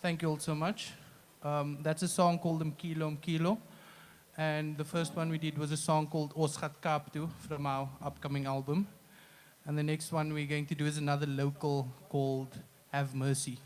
Thank you all so much. That's a song called Mkilo Mkilo. And the first one we did was a song called Ons Gaat Kaap Toe from our upcoming album. And the next one we're going to do is another local called Have Mercy.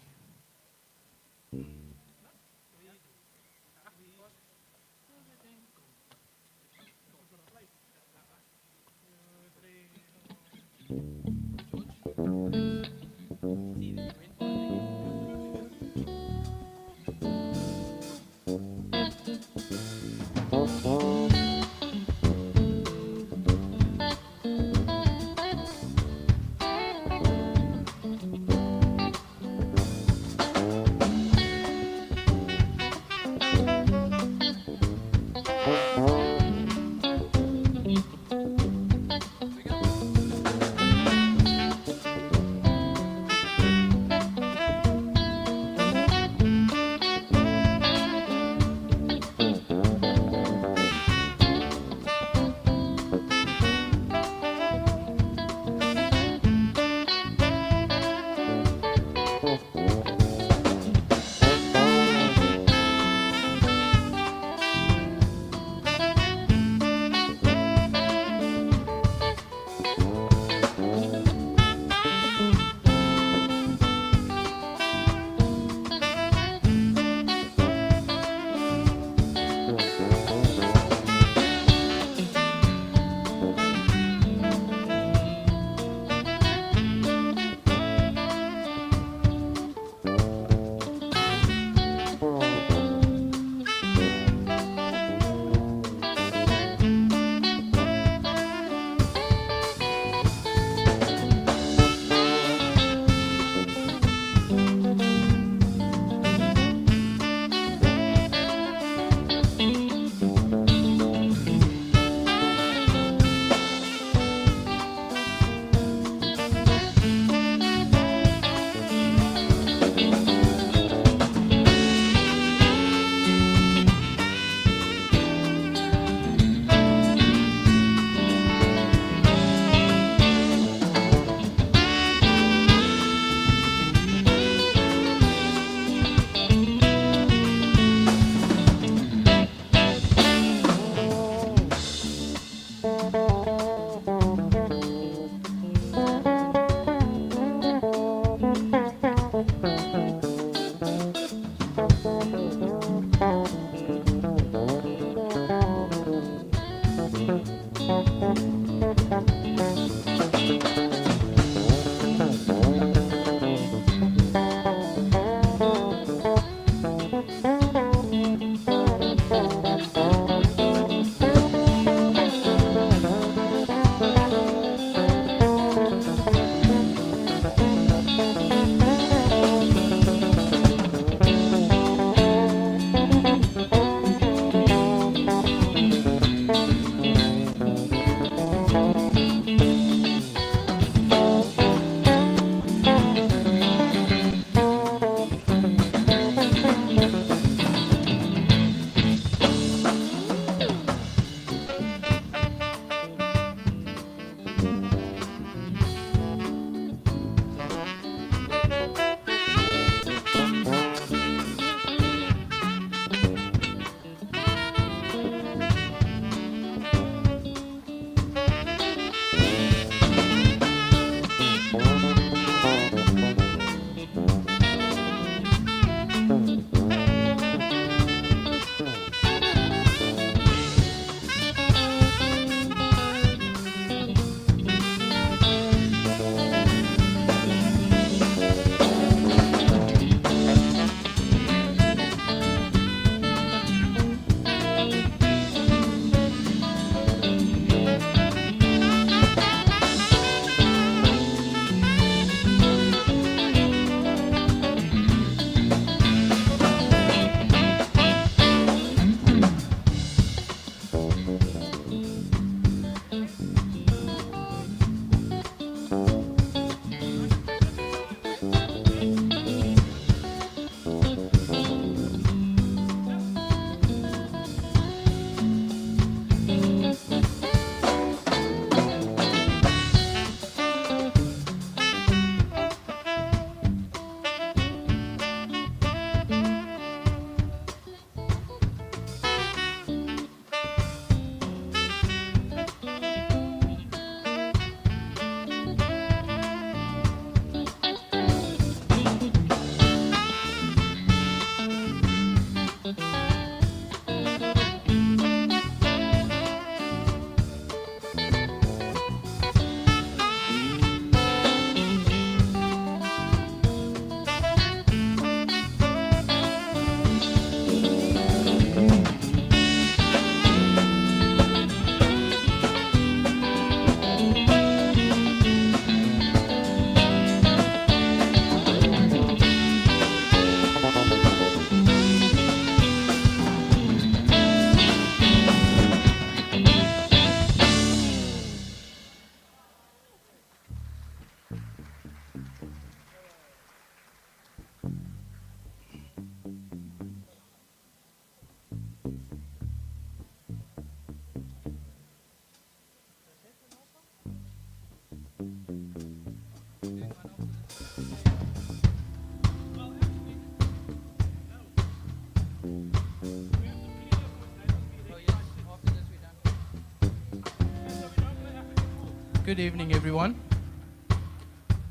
Good evening, everyone.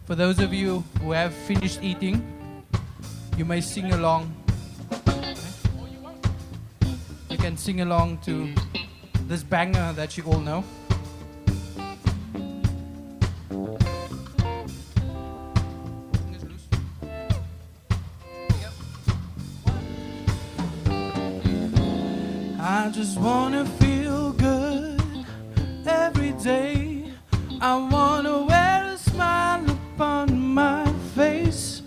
For those of you who have finished eating, you may sing along. You can sing along to this banger that you all know. I just wanna feel good every day. I wanna wear a smile upon my face.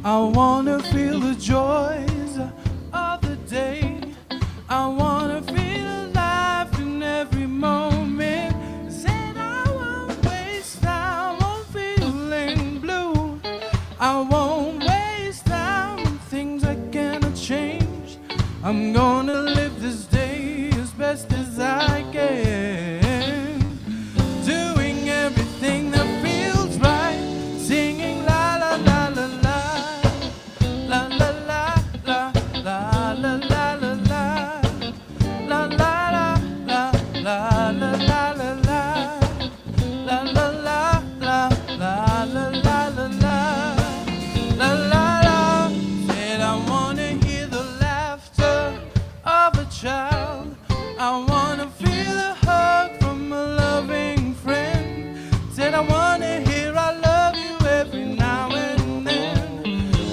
I wanna feel the joys of the day. I wanna feel alive in every moment. Said I won't waste time on feeling blue. I won't waste time on things I cannot change. I'm gonna live this day as best as I can, doing everything that feels right, singing la la la la la, la la la la la la la la la, la la la la la la la la la, la la la la la la la la la la. Said I wanna hear the laughter of a child. I wanna feel a hug from a loving friend. Said I wanna hear I love you every now and then.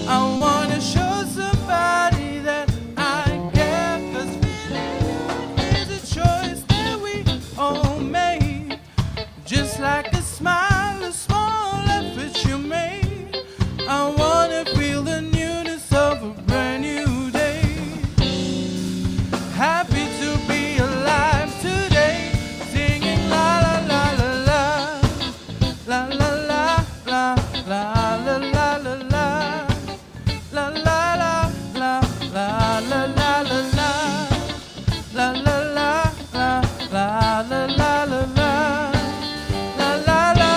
I wanna show somebody that I care, 'cause feeling is a choice that we all made. Just like a smile, a small effort you made. I wanna feel the newness of a brand new day. Happy to be alive today, singing la la la la la, la la la la la la la la la, la la la la la la la la la, la la la la la la la la la, la la la.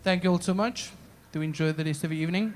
Thank you all so much. Do enjoy the rest of the evening.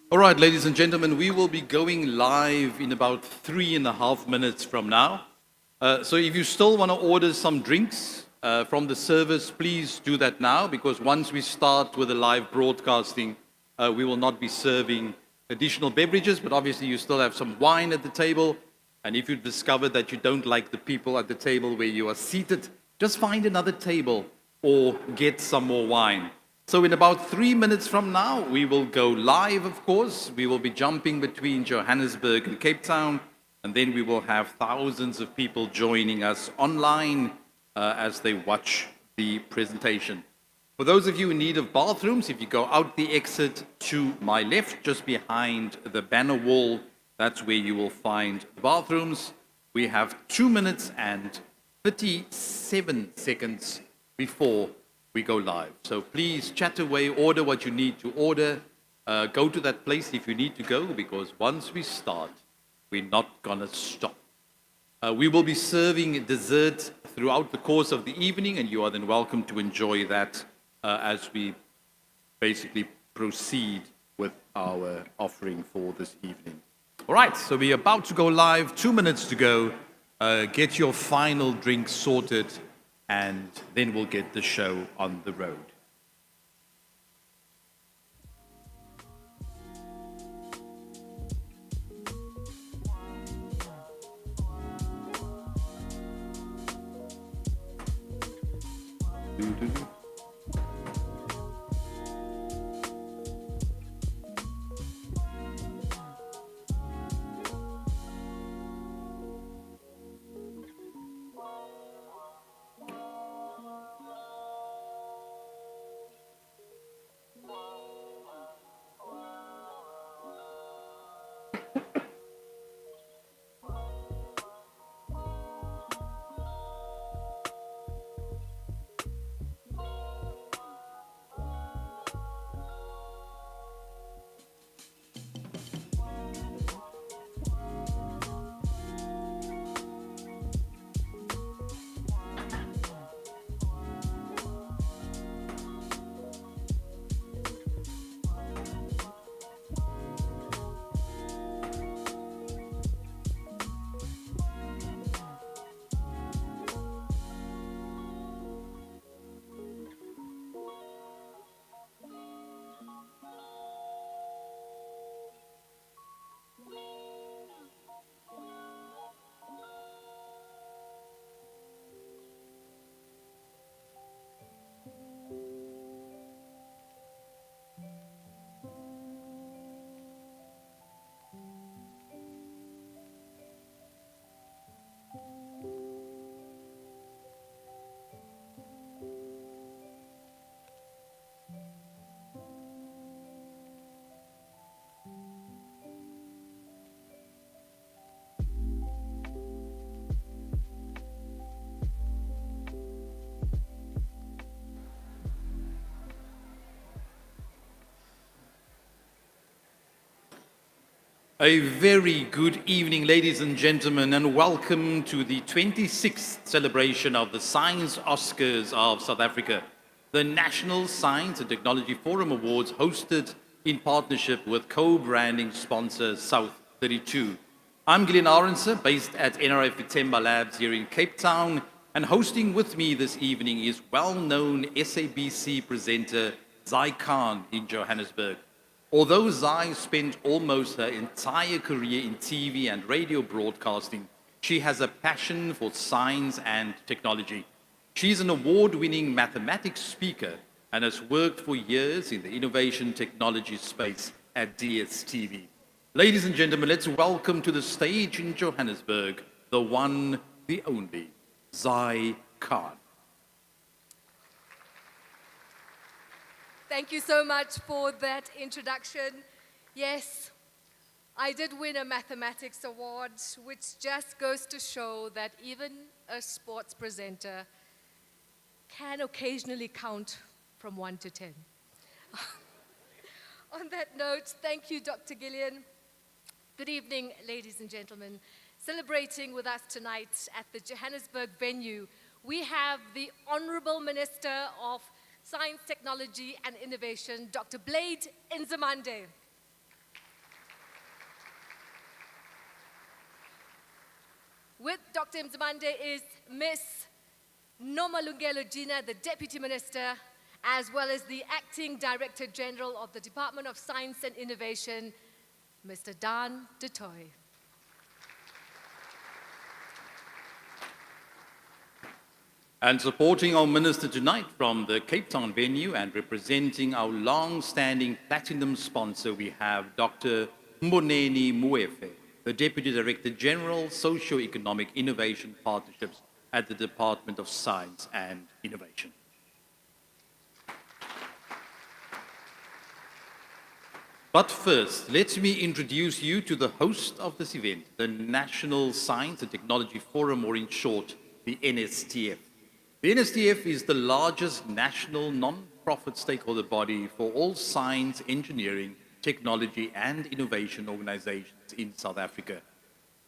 All right, ladies and gentlemen, we will be going live in about 3.5 minutes from now. So if you still want to order some drinks from the service, please do that now, because once we start with the live broadcasting, we will not be serving additional beverages, but obviously you still have some wine at the table. And if you discover that you don't like the people at the table where you are seated, just find another table or get some more wine. So in about 3 minutes from now, we will go live, of course. We will be jumping between Johannesburg and Cape Town, and then we will have thousands of people joining us online as they watch the presentation. For those of you in need of bathrooms, if you go out the exit to my left, just behind the banner wall, that's where you will find the bathrooms. We have 2 minutes and 37 seconds before we go live. So please chat away, order what you need to order, go to that place if you need to go, because once we start, we're not gonna stop. We will be serving dessert throughout the course of the evening, and you are then welcome to enjoy that as we basically proceed with our offering for this evening. All right, so we're about to go live, 2 minutes to go. Get your final drink sorted, and then we'll get the show on the road. A very good evening, ladies and gentlemen, and welcome to the 26th celebration of the Science Oscars of South Africa, the National Science and Technology Forum Awards hosted in partnership with co-branding sponsor South32. I'm Glenn Aronson, based at NRF Vitemba Labs here in Cape Town, and hosting with me this evening is well-known SABC presenter Zai Khan in Johannesburg. Although Zai spent almost her entire career in TV and radio broadcasting, she has a passion for science and technology. She's an award-winning mathematics speaker and has worked for years in the innovation technology space at DSTV. Ladies and gentlemen, let's welcome to the stage in Johannesburg, the one, the only, Zai Khan. Thank you so much for that introduction. Yes, I did win a mathematics award, which just goes to show that even a sports presenter can occasionally count from 1 to 10. On that note, thank you, Dr. Gillian. Good evening, ladies and gentlemen. Celebrating with us tonight at the Johannesburg venue, we have the Honorable Minister of Science, Technology and Innovation, Dr. Blade Nzimande. With Dr. Nzimande is Miss Nomalungelo Gina, the Deputy Minister, as well as the Acting Director General of the Department of Science and Innovation, Mr. Dan du Toit. And supporting our minister tonight from the Cape Town venue and representing our long-standing platinum sponsor, we have Dr. Mboneni Muefe, the Deputy Director General, Socio-Economic Innovation Partnerships at the Department of Science and Innovation. But first, let me introduce you to the host of this event, the National Science and Technology Forum, or in short, the NSTF. The NSTF is the largest national non-profit stakeholder body for all science, engineering, technology and innovation organizations in South Africa.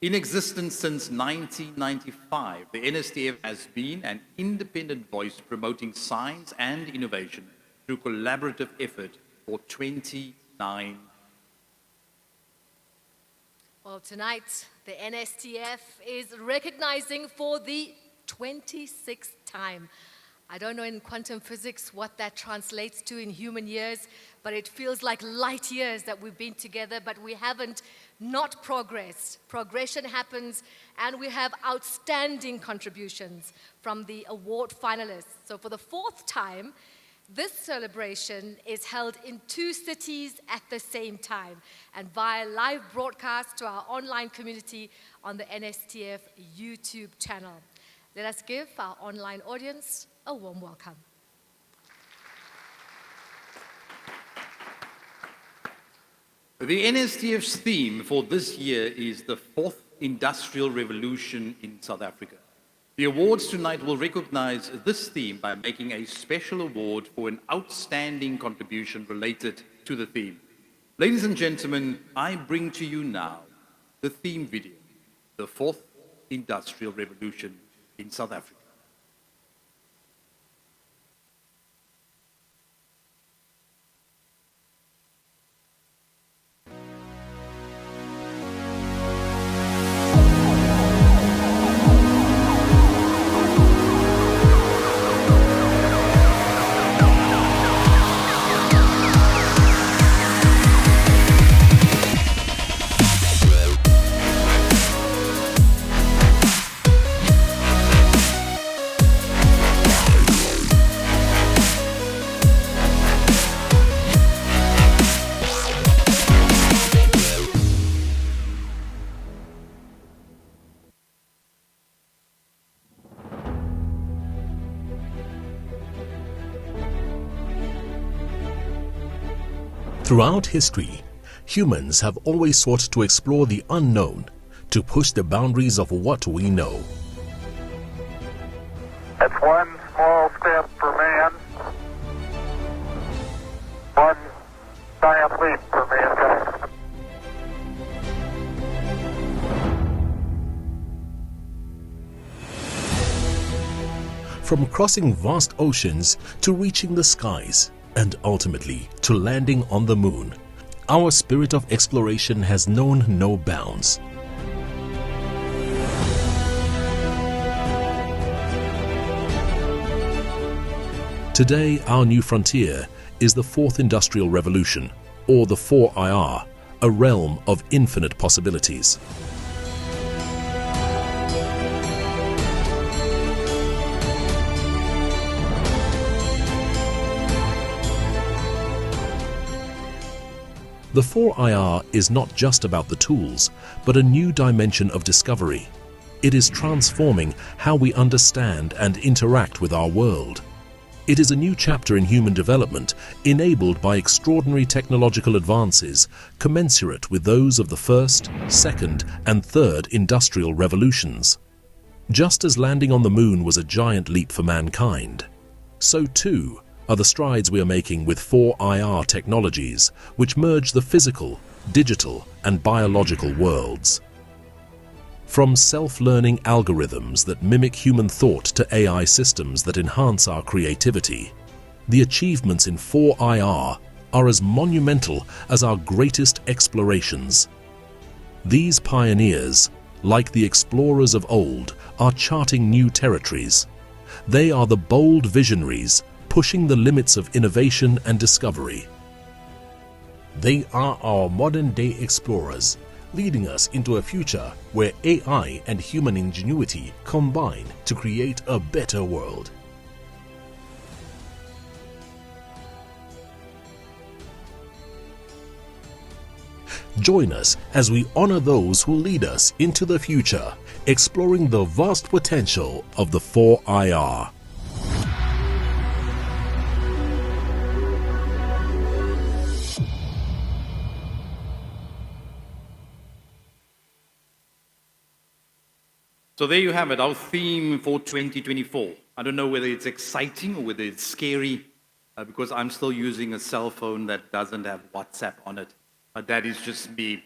In existence since 1995, the NSTF has been an independent voice promoting science and innovation through collaborative effort for 29 years. Well, tonight, the NSTF is recognizing for the 26th time. I don't know in quantum physics what that translates to in human years, but it feels like light years that we've been together, but we haven't not progressed. Progression happens, and we have outstanding contributions from the award finalists. So for the 4th time, this celebration is held in 2 cities at the same time and via live broadcast to our online community on the NSTF YouTube channel. Let us give our online audience a warm welcome. The NSTF's theme for this year is the 4th Industrial Revolution in South Africa. The awards tonight will recognize this theme by making a special award for an outstanding contribution related to the theme. Ladies and gentlemen, I bring to you now the theme video, the 4th Industrial Revolution in South Africa. Throughout history, humans have always sought to explore the unknown, to push the boundaries of what we know. It's one small step for man, one giant leap for mankind. from crossing vast oceans to reaching the skies, and ultimately to landing on the moon, our spirit of exploration has known no bounds. Today, our new frontier is the fourth industrial revolution, or the 4IR, a realm of infinite possibilities. The 4IR is not just about the tools, but a new dimension of discovery. It is transforming how we understand and interact with our world. It is a new chapter in human development enabled by extraordinary technological advances commensurate with those of the first, second, and third industrial revolutions. Just as landing on the moon was a giant leap for mankind, so too are the strides we are making with 4IR technologies, which merge the physical, digital, and biological worlds. From self-learning algorithms that mimic human thought to AI systems that enhance our creativity, the achievements in 4IR are as monumental as our greatest explorations. These pioneers, like the explorers of old, are charting new territories. They are the bold visionaries pushing the limits of innovation and discovery. They are our modern-day explorers, leading us into a future where AI and human ingenuity combine to create a better world. Join us as we honor those who lead us into the future, exploring the vast potential of the 4IR. So there you have it, our theme for 2024. I don't know whether it's exciting or whether it's scary, because I'm still using a cell phone that doesn't have WhatsApp on it. But that is just me.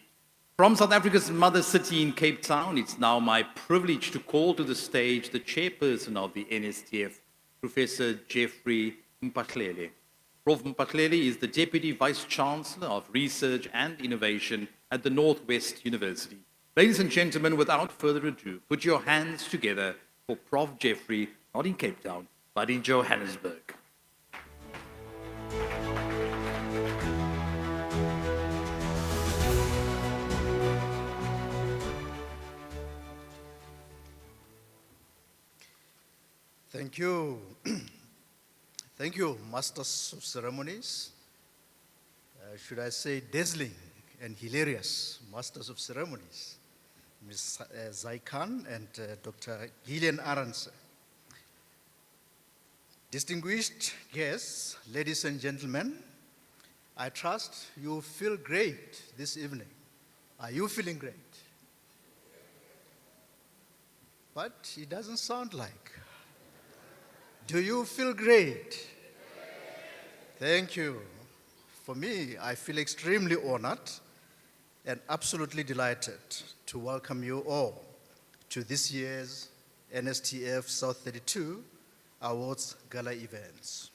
From South Africa's mother city in Cape Town, it's now my privilege to call to the stage the chairperson of the NSTF, Professor Jeffrey Mpatlele. Prof. Mpatlele is the Deputy Vice-Chancellor of Research and Innovation at the Northwest University. Ladies and gentlemen, without further ado, put your hands together for Prof. Jeffrey, not in Cape Town, but in Johannesburg. Thank you. Thank you, Masters of Ceremonies. Should I say dazzling and hilarious Masters of Ceremonies, Ms. Zaikan and Dr. Gillian Arendse. Distinguished guests, ladies and gentlemen, I trust you feel great this evening. Are you feeling great? But it doesn't sound like. Do you feel great? Thank you. For me, I feel extremely honored and absolutely delighted to welcome you all to this year's NSTF-South32 Awards Gala events.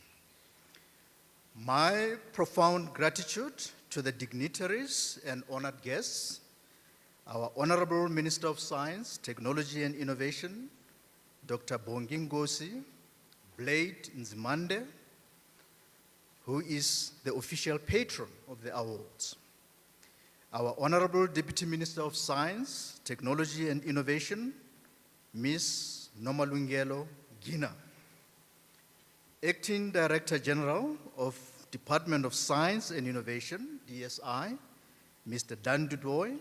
My profound gratitude to the dignitaries and honored guests, our Honorable Minister of Science, Technology and Innovation, Dr. Bongi Ngosi, Blade Nzimande, who is the official patron of the awards. Our Honorable Deputy Minister of Science, Technology and Innovation, Ms. Nomalungelo Gina. Acting Director General of Department of Science and Innovation, DSI, Mr. Dan Dudoy.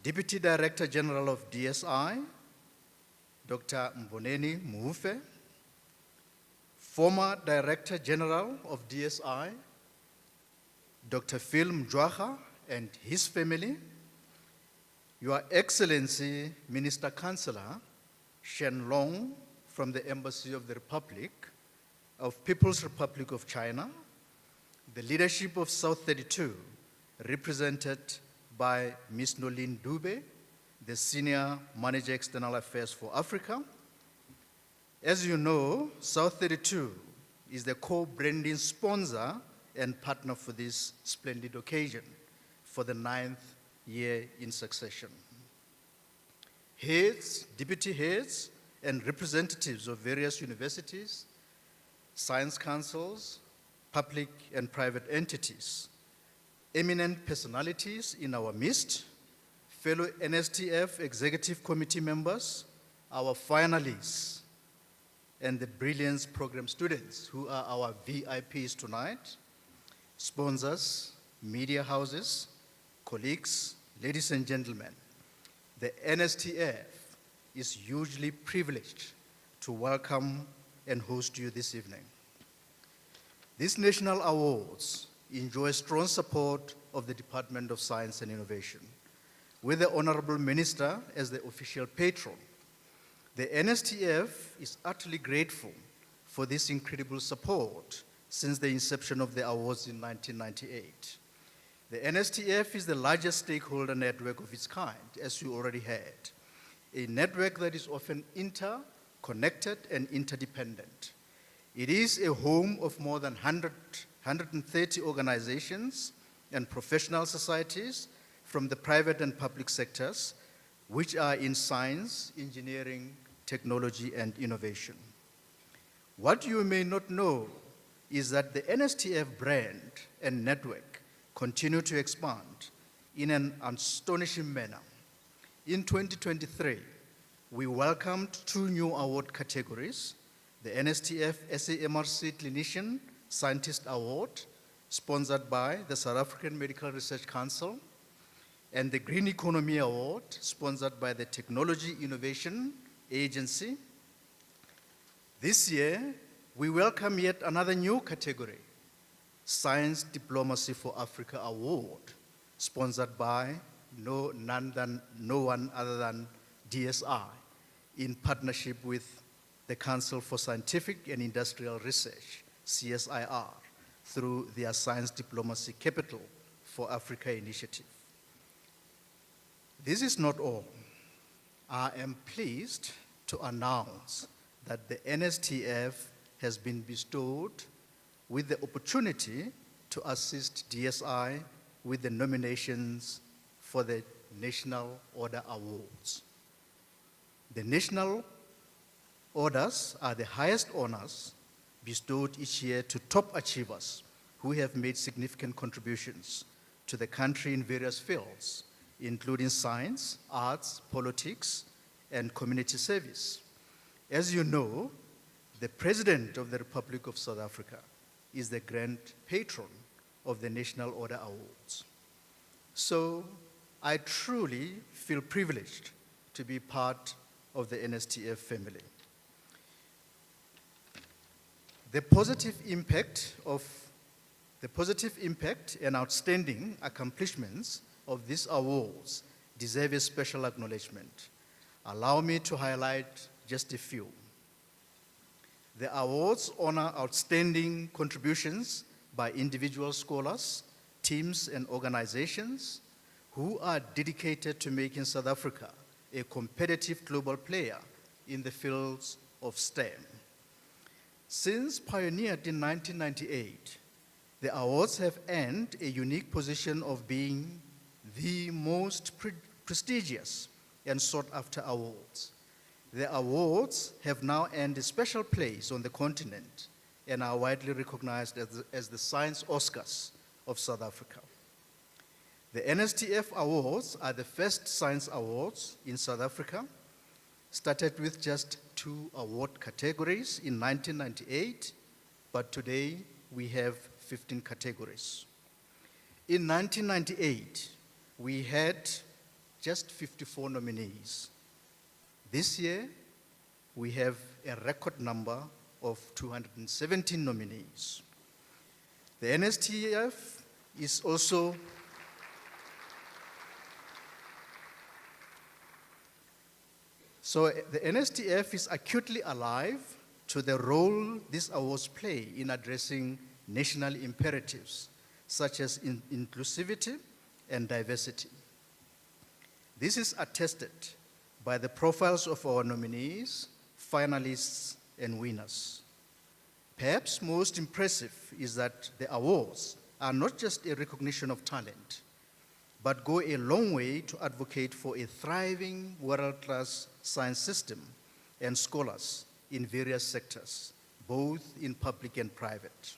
Deputy Director General of DSI, Dr. Mboneni Mufe. Former Director General of DSI, Dr. Phil Mjwara and his family, Your Excellency Minister Chancellor Shen Long from the Embassy of the People's Republic of China, the leadership of South32, represented by Ms. Nolene Dube, the Senior Manager External Affairs for Africa, As you know, South32 is the co-branding sponsor and partner for this splendid occasion for the 9th year in succession. Heads, deputy heads, and representatives of various universities, science councils, public and private entities, eminent personalities in our midst, fellow NSTF Executive Committee members, our finalists, and the Brilliance program students who are our VIPs tonight, sponsors, media houses, colleagues, ladies and gentlemen, the NSTF is hugely privileged to welcome and host you this evening. These national awards enjoy strong support of the Department of Science and Innovation, with the Honorable Minister as the official patron. The NSTF is utterly grateful for this incredible support since the inception of the awards in 1998. The NSTF is the largest stakeholder network of its kind, as you already heard, a network that is often interconnected and interdependent. It is a home of more than 130 organizations and professional societies from the private and public sectors, which are in science, engineering, technology, and innovation. What you may not know is that the NSTF brand and network continue to expand in an astonishing manner. In 2023, we welcomed 2 new award categories: the NSTF SAMRC Clinician-Scientist Award, sponsored by the South African Medical Research Council, and the Green Economy Award, sponsored by the Technology-Innovation Agency. This year, we welcome yet another new category, Science Diplomacy for Africa Award, sponsored by no one other than DSI, in partnership with the Council for Scientific and Industrial Research, CSIR, through their Science Diplomacy Capital for Africa initiative. This is not all. I am pleased to announce that the NSTF has been bestowed with the opportunity to assist DSI with the nominations for the National Order Awards. The National Orders are the highest honors bestowed each year to top achievers who have made significant contributions to the country in various fields, including science, arts, politics, and community service. As you know, the President of the Republic of South Africa is the grand patron of the National Order Awards. So I truly feel privileged to be part of the NSTF family. The positive impact and outstanding accomplishments of these awards deserve a special acknowledgement. Allow me to highlight just a few. The awards honor outstanding contributions by individual scholars, teams, and organizations who are dedicated to making South Africa a competitive global player in the fields of STEM. Since pioneered in 1998, the awards have earned a unique position of being the most prestigious and sought-after awards. The awards have now earned a special place on the continent and are widely recognized as the Science Oscars of South Africa. The NSTF Awards are the first science awards in South Africa, started with just 2 award categories in 1998, but today we have 15 categories. In 1998, we had just 54 nominees. This year, we have a record number of 217 nominees. The NSTF is also the NSTF is acutely alive to the role these awards play in addressing national imperatives, such as inclusivity and diversity. This is attested by the profiles of our nominees, finalists, and winners. Perhaps most impressive is that the awards are not just a recognition of talent, but go a long way to advocate for a thriving world-class science system and scholars in various sectors, both in public and private.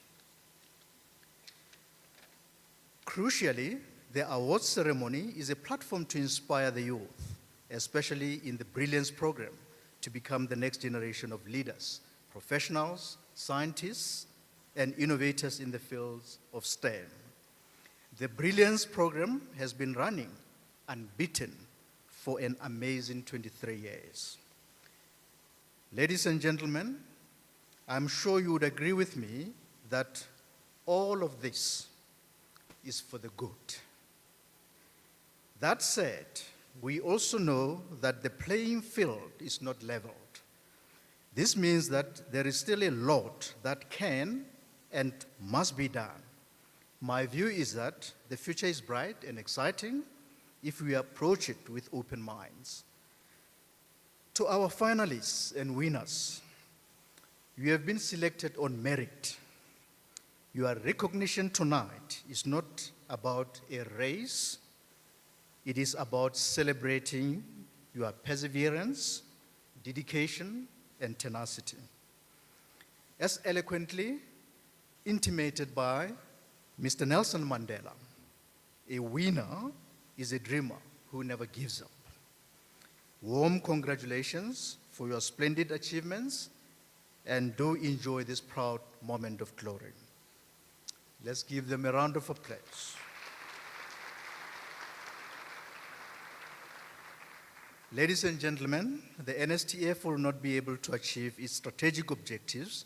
Crucially, the awards ceremony is a platform to inspire the youth, especially in the Brilliance program, to become the next generation of leaders, professionals, scientists, and innovators in the fields of STEM. The Brilliance program has been running unbeaten for an amazing 23 years. Ladies and gentlemen, I'm sure you would agree with me that all of this is for the good. That said, we also know that the playing field is not leveled. This means that there is still a lot that can and must be done. My view is that the future is bright and exciting if we approach it with open minds. To our finalists and winners, you have been selected on merit. Your recognition tonight is not about a race. It is about celebrating your perseverance, dedication, and tenacity. As eloquently intimated by Mr. Nelson Mandela, a winner is a dreamer who never gives up. Warm congratulations for your splendid achievements, and do enjoy this proud moment of glory. Let's give them a round of applause. Ladies and gentlemen, the NSTF will not be able to achieve its strategic objectives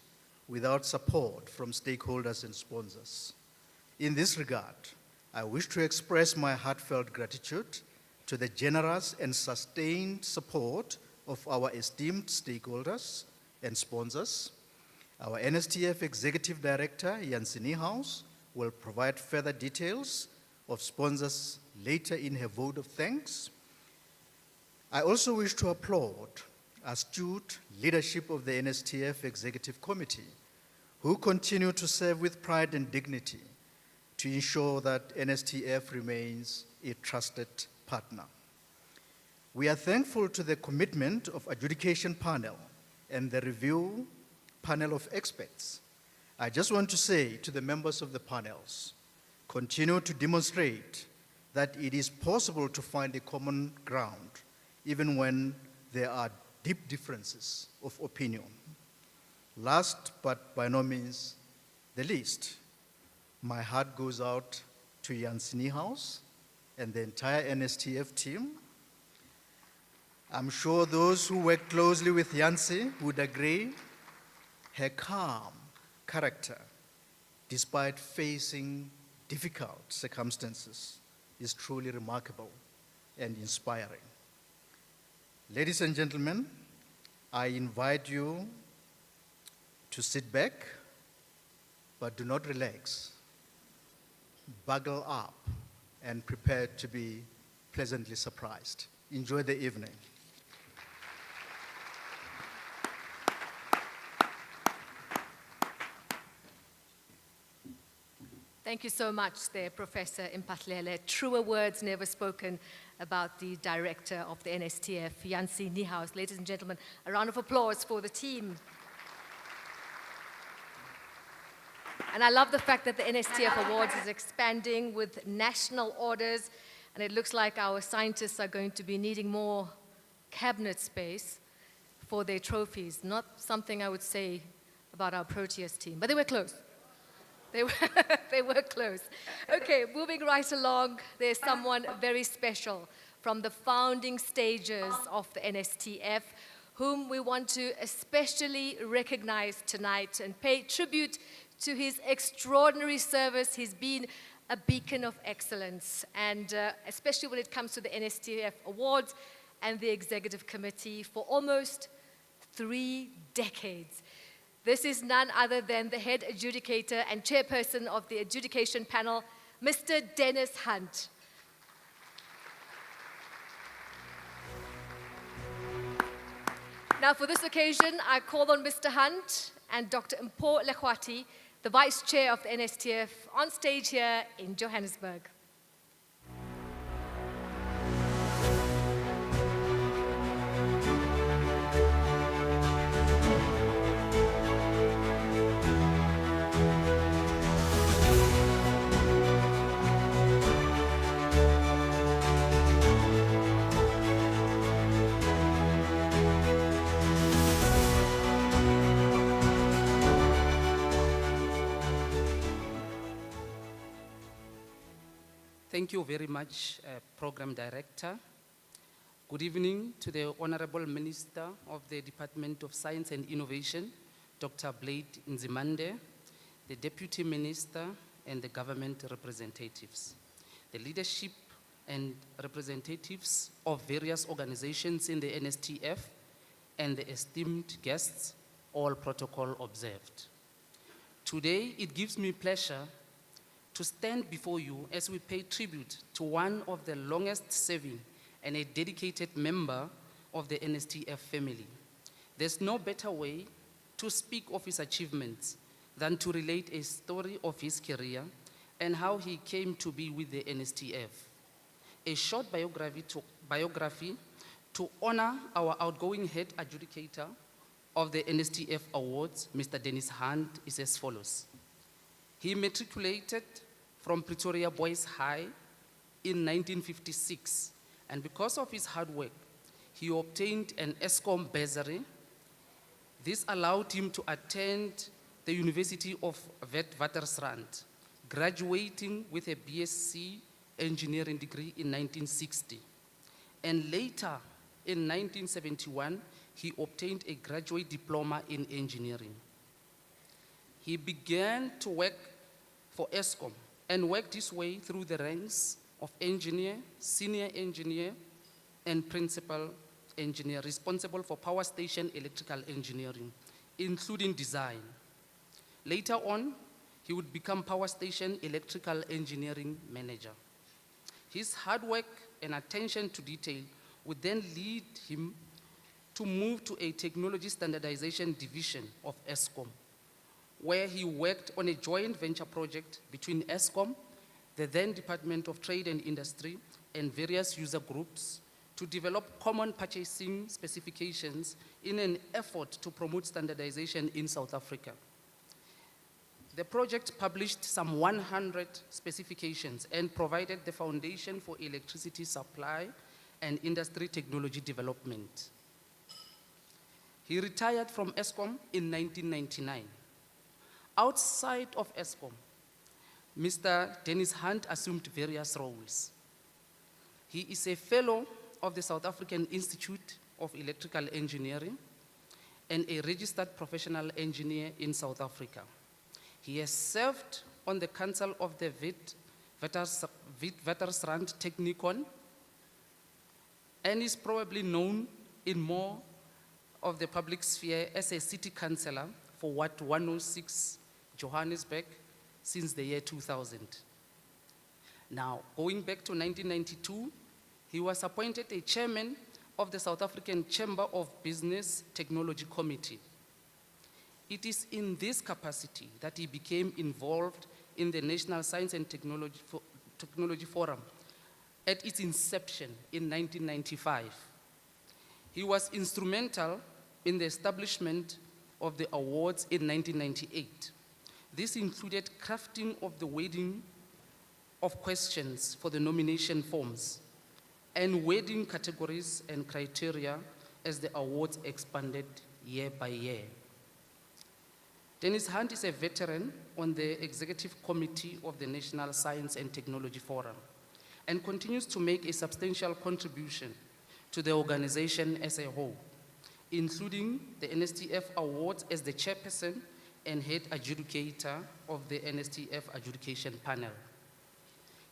without support from stakeholders and sponsors. In this regard, I wish to express my heartfelt gratitude to the generous and sustained support of our esteemed stakeholders and sponsors. Our NSTF Executive Director, Yancy Niehaus, will provide further details of sponsors later in her vote of thanks. I also wish to applaud astute leadership of the NSTF Executive Committee, who continue to serve with pride and dignity to ensure that NSTF remains a trusted partner. We are thankful to the commitment of adjudication panel and the review panel of experts. I just want to say to the members of the panels, continue to demonstrate that it is possible to find a common ground even when there are deep differences of opinion. Last but by no means the least, my heart goes out to Yancy Niehaus and the entire NSTF team. I'm sure those who work closely with Yancy would agree her calm character, despite facing difficult circumstances, is truly remarkable and inspiring. Ladies and gentlemen, I invite you to sit back, but do not relax. Buckle up and prepare to be pleasantly surprised. Enjoy the evening. Thank you so much there, Professor Mpatlele. Truer words never spoken about the director of the NSTF, Yancy Niehaus. Ladies and gentlemen, a round of applause for the team. And I love the fact that the NSTF Awards is expanding with national orders, and it looks like our scientists are going to be needing more cabinet space for their trophies. Not something I would say about our Proteus team, but they were close. They were close. Okay, moving right along, there's someone very special from the founding stages of the NSTF, whom we want to especially recognize tonight and pay tribute to his extraordinary service. He's been a beacon of excellence, and especially when it comes to the NSTF Awards and the Executive Committee for almost 3 decades. This is none other than the head adjudicator and chairperson of the adjudication panel, Mr. Dennis Hunt. Now, for this occasion, I call on Mr. Hunt and Dr. Mpho Lekhwati, the Vice Chair of the NSTF, on stage here in Johannesburg. Thank you very much, Program Director. Good evening to the Honorable Minister of the Department of Science and Innovation, Dr. Blade Nzimande, the Deputy Minister, and the government representatives, the leadership and representatives of various organizations in the NSTF, and the esteemed guests, all protocol observed. Today, it gives me pleasure to stand before you as we pay tribute to one of the longest serving and a dedicated member of the NSTF family. There's no better way to speak of his achievements than to relate a story of his career and how he came to be with the NSTF. A short biography to honor our outgoing head adjudicator of the NSTF Awards, Mr. Dennis Hunt, is as follows. He matriculated from Pretoria Boys High in 1956, and because of his hard work, he obtained an Eskom bursary. This allowed him to attend the University of Witwatersrand, graduating with a BSc engineering degree in 1960. And later, in 1971, he obtained a graduate diploma in engineering. He began to work for Eskom and worked his way through the ranks of engineer, senior engineer, and principal engineer responsible for power station electrical engineering, including design. Later on, he would become power station electrical engineering manager. His hard work and attention to detail would then lead him to move to a technology standardization division of Eskom, where he worked on a joint venture project between Eskom, the then Department of Trade and Industry, and various user groups to develop common purchasing specifications in an effort to promote standardization in South Africa. The project published some 100 specifications and provided the foundation for electricity supply and industry technology development. He retired from Eskom in 1999. Outside of Eskom, Mr. Dennis Hunt assumed various roles. He is a fellow of the South African Institute of Electrical Engineering and a registered professional engineer in South Africa. He has served on the council of the Witwatersrand Technikon and is probably known in more of the public sphere as a city councillor for Ward 106 Johannesburg since the year 2000. Now, going back to 1992, he was appointed a chairman of the South African Chamber of Business Technology Committee. It is in this capacity that he became involved in the National Science and Technology Forum at its inception in 1995. He was instrumental in the establishment of the awards in 1998. This included crafting of the wording of questions for the nomination forms and wording categories and criteria as the awards expanded year by year. Dennis Hunt is a veteran on the Executive Committee of the National Science and Technology Forum and continues to make a substantial contribution to the organization as a whole, including the NSTF Awards as the chairperson and head adjudicator of the NSTF adjudication panel.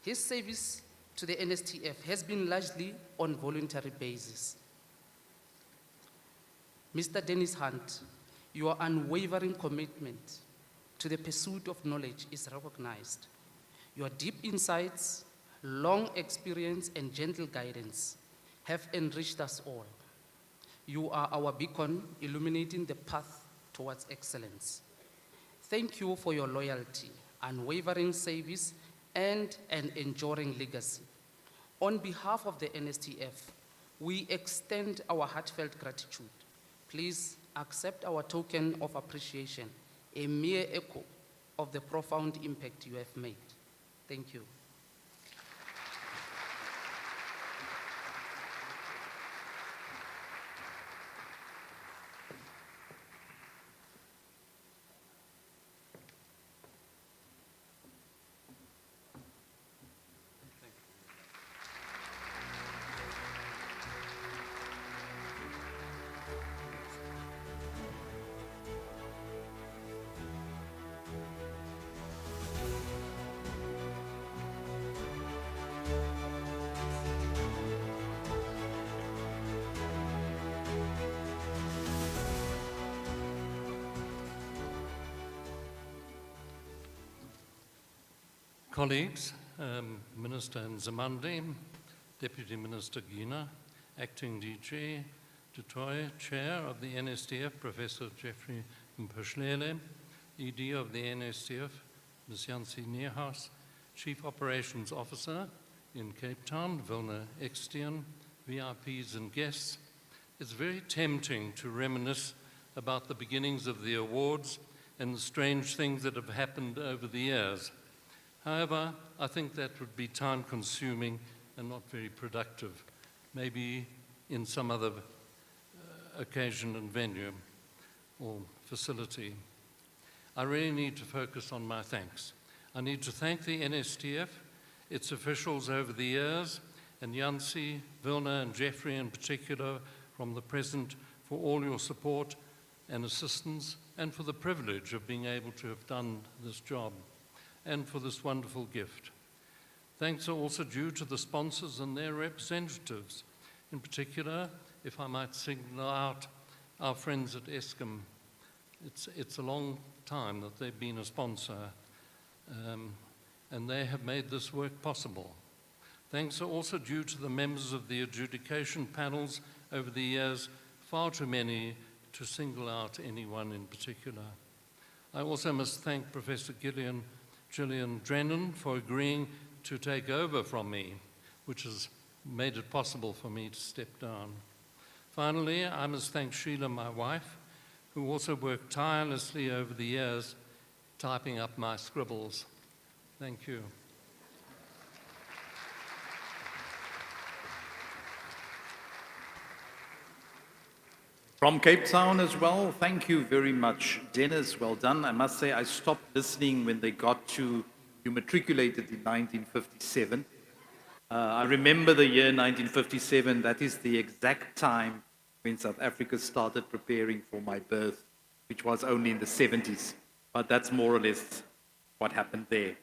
His service to the NSTF has been largely on voluntary basis. Mr. Dennis Hunt, your unwavering commitment to the pursuit of knowledge is recognized. Your deep insights, long experience, and gentle guidance have enriched us all. You are our beacon, illuminating the path towards excellence. Thank you for your loyalty, unwavering service, and an enduring legacy. On behalf of the NSTF, we extend our heartfelt gratitude. Please accept our token of appreciation, a mere echo of the profound impact you have made. Thank you. Colleagues, Minister Nzimande, Deputy Minister Gina, Acting DG Dutoy, Chair of the NSTF, Professor Jeffrey Mpushlele, ED of the NSTF, Ms. Jansi Neerhaus, Chief Operations Officer in Cape Town, Vilna Ekstian, VIPs and guests. It's very tempting to reminisce about the beginnings of the awards and the strange things that have happened over the years. However, I think that would be time-consuming and not very productive, maybe in some other occasion and venue or facility. I really need to focus on my thanks. I need to thank the NSTF, its officials over the years, and Jansi, Vilna, and Jeffrey in particular from the present for all your support and assistance, and for the privilege of being able to have done this job, and for this wonderful gift. Thanks are also due to the sponsors and their representatives. In particular, if I might single out our friends at Eskom. It's a long time that they've been a sponsor, and they have made this work possible. Thanks are also due to the members of the adjudication panels over the years, far too many to single out anyone in particular. I also must thank Professor Gillian Drennan for agreeing to take over from me, which has made it possible for me to step down. Finally, I must thank Sheila, my wife, who also worked tirelessly over the years typing up my scribbles. Thank you. From Cape Town as well, thank you very much, Dennis. Well done. I must say I stopped listening when they got to you matriculated in 1957. I remember the year 1957. That is the exact time when South Africa started preparing for my birth, which was only in the 70s. But that's more or less what happened there.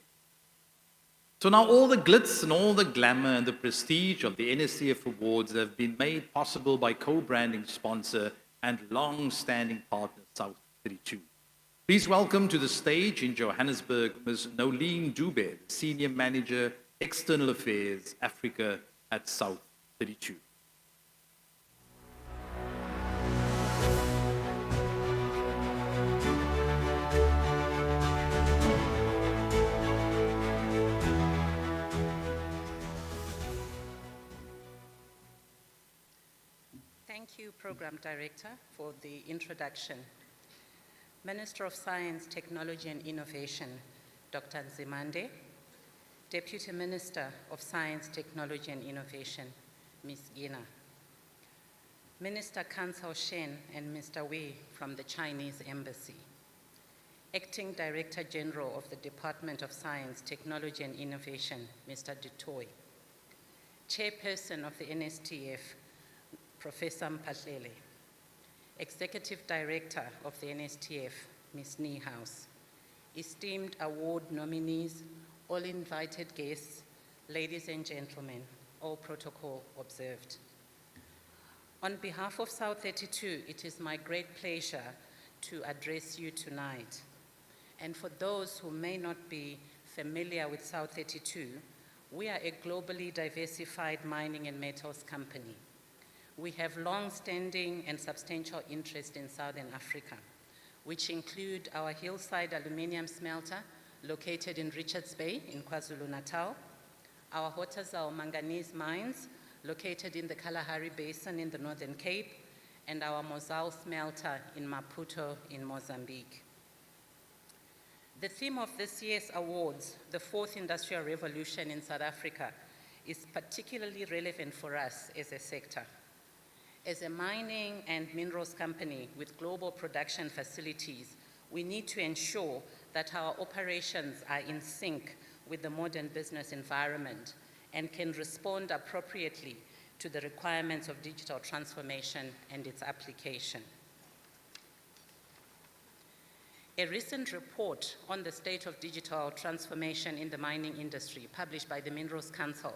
So now all the glitz and all the glamour and the prestige of the NSTF Awards have been made possible by co-branding sponsor and long-standing partner South32. Please welcome to the stage in Johannesburg, Ms. Nolene Dube, Senior Manager, External Affairs, Africa at South32. Thank you, Program Director, for the introduction. Minister of Science, Technology and Innovation, Dr. Nzimande, Deputy Minister of Science, Technology and Innovation, Ms. Gina, Minister Kan Shen and Mr. Wei from the Chinese Embassy, Acting Director General of the Department of Science, Technology and Innovation, Mr. Dutoy, Chairperson of the NSTF, Professor Mpushlele, Executive Director of the NSTF, Ms. Neerhaus, esteemed award nominees, all invited guests, ladies and gentlemen, all protocol observed. On behalf of South32, it is my great pleasure to address you tonight. And for those who may not be familiar with South32, we are a globally diversified mining and metals company. we have long-standing and substantial interest in Southern Africa, which include our Hillside Aluminium Smelter, located in Richards Bay in KwaZulu-Natal, our Hotazel Manganese Mines, located in the Kalahari Basin in the Northern Cape, and our Mozal Smelter in Maputo in Mozambique. The theme of this year's awards, the Fourth Industrial Revolution in South Africa, is particularly relevant for us as a sector. As a mining and minerals company with global production facilities, we need to ensure that our operations are in sync with the modern business environment and can respond appropriately to the requirements of digital transformation and its application. A recent report on the state of digital transformation in the mining industry, published by the Minerals Council,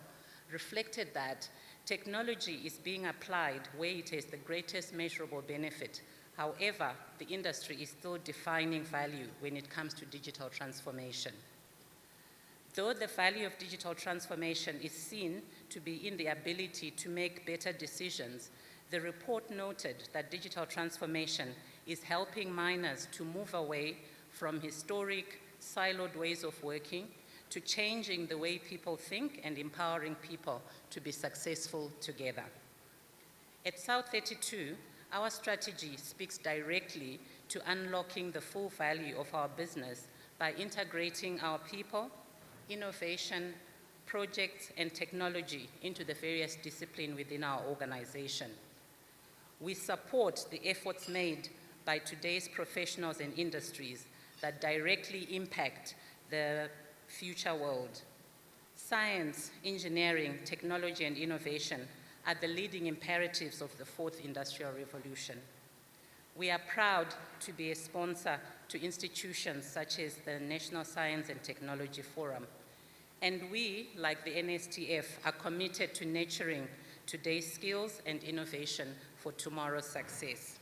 reflected that technology is being applied where it has the greatest measurable benefit. However, the industry is still defining value when it comes to digital transformation. Though the value of digital transformation is seen to be in the ability to make better decisions, the report noted that digital transformation is helping miners to move away from historic, siloed ways of working to changing the way people think and empowering people to be successful together. At South32, our strategy speaks directly to unlocking the full value of our business by integrating our people, innovation, projects, and technology into the various disciplines within our organization. We support the efforts made by today's professionals and industries that directly impact the future world. Science, engineering, technology, and innovation are the leading imperatives of the Fourth Industrial Revolution. We are proud to be a sponsor to institutions such as the National Science and Technology Forum. And we, like the NSTF, are committed to nurturing today's skills and innovation for tomorrow's success.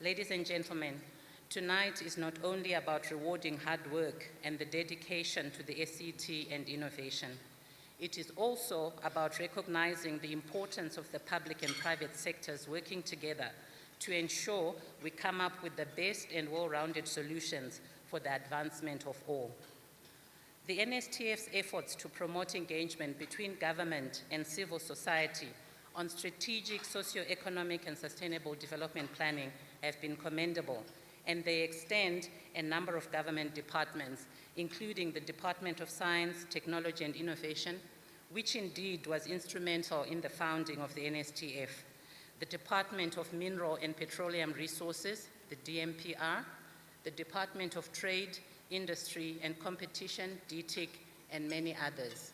Ladies and gentlemen, tonight is not only about rewarding hard work and the dedication to the SET and innovation. It is also about recognizing the importance of the public and private sectors working together to ensure we come up with the best and well-rounded solutions for the advancement of all. The NSTF's efforts to promote engagement between government and civil society on strategic socio-economic and sustainable development planning have been commendable, and they extend a number of government departments, including the Department of Science, Technology and Innovation, which indeed was instrumental in the founding of the NSTF, the Department of Mineral and Petroleum Resources, the DMPR, the Department of Trade, Industry and Competition, DTIC, and many others.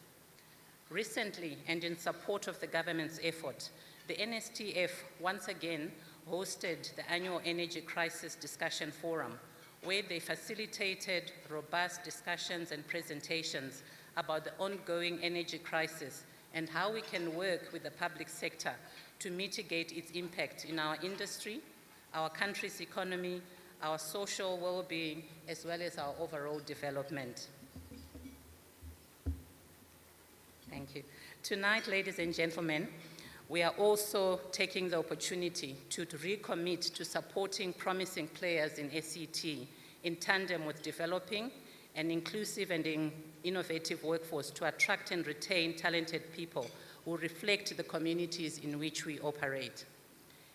Recently, and in support of the government's effort, the NSTF once again hosted the annual Energy Crisis Discussion Forum, where they facilitated robust discussions and presentations about the ongoing energy crisis and how we can work with the public sector to mitigate its impact in our industry, our country's economy, our social well-being, as well as our overall development. Thank you. Tonight, ladies and gentlemen, we are also taking the opportunity to recommit to supporting promising players in SET in tandem with developing an inclusive and innovative workforce to attract and retain talented people who reflect the communities in which we operate.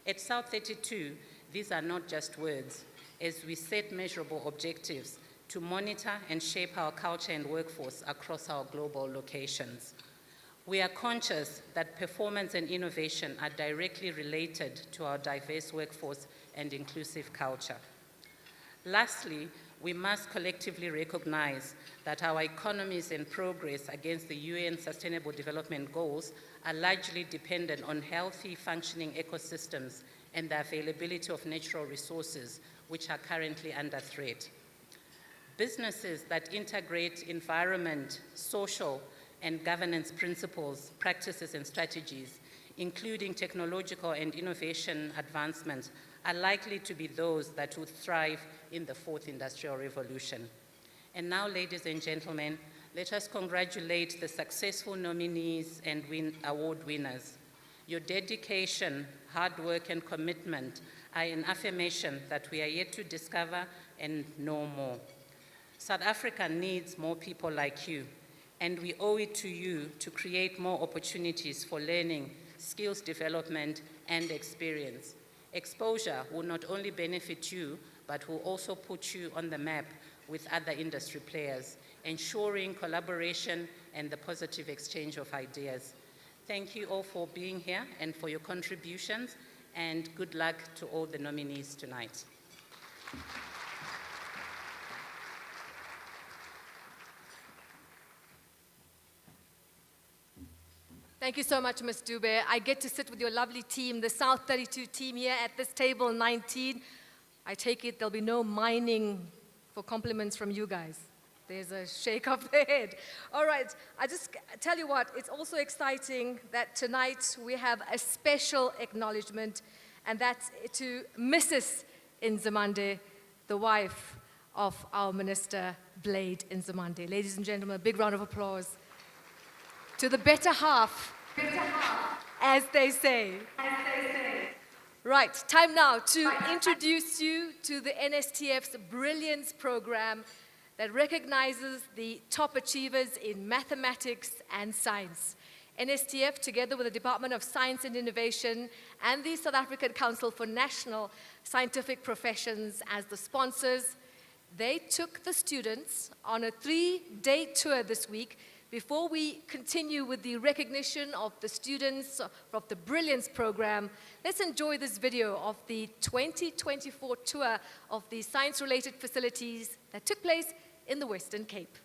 At South32, these are not just words, as we set measurable objectives to monitor and shape our culture and workforce across our global locations. We are conscious that performance and innovation are directly related to our diverse workforce and inclusive culture. Lastly, we must collectively recognize that our economies and progress against the UN Sustainable Development Goals are largely dependent on healthy, functioning ecosystems and the availability of natural resources, which are currently under threat. Businesses that integrate environment, social, and governance principles, practices, and strategies, including technological and innovation advancements, are likely to be those that will thrive in the Fourth Industrial Revolution. And now, ladies and gentlemen, let us congratulate the successful nominees and award winners. Your dedication, hard work, and commitment are an affirmation that we are yet to discover and know more. South Africa needs more people like you, and we owe it to you to create more opportunities for learning, skills development, and experience. Exposure will not only benefit you, but will also put you on the map with other industry players, ensuring collaboration and the positive exchange of ideas. Thank you all for being here and for your contributions, and good luck to all the nominees tonight. Thank you so much, Ms. Dube. I get to sit with your lovely team, the South32 team here at this table 19. I take it there'll be no mining for compliments from you guys. There's a shake of the head. All right, I just tell you what, it's also exciting that tonight we have a special acknowledgement, and that's to Mrs. Nzimande, the wife of our Minister, Blade Nzimande. Ladies and gentlemen, a big round of applause to the better half, as they say. Right, time now to introduce you to the NSTF's Brilliance program that recognizes the top achievers in mathematics and science. NSTF, together with the Department of Science and Innovation and the South African Council for National Scientific Professions as the sponsors, they took the students on a 3-day tour this week. Before we continue with the recognition of the students of the Brilliance program, let's enjoy this video of the 2024 tour of the science-related facilities that took place in the Western Cape.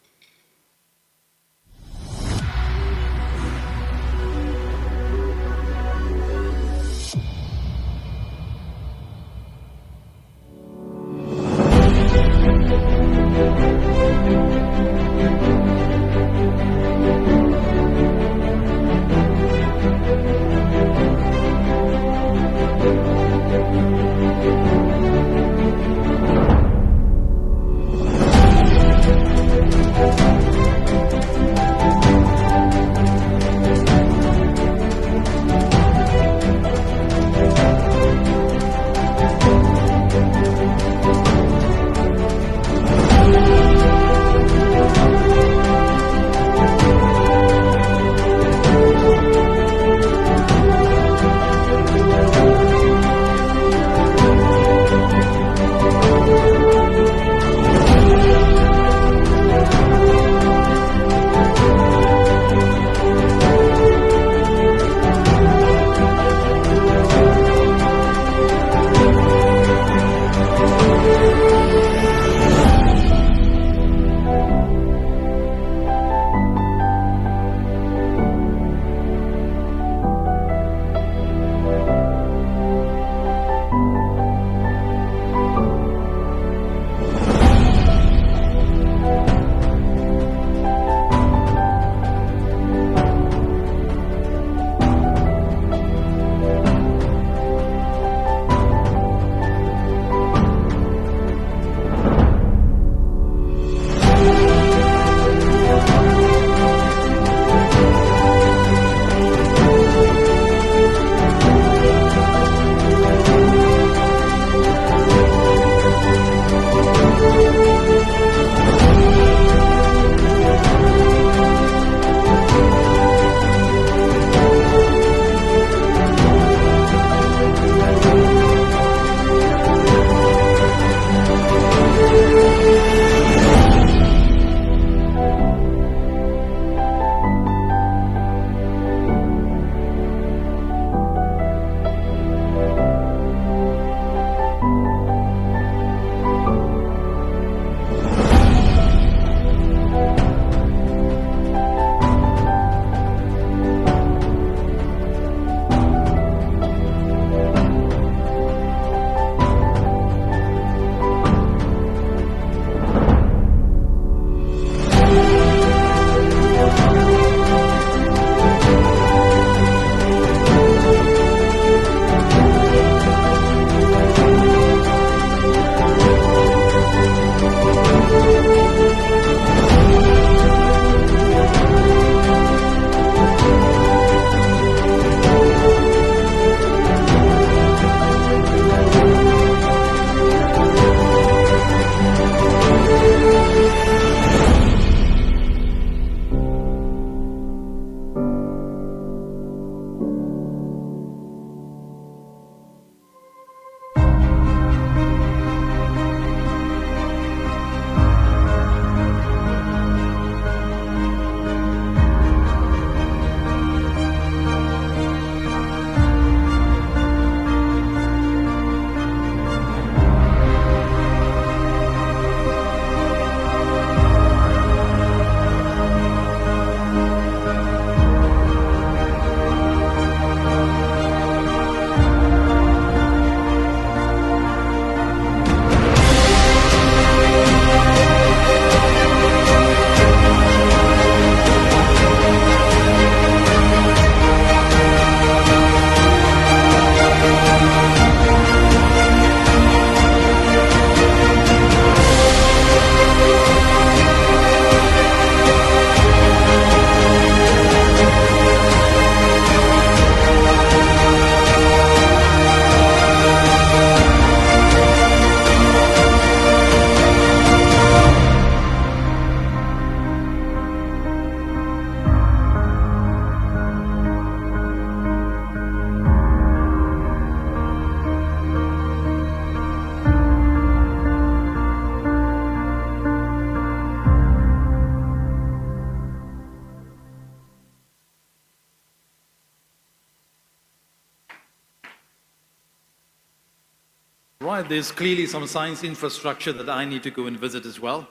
right, there's clearly some science infrastructure that I need to go and visit as well.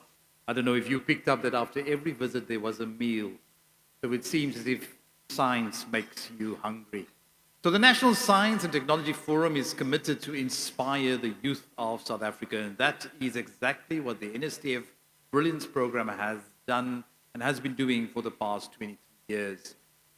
I don't know if you picked up that after every visit there was a meal. So it seems as if science makes you hungry. So the National Science and Technology Forum is committed to inspire the youth of South Africa, and that is exactly what the NSTF Brilliance program has done and has been doing for the past 22 years.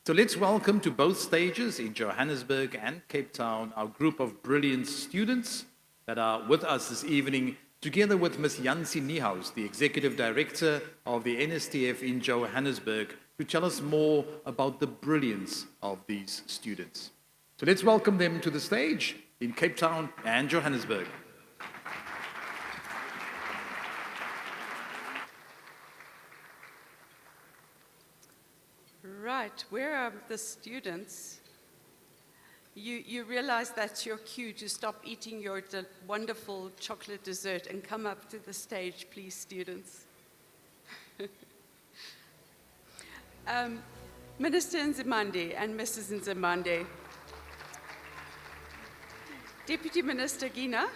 So let's welcome to both stages in Johannesburg and Cape Town our group of Brilliance students that are with us this evening, together with Ms. Yansi Niehaus, the Executive Director of the NSTF in Johannesburg, to tell us more about the brilliance of these students. So let's welcome them to the stage in Cape Town and Johannesburg. Right, where are the students? You realize that's your cue to stop eating your wonderful chocolate dessert and come up to the stage, please, students. Minister Nzimande and Mrs. Nzimande, Deputy Minister Gina,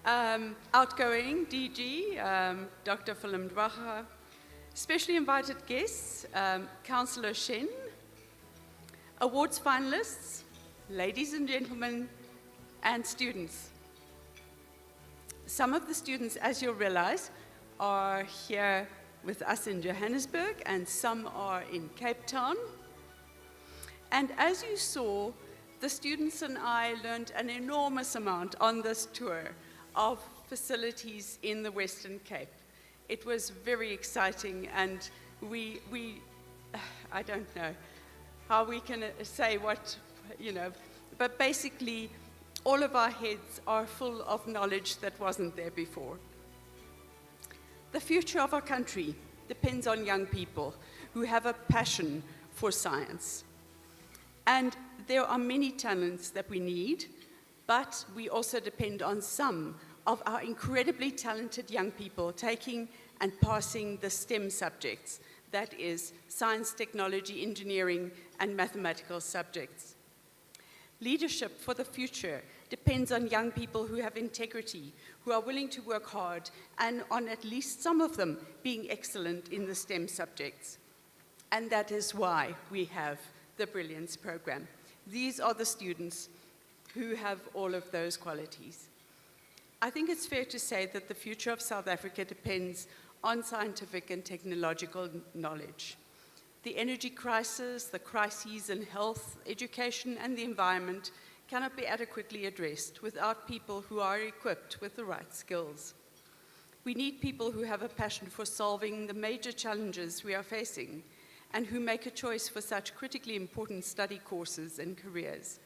outgoing DG, Dr. Mjwara, specially invited guests, Councillor Shen, awards finalists, ladies and gentlemen, and students. Some of the students, as you'll realize, are here with us in Johannesburg, and some are in Cape Town. And as you saw, the students and I learned an enormous amount on this tour of facilities in the Western Cape. It was very exciting, and I don't know how we can say what, but basically all of our heads are full of knowledge that wasn't there before. The future of our country depends on young people who have a passion for science. And there are many talents that we need, but we also depend on some of our incredibly talented young people taking and passing the STEM subjects, that is, science, technology, engineering, and mathematical subjects. Leadership for the future depends on young people who have integrity, who are willing to work hard, and on at least some of them being excellent in the STEM subjects. And that is why we have the Brilliance program. These are the students who have all of those qualities. I think it's fair to say that the future of South Africa depends on scientific and technological knowledge. The energy crisis, the crises in health, education, and the environment cannot be adequately addressed without people who are equipped with the right skills. We need people who have a passion for solving the major challenges we are facing and who make a choice for such critically important study courses and careers.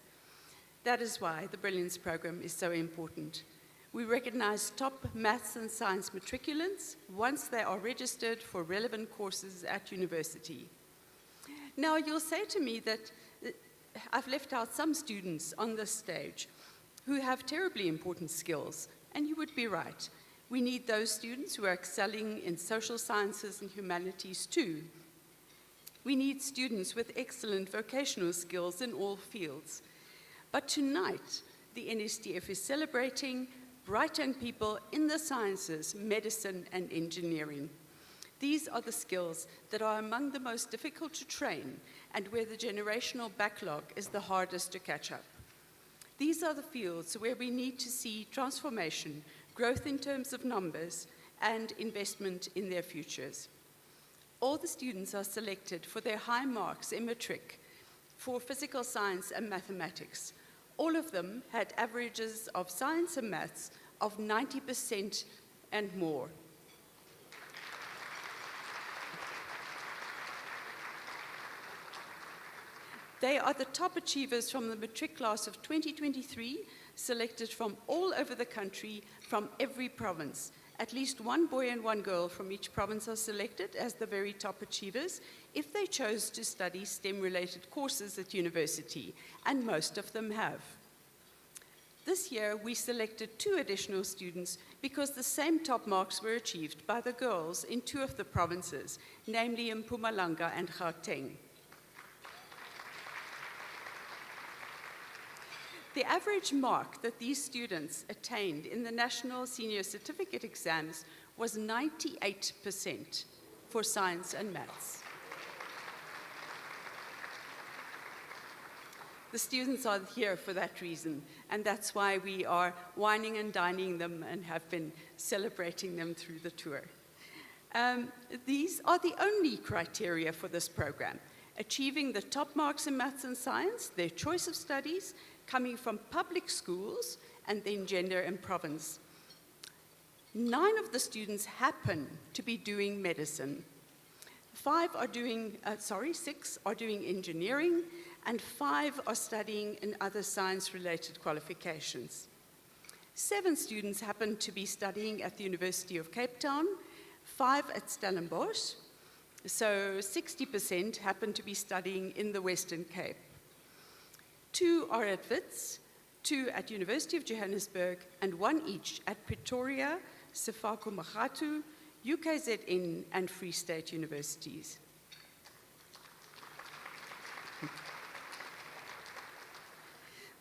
That is why the Brilliance program is so important. We recognize top maths and science matriculants once they are registered for relevant courses at university. Now, you'll say to me that I've left out some students on this stage who have terribly important skills, and you would be right. We need those students who are excelling in social sciences and humanities too. We need students with excellent vocational skills in all fields. But tonight, the NSTF is celebrating bright young people in the sciences, medicine, and engineering. These are the skills that are among the most difficult to train and where the generational backlog is the hardest to catch up. These are the fields where we need to see transformation, growth in terms of numbers, and investment in their futures. All the students are selected for their high marks in matric for physical science and mathematics. All of them had averages of science and maths of 90% and more. They are the top achievers from the matric class of 2023, selected from all over the country, from every province. At least one boy and one girl from each province are selected as the very top achievers if they chose to study STEM-related courses at university, and most of them have. This year, we selected 2 additional students because the same top marks were achieved by the girls in 2 of the provinces, namely in Mpumalanga and Gauteng. The average mark that these students attained in the National Senior Certificate exams was 98% for science and maths. The students are here for that reason, and that's why we are wining and dining them and have been celebrating them through the tour. These are the only criteria for this program: achieving the top marks in maths and science, their choice of studies, coming from public schools, and then gender and province. 9 of the students happen to be doing medicine. 6 are doing engineering, and 5 are studying in other science-related qualifications. 7 students happen to be studying at the University of Cape Town, 5 at Stellenbosch, so 60% happen to be studying in the Western Cape. 2 are at Wits, 2 at University of Johannesburg, and 1 each at Pretoria, Sefako-Magatu, UKZN, and Free State universities.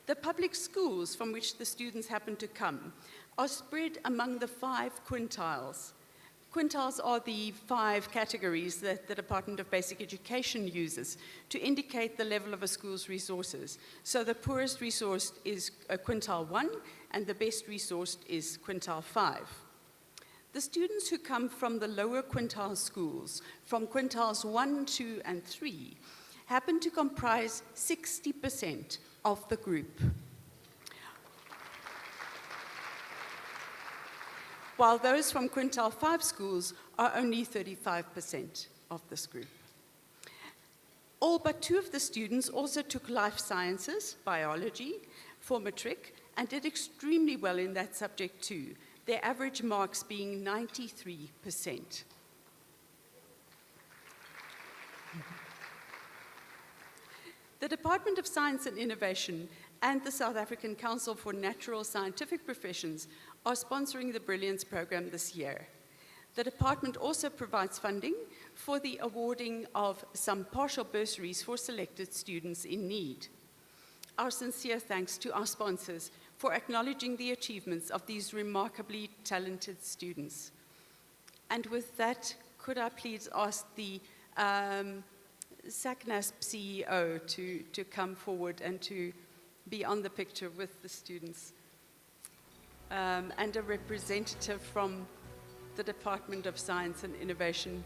The public schools from which the students happen to come are spread among the 5 quintiles. Quintiles are the 5 categories that the Department of Basic Education uses to indicate the level of a school's resources. So the poorest resourced is quintile 1, and the best resourced is quintile 5. The students who come from the lower quintile schools, from quintiles 1, 2, and 3, happen to comprise 60% of the group, while those from quintile 5 schools are only 35% of this group. All but 2 of the students also took life sciences, biology, for matric, and did extremely well in that subject too, their average marks being 93%. The Department of Science and Innovation and the South African Council for Natural Scientific Professions are sponsoring the Brilliance program this year. The department also provides funding for the awarding of some partial bursaries for selected students in need. Our sincere thanks to our sponsors for acknowledging the achievements of these remarkably talented students. And with that, could I please ask the SACNASP CEO to come forward and to be on the picture with the students. And a representative from the Department of Science and Innovation.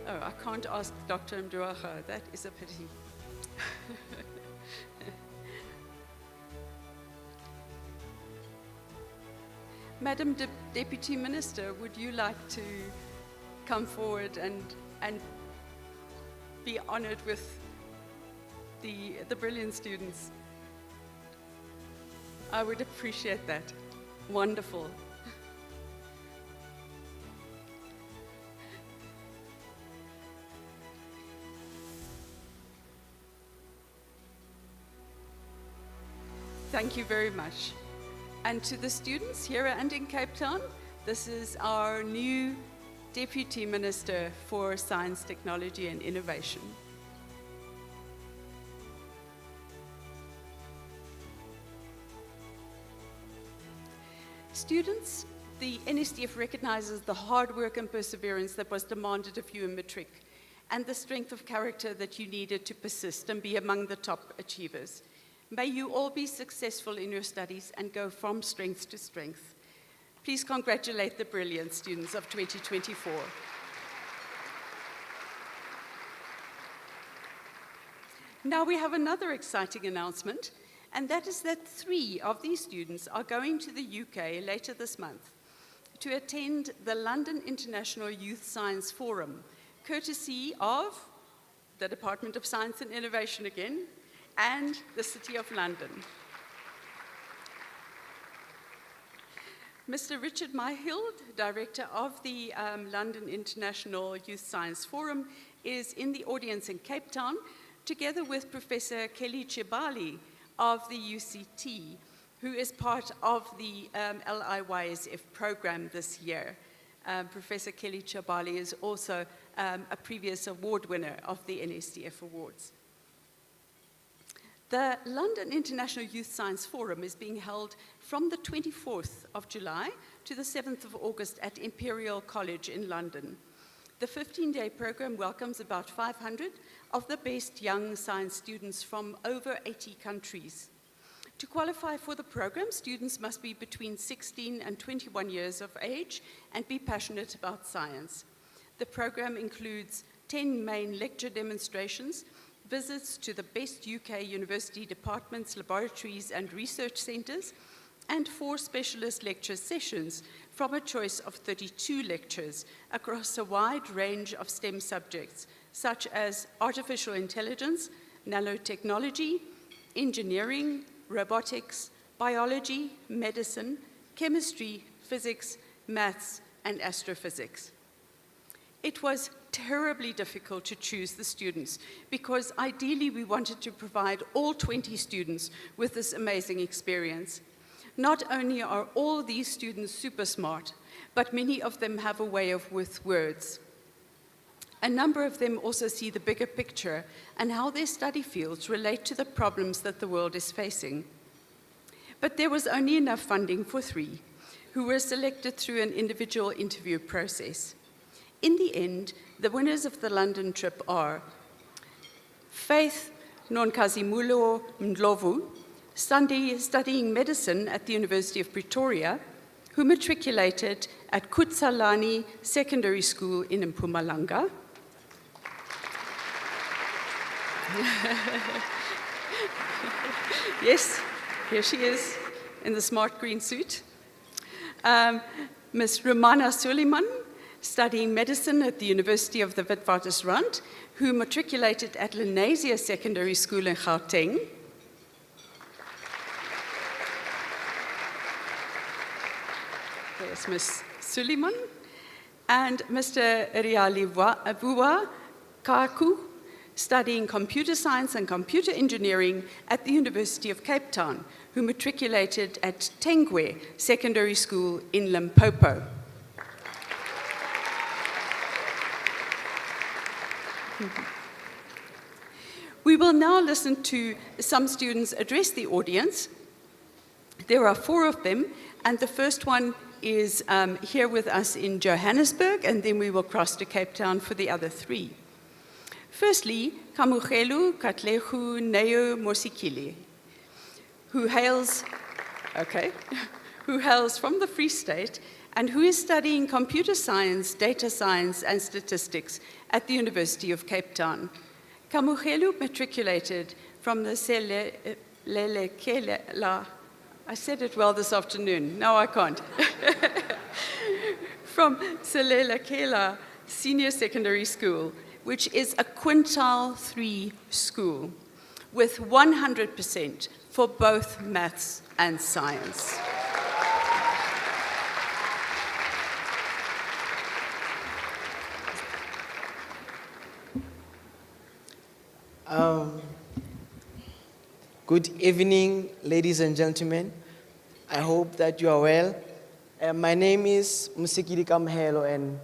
Oh, I can't ask Dr. Mjwara, that is a pity. Madam Deputy Minister, would you like to come forward and be honored with the Brilliant students? I would appreciate that. Wonderful. Thank you very much. And to the students here and in Cape Town, this is our new Deputy Minister for Science, Technology and Innovation. Students, the NSTF recognizes the hard work and perseverance that was demanded of you in matric, and the strength of character that you needed to persist and be among the top achievers. May you all be successful in your studies and go from strength to strength. Please congratulate the Brilliant students of 2024. Now we have another exciting announcement, and that is that 3 of these students are going to the UK later this month to attend the London International Youth Science Forum, courtesy of the Department of Science and Innovation again, and the City of London. Mr. Richard Myhild, Director of the London International Youth Science Forum, is in the audience in Cape Town, together with Professor Kelly Chibali of the UCT, who is part of the LIYSF program this year. Professor Kelly Chibali is also a previous award winner of the NSTF Awards. The London International Youth Science Forum is being held from the 24th of July to the 7th of August at Imperial College in London. The 15-day program welcomes about 500 of the best young science students from over 80 countries. To qualify for the program, students must be between 16 and 21 years of age and be passionate about science. The program includes 10 main lecture demonstrations, visits to the best UK university departments, laboratories, and research centres, and 4 specialist lecture sessions from a choice of 32 lectures across a wide range of STEM subjects, such as artificial intelligence, nanotechnology, engineering, robotics, biology, medicine, chemistry, physics, maths, and astrophysics. It was terribly difficult to choose the students because ideally we wanted to provide all 20 students with this amazing experience. Not only are all these students super smart, but many of them have a way with words. A number of them also see the bigger picture and how their study fields relate to the problems that the world is facing. But there was only enough funding for 3, who were selected through an individual interview process. In the end, the winners of the London trip are Faith Nonkazimulo Mdlovu, studying medicine at the University of Pretoria, who matriculated at Kutsalani Secondary School in Mpumalanga. Yes, here she is in the smart green suit. Ms. Romana Suleiman, studying medicine at the University of the Witwatersrand, who matriculated at Lenasia Secondary School in Gauteng. There's Ms. Suleiman. And Mr. Rialivuwa Kaku, studying computer science and computer engineering at the University of Cape Town, who matriculated at Tengwe Secondary School in Limpopo. We will now listen to some students address the audience. There are 4 of them, and the first one is here with us in Johannesburg, and then we will cross to Cape Town for the other 3. Firstly, Kamugelu Katlehu Neo Mosikili, who hails from the Free State and who is studying computer science, data science, and statistics at the University of Cape Town. Kamugelu matriculated from the Selelekela, I said it well this afternoon, no I can't, from Selelekela Senior Secondary School, which is a quintile 3 school with 100% for both maths and science. Good evening, ladies and gentlemen. I hope that you are well. My name is Musikiri Kamhelo, and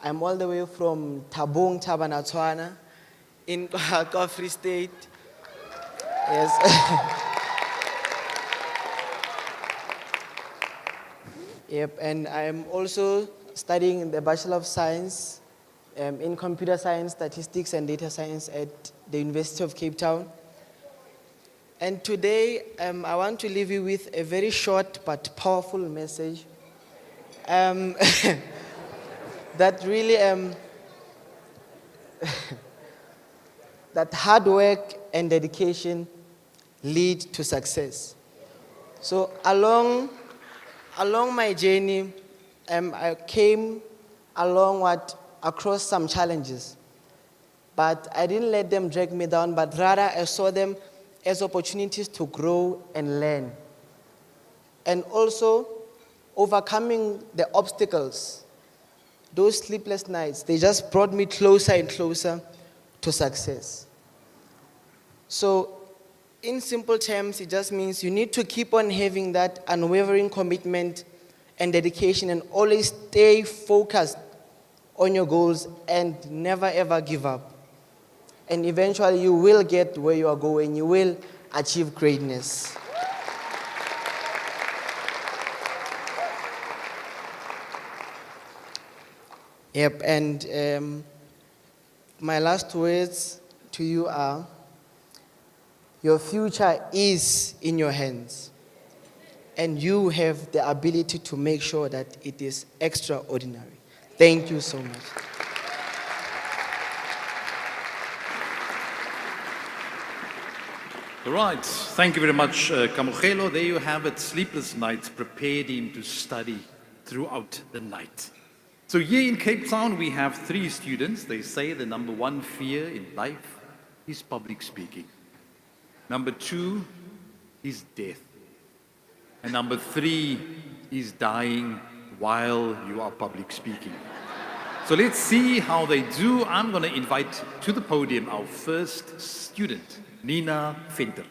I'm all the way from Tabong, Tabanatwana, in Free State. Yes. Yep, and I'm also studying the Bachelor of Science in Computer Science, Statistics, and Data Science at the University of Cape Town. And today, I want to leave you with a very short but powerful message that really that hard work and dedication lead to success. So along my journey, I came across some challenges, but I didn't let them drag me down, but rather I saw them as opportunities to grow and learn. And also, overcoming the obstacles, those sleepless nights, they just brought me closer and closer to success. So, in simple terms, it just means you need to keep on having that unwavering commitment and dedication and always stay focused on your goals and never ever give up. And eventually you will get where you are going. You will achieve greatness. Yep, and my last words to you are, your future is in your hands, and you have the ability to make sure that it is extraordinary. Thank you so much. All right, thank you very much, Kamogelo. There you have it. Sleepless nights prepared him to study throughout the night. So here in Cape Town, we have 3 students. They say the number 1 fear in life is public speaking. Number 2 is death. And number 3 is dying while you are public speaking. So let's see how they do. I'm going to invite to the podium our first student, Nina Venter.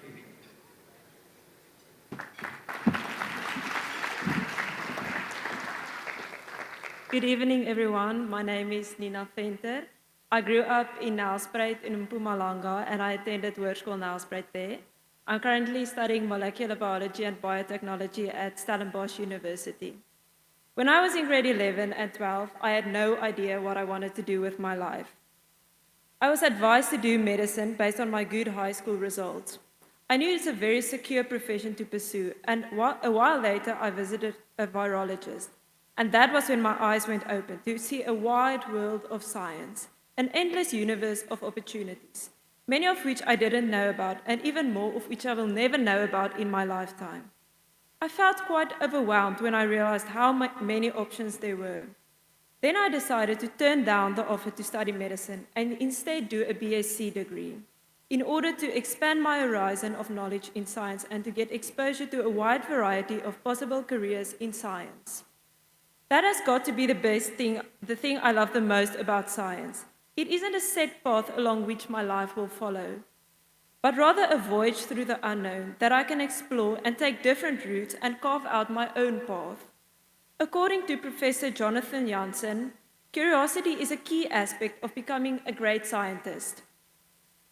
Good evening, everyone. My name is Nina Venter. I grew up in Nelspruit in Mpumalanga, and I attended Hoërskool Nelspruit there. I'm currently studying molecular biology and biotechnology at Stellenbosch University. When I was in grade 11 and 12, I had no idea what I wanted to do with my life. I was advised to do medicine based on my good high school results. I knew it's a very secure profession to pursue, and a while later, I visited a virologist. And that was when my eyes went open to see a wide world of science, an endless universe of opportunities, many of which I didn't know about, and even more of which I will never know about in my lifetime. I felt quite overwhelmed when I realized how many options there were. Then I decided to turn down the offer to study medicine and instead do a BSc degree, in order to expand my horizon of knowledge in science and to get exposure to a wide variety of possible careers in science. That has got to be the thing I love the most about science. It isn't a set path along which my life will follow, but rather a voyage through the unknown that I can explore and take different routes and carve out my own path. According to Professor Jonathan Jansen, curiosity is a key aspect of becoming a great scientist.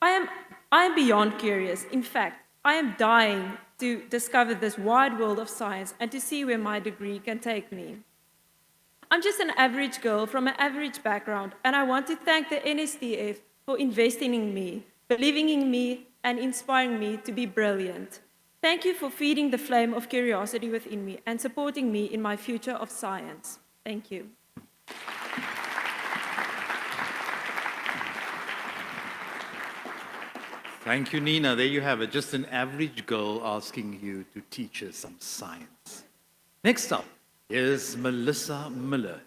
I am beyond curious. In fact, I am dying to discover this wide world of science and to see where my degree can take me. I'm just an average girl from an average background, and I want to thank the NSTF for investing in me, believing in me, and inspiring me to be brilliant. Thank you for feeding the flame of curiosity within me and supporting me in my future of science. Thank you. Thank you, Nina. There you have it. Just an average girl asking you to teach her some science. Next up is Melissa Miller.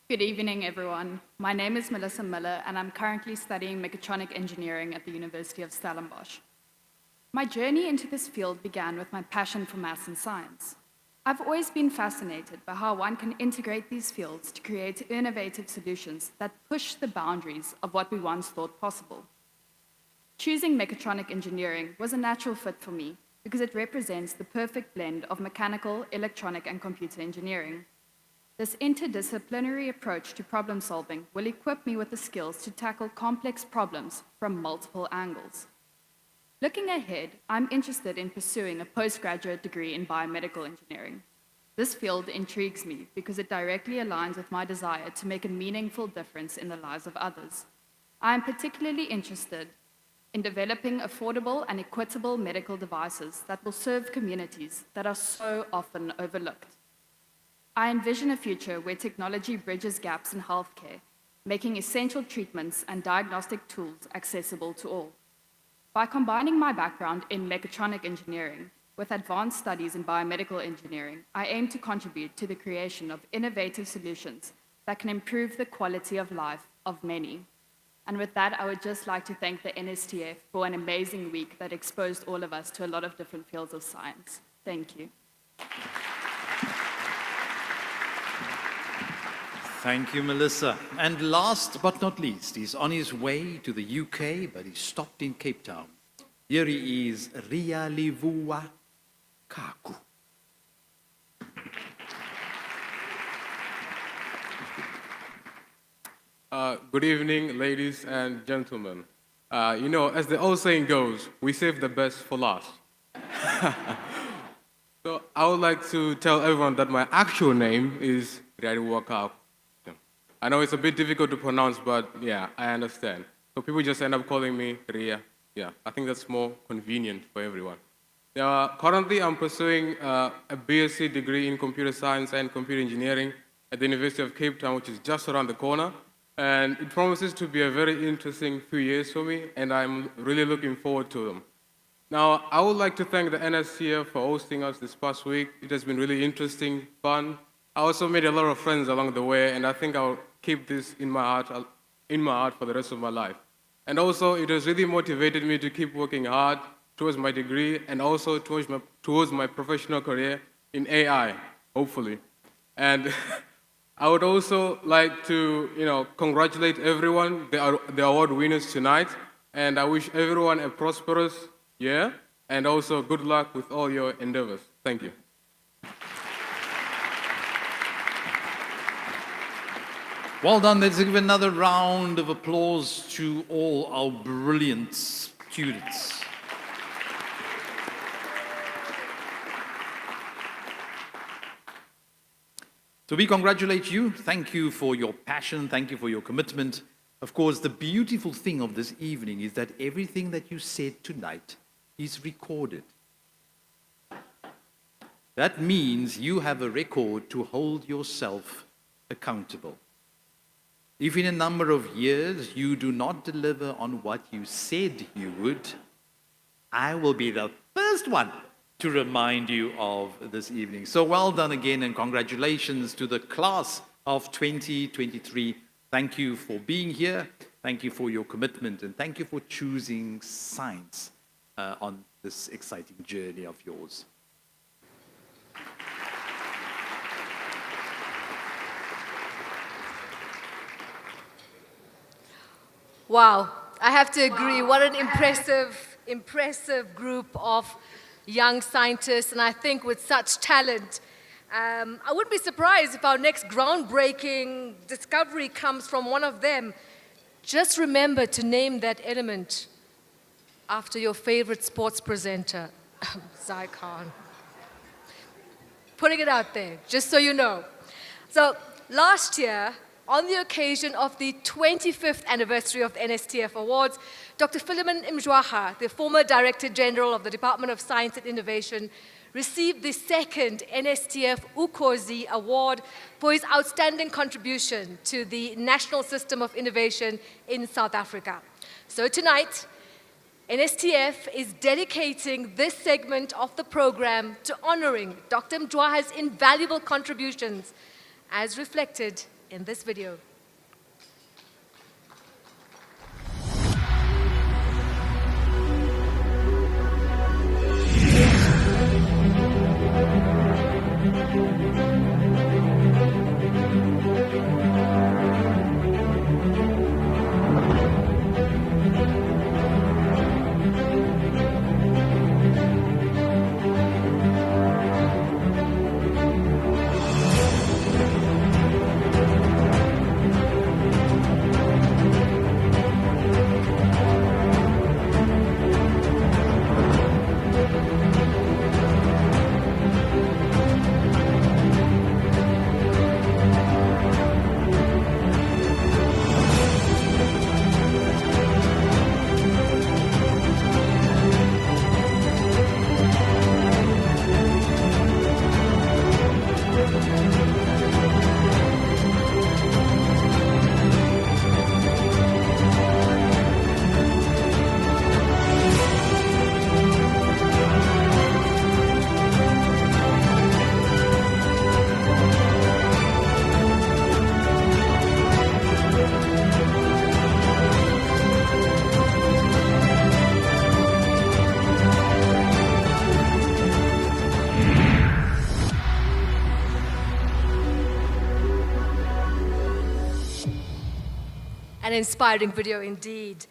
Good evening, everyone. My name is Melissa Miller, and I'm currently studying mechatronic engineering at the University of Stellenbosch. My journey into this field began with my passion for maths and science. I've always been fascinated by how one can integrate these fields to create innovative solutions that push the boundaries of what we once thought possible. Choosing mechatronic engineering was a natural fit for me because it represents the perfect blend of mechanical, electronic, and computer engineering. This interdisciplinary approach to problem solving will equip me with the skills to tackle complex problems from multiple angles. Looking ahead, I'm interested in pursuing a postgraduate degree in biomedical engineering. This field intrigues me because it directly aligns with my desire to make a meaningful difference in the lives of others. I am particularly interested in developing affordable and equitable medical devices that will serve communities that are so often overlooked. I envision a future where technology bridges gaps in healthcare, making essential treatments and diagnostic tools accessible to all. By combining my background in mechatronic engineering with advanced studies in biomedical engineering, I aim to contribute to the creation of innovative solutions that can improve the quality of life of many. And with that, I would just like to thank the NSTF for an amazing week that exposed all of us to a lot of different fields of science. Thank you. Thank you, Melissa. And last but not least, he's on his way to the UK, but he stopped in Cape Town. Here he is, Rialivua Kaku. Good evening, ladies and gentlemen. You know, as the old saying goes, we save the best for last. So I would like to tell everyone that my actual name is Riariwaka. I know it's a bit difficult to pronounce, but yeah, I understand. So people just end up calling me Ria. Yeah, I think that's more convenient for everyone. Currently, I'm pursuing a BSc degree in computer science and computer engineering at the University of Cape Town, which is just around the corner. And it promises to be a very interesting few years for me, and I'm really looking forward to them. Now, I would like to thank the NSTF for hosting us this past week. It has been really interesting, fun. I also made a lot of friends along the way, and I think I'll keep this in my heart for the rest of my life. And also, it has really motivated me to keep working hard towards my degree and also towards my professional career in AI, hopefully. And I would also like to, congratulate everyone, the award winners tonight, and I wish everyone a prosperous year, and also good luck with all your endeavors. Thank you. Well done. Let's give another round of applause to all our brilliant students. So we congratulate you. Thank you for your passion. Thank you for your commitment. Of course, the beautiful thing of this evening is that everything that you said tonight is recorded. That means you have a record to hold yourself accountable. If in a number of years you do not deliver on what you said you would, I will be the first one to remind you of this evening. So well done again, and congratulations to the class of 2023. Thank you for being here. Thank you for your commitment, and thank you for choosing science on this exciting journey of yours. Wow, I have to agree. What an impressive group of young scientists, and I think with such talent. I wouldn't be surprised if our next groundbreaking discovery comes from one of them. Just remember to name that element after your favorite sports presenter, scicomm. Putting it out there, just so you know. So last year, on the occasion of the 25th anniversary of the NSTF Awards, Dr. Philemon Mjwara, the former Director General of the Department of Science and Innovation, received the second NSTF Ukhozi Award for his outstanding contribution to the national system of innovation in South Africa. So tonight, NSTF is dedicating this segment of the program to honoring Dr. Mjwara's invaluable contributions as reflected in this video. An inspiring video indeed.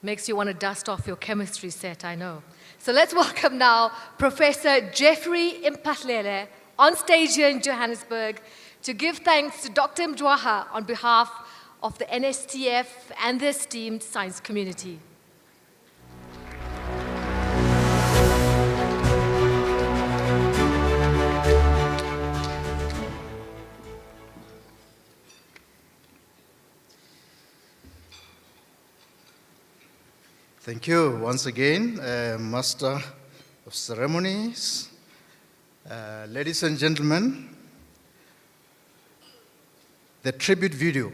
Makes you want to dust off your chemistry set, I know. So let's welcome now Professor Jeffrey Mpahlele on stage here in Johannesburg to give thanks to Dr. Mjwara on behalf of the NSTF and the esteemed science community. Thank you once again, Master of Ceremonies. Ladies and gentlemen, the tribute video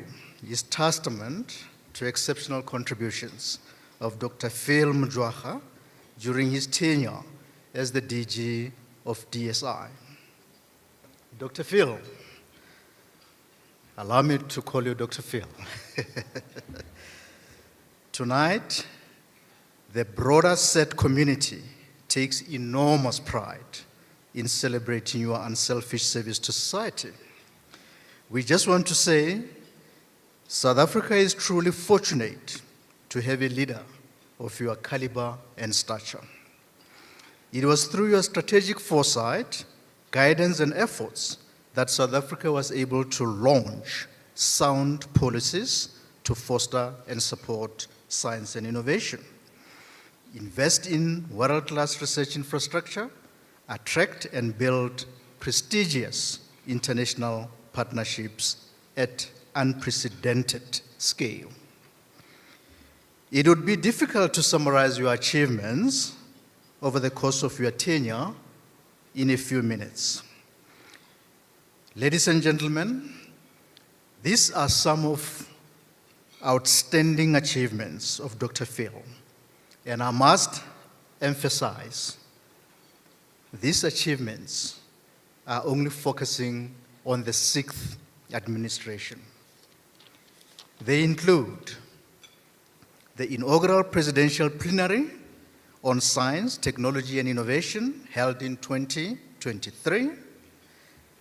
is testament to exceptional contributions of Dr. Phil Mjwara during his tenure as the DG of DSI. Dr. Phil, allow me to call you Dr. Phil. Tonight, the broader SET community takes enormous pride in celebrating your unselfish service to society. We just want to say, South Africa is truly fortunate to have a leader of your caliber and stature. It was through your strategic foresight, guidance, and efforts that South Africa was able to launch sound policies to foster and support science and innovation, invest in world-class research infrastructure, attract and build prestigious international partnerships at unprecedented scale. It would be difficult to summarize your achievements over the course of your tenure in a few minutes. Ladies and gentlemen, these are some of outstanding achievements of Dr. Phil. And I must emphasize, these achievements are only focusing on the 6th administration. They include the inaugural presidential plenary on science, technology, and innovation held in 2023,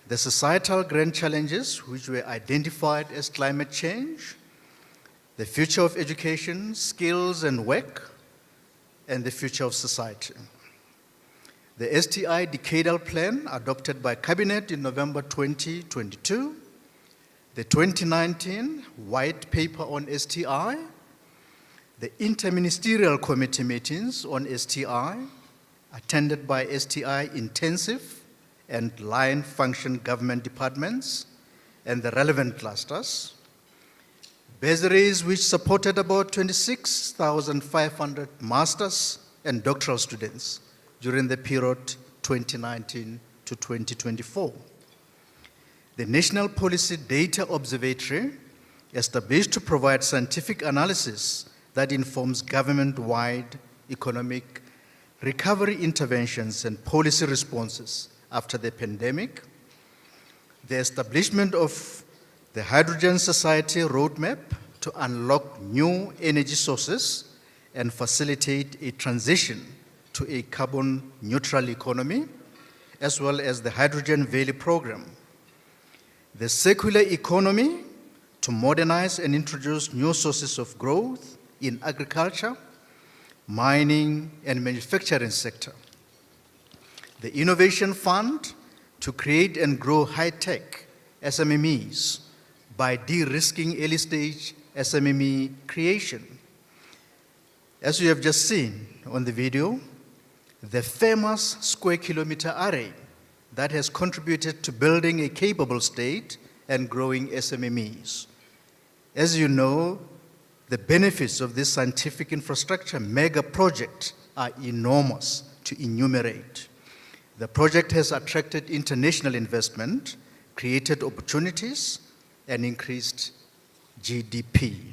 the societal grand challenges which were identified as climate change, the future of education, skills, and work, and the future of society. The STI Decadal Plan adopted by Cabinet in November 2022, the 2019 White Paper on STI, the Interministerial Committee meetings on STI, attended by STI intensive and line function government departments and the relevant clusters, bursaries which supported about 26,500 masters and doctoral students during the period 2019 to 2024. The National Policy Data Observatory, established to provide scientific analysis that informs government-wide economic recovery interventions and policy responses after the pandemic. The establishment of the Hydrogen Society Roadmap to unlock new energy sources and facilitate a transition to a carbon-neutral economy, as well as the Hydrogen Valley Program. The circular economy to modernize and introduce new sources of growth in agriculture, mining, and manufacturing sector. The Innovation Fund to create and grow high-tech SMMEs by de-risking early-stage SMME creation. As you have just seen on the video, the famous square kilometer array that has contributed to building a capable state and growing SMMEs. As you know, the benefits of this scientific infrastructure mega project are enormous to enumerate. The project has attracted international investment, created opportunities, and increased GDP.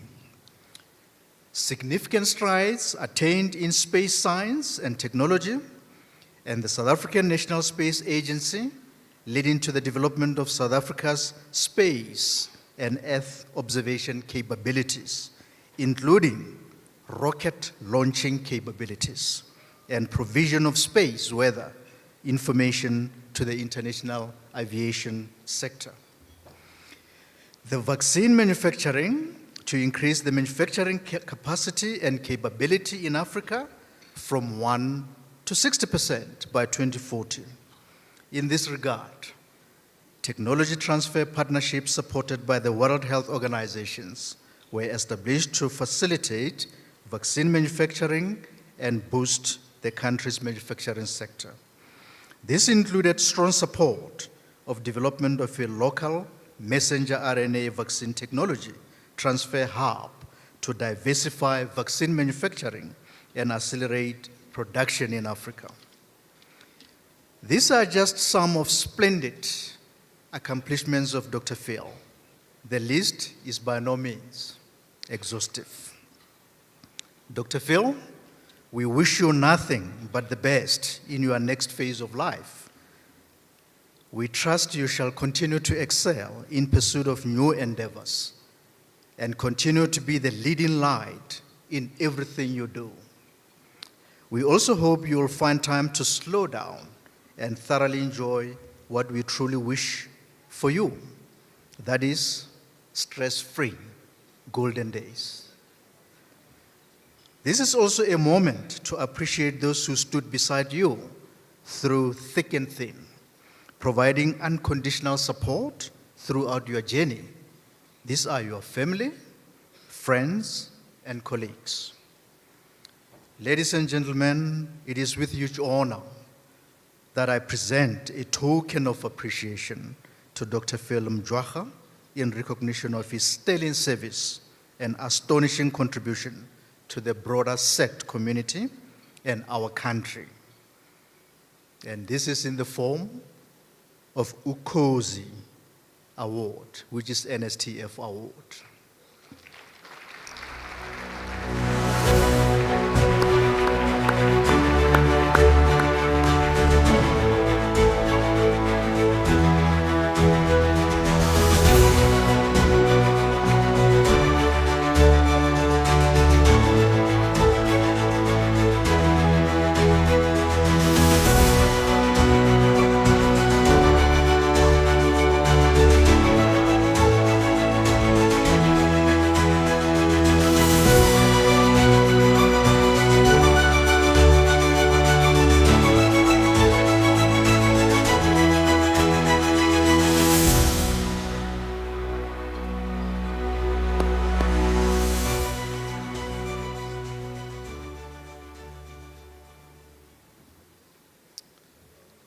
Significant strides attained in space science and technology, and the South African National Space Agency, leading to the development of South Africa's space and Earth observation capabilities, including rocket launching capabilities and provision of space weather information to the international aviation sector. The vaccine manufacturing to increase the manufacturing capacity and capability in Africa from 1 to 60% by 2040. In this regard, Technology transfer partnerships supported by the World Health Organizations were established to facilitate vaccine manufacturing and boost the country's manufacturing sector. This included strong support of development of a local messenger RNA vaccine technology transfer hub to diversify vaccine manufacturing and accelerate production in Africa. These are just some of splendid accomplishments of Dr. Phil. The list is by no means exhaustive. Dr. Phil, we wish you nothing but the best in your next phase of life. We trust you shall continue to excel in pursuit of new endeavors and continue to be the leading light in everything you do. We also hope you will find time to slow down and thoroughly enjoy what we truly wish for you. That is stress-free golden days. This is also a moment to appreciate those who stood beside you through thick and thin, providing unconditional support throughout your journey. These are your family, friends, and colleagues. Ladies and gentlemen, it is with huge honor that I present a token of appreciation to Dr. Phil Mjwara in recognition of his sterling service and astonishing contribution to the broader SECT community and our country. And this is in the form of Ukhozi Award, which is NSTF Award.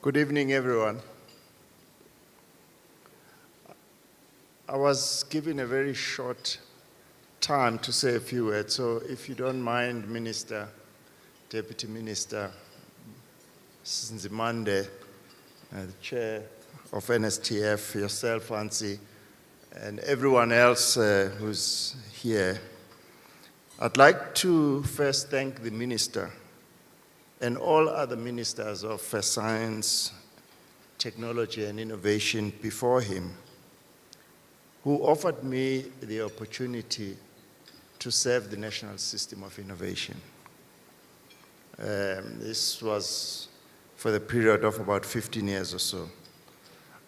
Good evening, everyone. I was given a very short time to say a few words, so if you don't mind, Minister, Deputy Minister Nzimande, the Chair of NSTF, yourself, Hansi, and everyone else who's here, I'd like to first thank the Minister and all other ministers of science, technology, and innovation before him, who offered me the opportunity to serve the national system of innovation. This was for the period of about 15 years or so.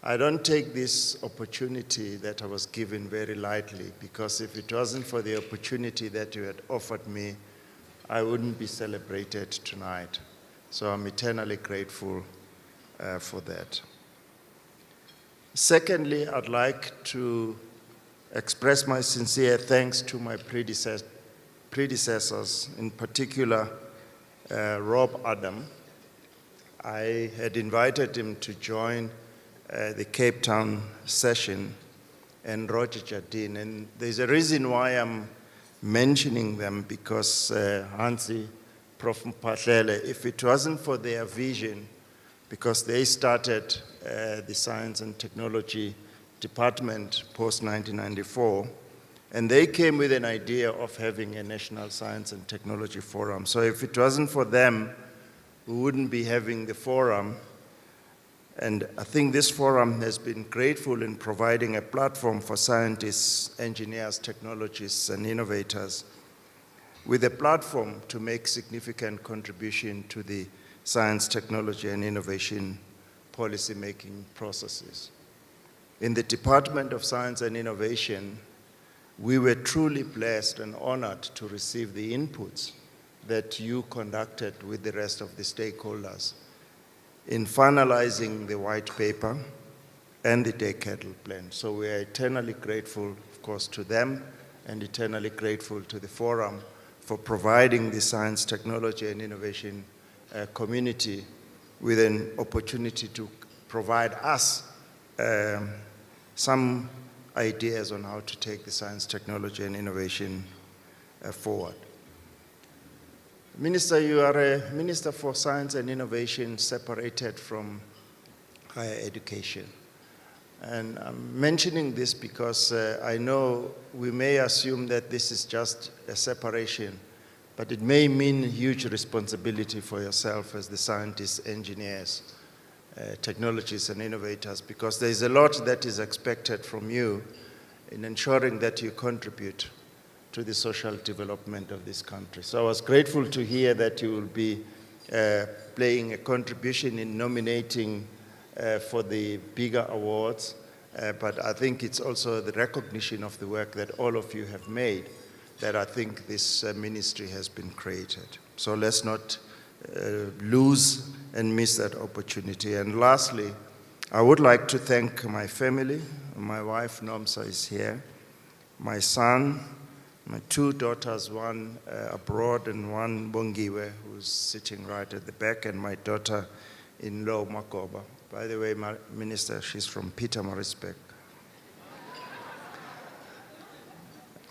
I don't take this opportunity that I was given very lightly, because if it wasn't for the opportunity that you had offered me, I wouldn't be celebrated tonight. So I'm eternally grateful for that. Secondly, I'd like to express my sincere thanks to my predecessors, in particular Rob Adam. I had invited him to join the Cape Town session, and Roger Jardine. And there's a reason why I'm mentioning them, because Hansi, Prof. Mphahlele, if it wasn't for their vision, because they started the Science and Technology Department post-1994, and they came with an idea of having a National Science and Technology Forum. So if it wasn't for them, we wouldn't be having the forum. And I think this forum has been grateful in providing a platform for scientists, engineers, technologists, and innovators, with a platform to make significant contribution to the science, technology, and innovation policy-making processes. In the Department of Science and Innovation, we were truly blessed and honored to receive the inputs that you conducted with the rest of the stakeholders in finalizing the white paper and the decadal plan. So we are eternally grateful, of course, to them, and eternally grateful to the forum for providing the science, technology, and innovation community with an opportunity to provide us some ideas on how to take the science, technology, and innovation forward. Minister, you are a Minister for Science and Innovation separated from higher education. And I'm mentioning this because I know we may assume that this is just a separation, but it may mean huge responsibility for yourself as the scientists, engineers, technologists, and innovators, because there is a lot that is expected from you in ensuring that you contribute to the social development of this country. So I was grateful to hear that you will be playing a contribution in nominating for the bigger awards, but I think it's also the recognition of the work that all of you have made that I think this ministry has been created. So let's not lose and miss that opportunity. And lastly, I would like to thank my family. My wife, Nomsa, is here. My son, my two daughters, one abroad and one Bongiwe, who's sitting right at the back, and my daughter-in-law, Makoba. By the way, my minister, she's from Pietermaritzburg.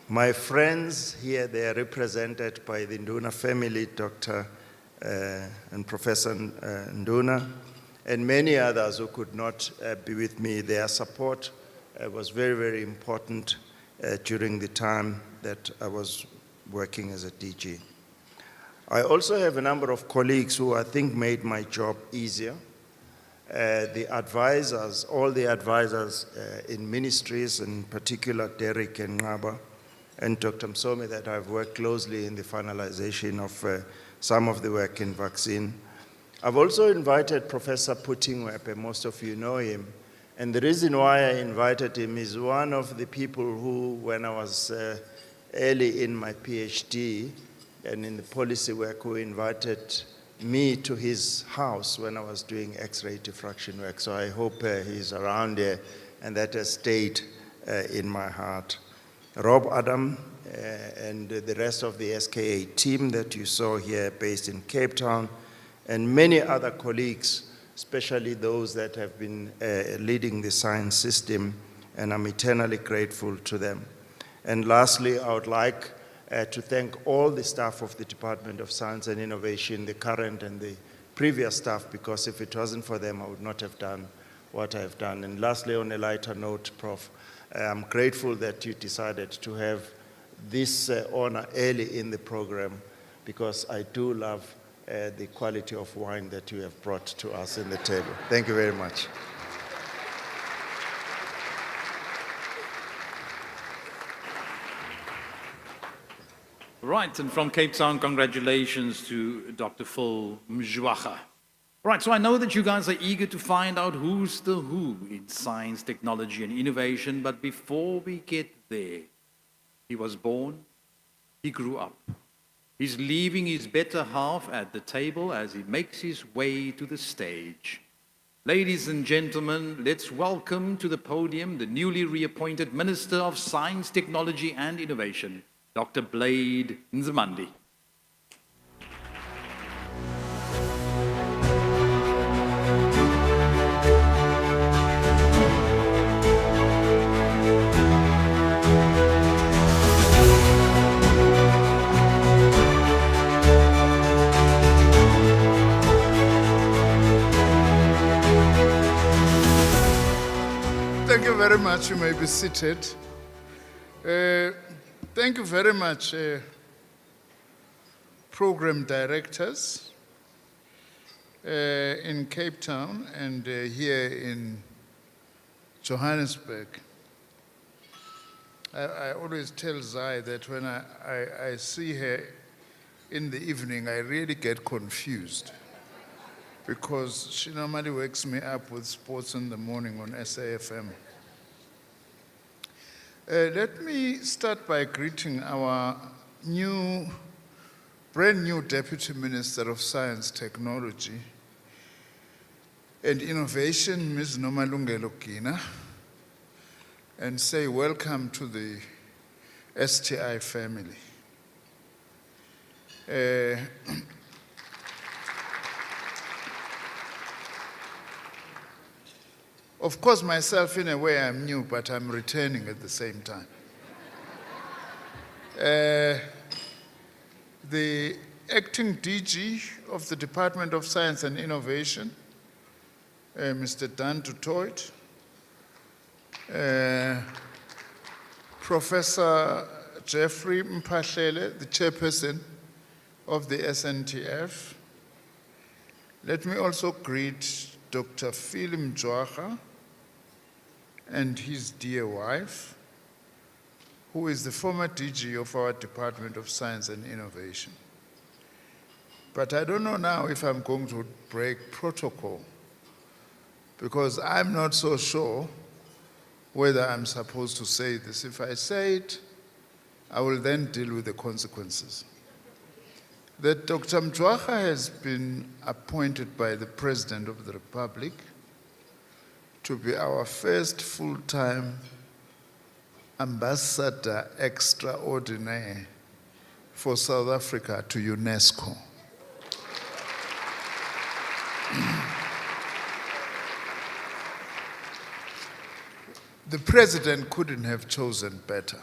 My friends here, they are represented by the Nduna family, Dr. And Professor Nduna, and many others who could not be with me. Their support was very, very important during the time that I was working as a DG. I also have a number of colleagues who I think made my job easier. The advisors, all the advisors in ministries, in particular Derek and Ngaba, and Dr. Msome, that I've worked closely in the finalization of some of the work in vaccine. I've also invited Professor Putingwepe, most of you know him, and the reason why I invited him is one of the people who, when I was early in my PhD and in the policy work, who invited me to his house when I was doing X-ray diffraction work. So I hope he's around there, and that has stayed in my heart. Rob Adam and the rest of the SKA team that you saw here based in Cape Town, and many other colleagues, especially those that have been leading the science system, and I'm eternally grateful to them. And lastly, I would like to thank all the staff of the Department of Science and Innovation, the current and the previous staff, because if it wasn't for them, I would not have done what I've done. And lastly, on a lighter note, Prof, I'm grateful that you decided to have this honor early in the program, because I do love the quality of wine that you have brought to us in the table. Thank you very much. Right, and from Cape Town, congratulations to Dr. Phil Mjwara. Right, so I know that you guys are eager to find out who's the who in science, technology, and innovation, but before we get there, he was born, he grew up. He's leaving his better half at the table as he makes his way to the stage. Ladies and gentlemen, let's welcome to the podium the newly reappointed Minister of Science, Technology, and Innovation, Dr. Blade Nzimande. Thank you very much. You may be seated. Thank you very much, program directors in Cape Town and here in Johannesburg. I always tell Zai that when I see her in the evening, I really get confused, because she normally wakes me up with sports in the morning on SAFM. Let me start by greeting our brand new Deputy Minister of Science Technology, and Innovation, Ms. Nomalungelo Gina, and say welcome to the STI family. Of course, myself, in a way, I'm new, but I'm returning at the same time. The acting DG of the Department of Science and Innovation, Mr. Dan Dutoit, Professor Jeffrey Mphahlele, the chairperson of the SNTF. Let me also greet Dr. Phil Mjwara and his dear wife, who is the former DG of our Department of Science and Innovation. But I don't know now if I'm going to break protocol, because I'm not so sure whether I'm supposed to say this. If I say it, I will then deal with the consequences. That Dr. Mjwara has been appointed by the President of the Republic to be our first full-time ambassador extraordinaire for South Africa to UNESCO. The President couldn't have chosen better.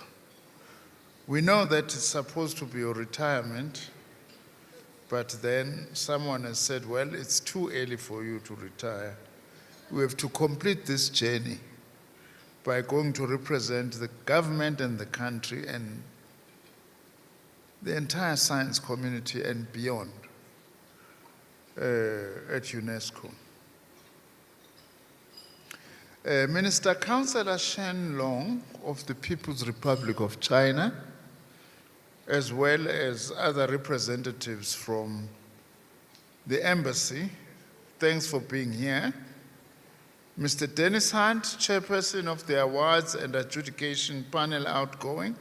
We know that it's supposed to be a retirement, but then someone has said, well, it's too early for you to retire. We have to complete this journey by going to represent the government and the country and the entire science community and beyond at UNESCO. Minister Councillor Shen Long of the People's Republic of China, as well as other representatives from the embassy, thanks for being here. Mr. Dennis Hunt, Chairperson of the Awards and Adjudication Panel outgoing,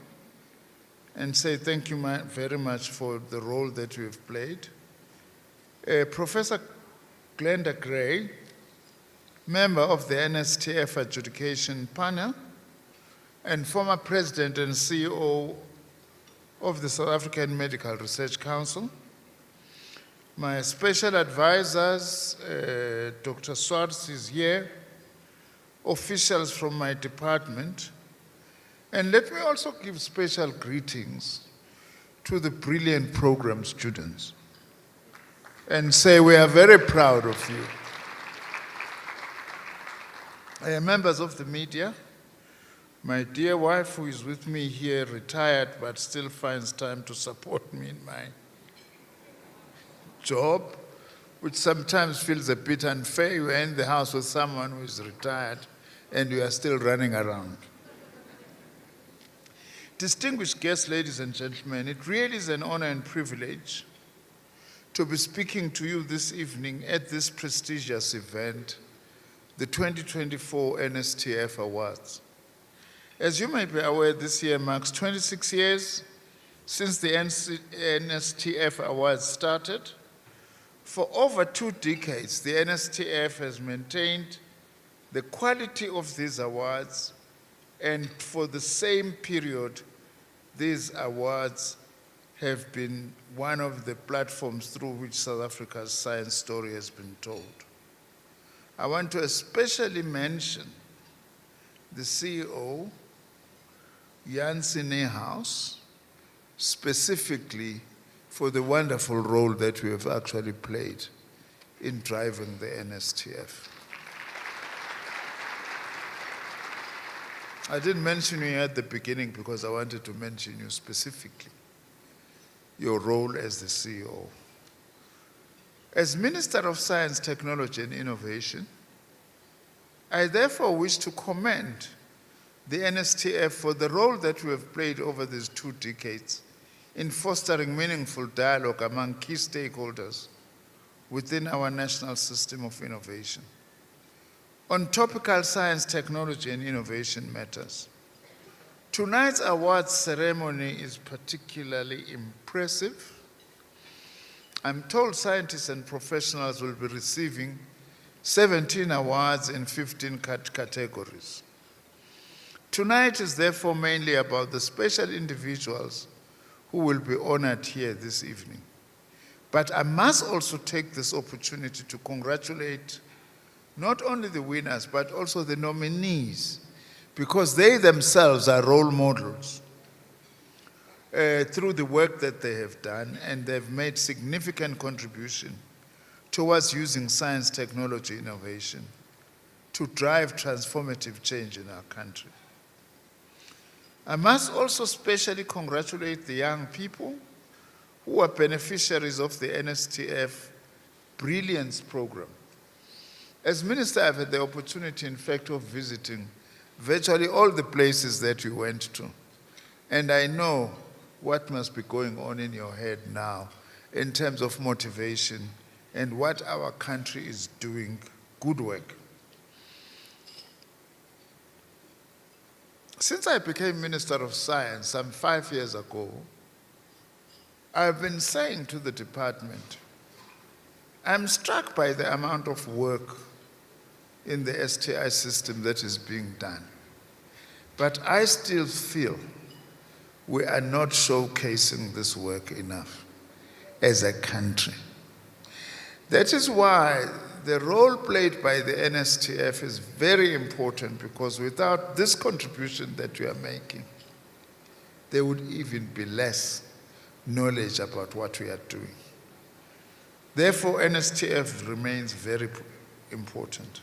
and say thank you very much for the role that you have played. Professor Glenda Gray, member of the NSTF Adjudication Panel, and former President and CEO of the South African Medical Research Council. My special advisors, Dr. Swartz is here, officials from my department, and let me also give special greetings to the Brilliant program students and say we are very proud of you. Members of the media, my dear wife who is with me here, retired but still finds time to support me in my job, which sometimes feels a bit unfair. You are in the house with someone who is retired and you are still running around. Distinguished guests, ladies and gentlemen, it really is an honor and privilege to be speaking to you this evening at this prestigious event, the 2024 NSTF Awards. As you may be aware, this year marks 26 years since the NSTF Awards started. For over 2 decades, the NSTF has maintained the quality of these awards, and for the same period, these awards have been one of the platforms through which South Africa's science story has been told. I want to especially mention the CEO, Jansi Nehaus, specifically for the wonderful role that we have actually played in driving the NSTF. I didn't mention you at the beginning because I wanted to mention you specifically, your role as the CEO. As Minister of Science, Technology and Innovation, I therefore wish to commend the NSTF for the role that we have played over these 2 decades in fostering meaningful dialogue among key stakeholders within our national system of innovation on topical science, technology, and innovation matters. Tonight's awards ceremony is particularly impressive. I'm told scientists and professionals will be receiving 17 awards in 15 categories. Tonight is therefore mainly about the special individuals who will be honored here this evening. But I must also take this opportunity to congratulate not only the winners, but also the nominees, because they themselves are role models through the work that they have done, and they've made significant contribution towards using science, technology, innovation to drive transformative change in our country. I must also specially congratulate the young people who are beneficiaries of the NSTF Brilliance program. As Minister, I've had the opportunity, in fact, of visiting virtually all the places that you went to. And I know what must be going on in your head now in terms of motivation and what our country is doing good work. Since I became Minister of Science some 5 years ago, I've been saying to the department, I'm struck by the amount of work in the STI system that is being done. But I still feel we are not showcasing this work enough as a country. That is why the role played by the NSTF is very important, because without this contribution that you are making, there would even be less knowledge about what we are doing. Therefore, NSTF remains very important.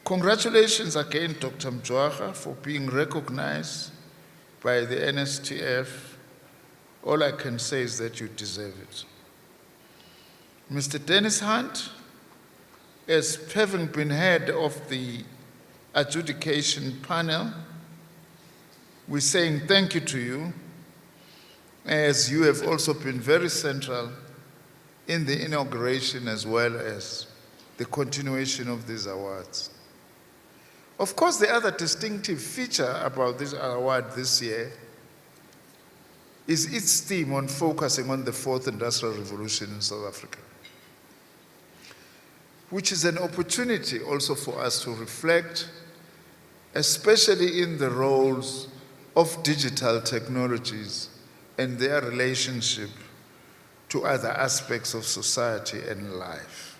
Congratulations again, Dr. Mjwara, for being recognized by the NSTF. All I can say is that you deserve it. Mr. Dennis Hunt, as having been head of the adjudication panel, we're saying thank you to you, as you have also been very central in the inauguration as well as the continuation of these awards. Of course, the other distinctive feature about this award this year is its theme on focusing on the fourth industrial revolution in South Africa, which is an opportunity also for us to reflect, especially in the roles of digital technologies and their relationship to other aspects of society and life.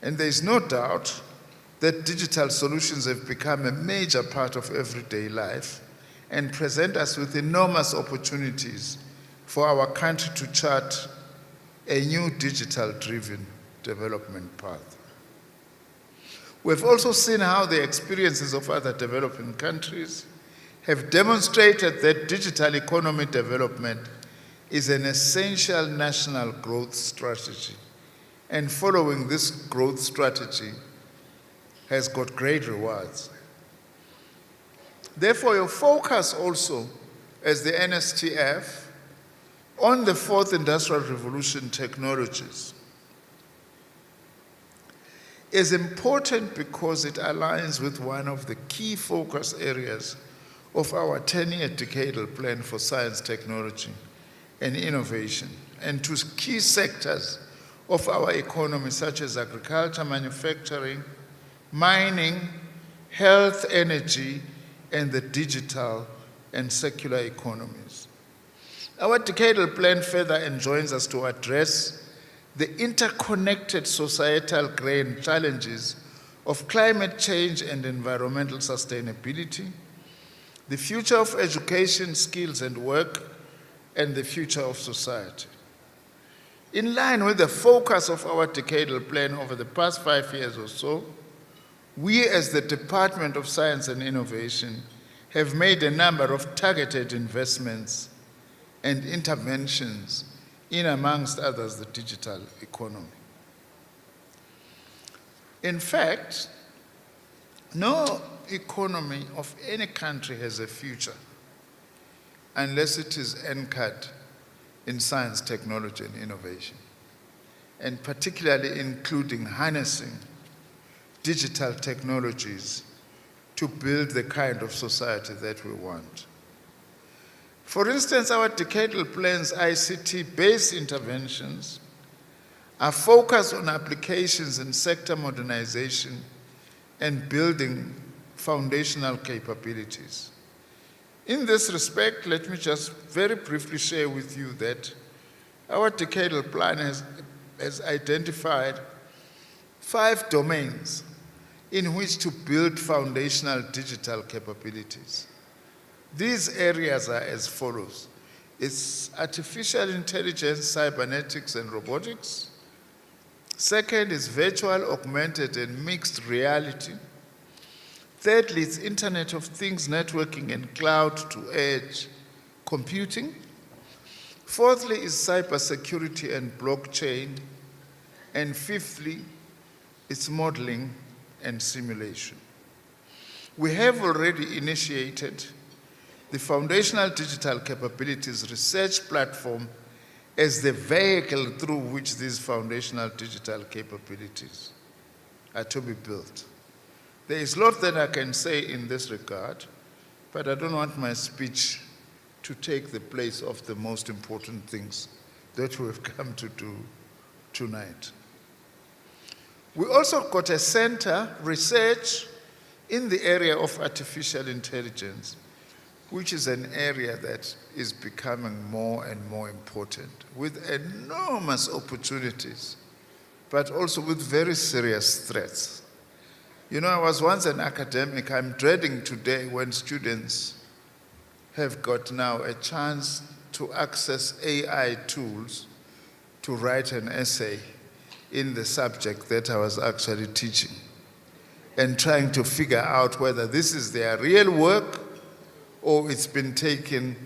And there is no doubt that digital solutions have become a major part of everyday life and present us with enormous opportunities for our country to chart a new digital-driven development path. We've also seen how the experiences of other developing countries have demonstrated that digital economy development is an essential national growth strategy. And following this growth strategy has got great rewards. Therefore, your focus also as the NSTF on the fourth industrial revolution technologies is important because it aligns with one of the key focus areas of our 10-year decadal plan for science, technology, and innovation, and to key sectors of our economy such as agriculture, manufacturing, mining, health, energy, and the digital and circular economies. Our decadal plan further enjoins us to address the interconnected societal grand challenges of climate change and environmental sustainability, the future of education, skills and work, and the future of society. In line with the focus of our decadal plan over the past 5 years or so, we as the Department of Science and Innovation have made a number of targeted investments and interventions in, amongst others, the digital economy. In fact, no economy of any country has a future unless it is anchored in science, technology, and innovation, and particularly including harnessing digital technologies to build the kind of society that we want. For instance, our decadal plan's ICT-based interventions are focused on applications and sector modernization and building foundational capabilities. In this respect, let me just very briefly share with you that our decadal plan has identified 5 domains in which to build foundational digital capabilities. These areas are as follows. It's artificial intelligence, cybernetics, and robotics. Second is virtual, augmented, and mixed reality. Thirdly, it's Internet of Things, networking, and cloud-to-edge computing. Fourthly is cybersecurity and blockchain. And fifthly, it's modeling and simulation. We have already initiated the Foundational Digital Capabilities Research Platform as the vehicle through which these foundational digital capabilities are to be built. There is a lot that I can say in this regard, but I don't want my speech to take the place of the most important things that we have come to do tonight. We also got a center, research, in the area of artificial intelligence, which is an area that is becoming more and more important, with enormous opportunities, but also with very serious threats. You know, I was once an academic. I'm dreading today when students have got now a chance to access AI tools to write an essay in the subject that I was actually teaching, and trying to figure out whether this is their real work or it's been taken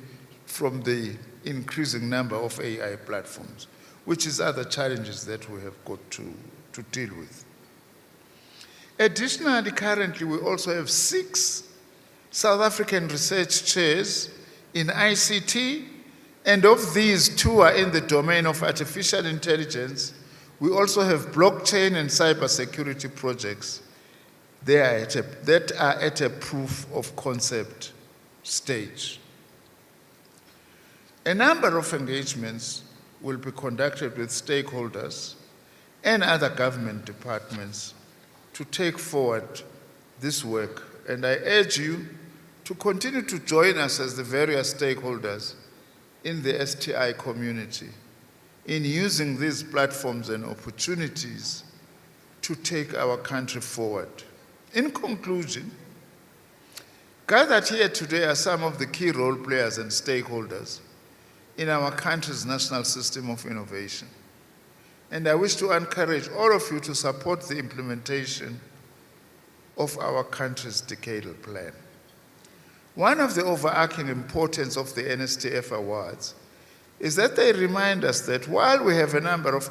from the increasing number of AI platforms, which is other challenges that we have got to deal with. Additionally, currently we also have 6 South African research chairs in ICT, and of these, 2 are in the domain of artificial intelligence. We also have blockchain and cybersecurity projects that are at a proof of concept stage. A number of engagements will be conducted with stakeholders and other government departments to take forward this work, and I urge you to continue to join us as the various stakeholders in the STI community in using these platforms and opportunities to take our country forward. In conclusion, gathered here today are some of the key role players and stakeholders in our country's national system of innovation. And I wish to encourage all of you to support the implementation of our country's decadal plan. One of the overarching importance of the NSTF Awards is that they remind us that while we have a number of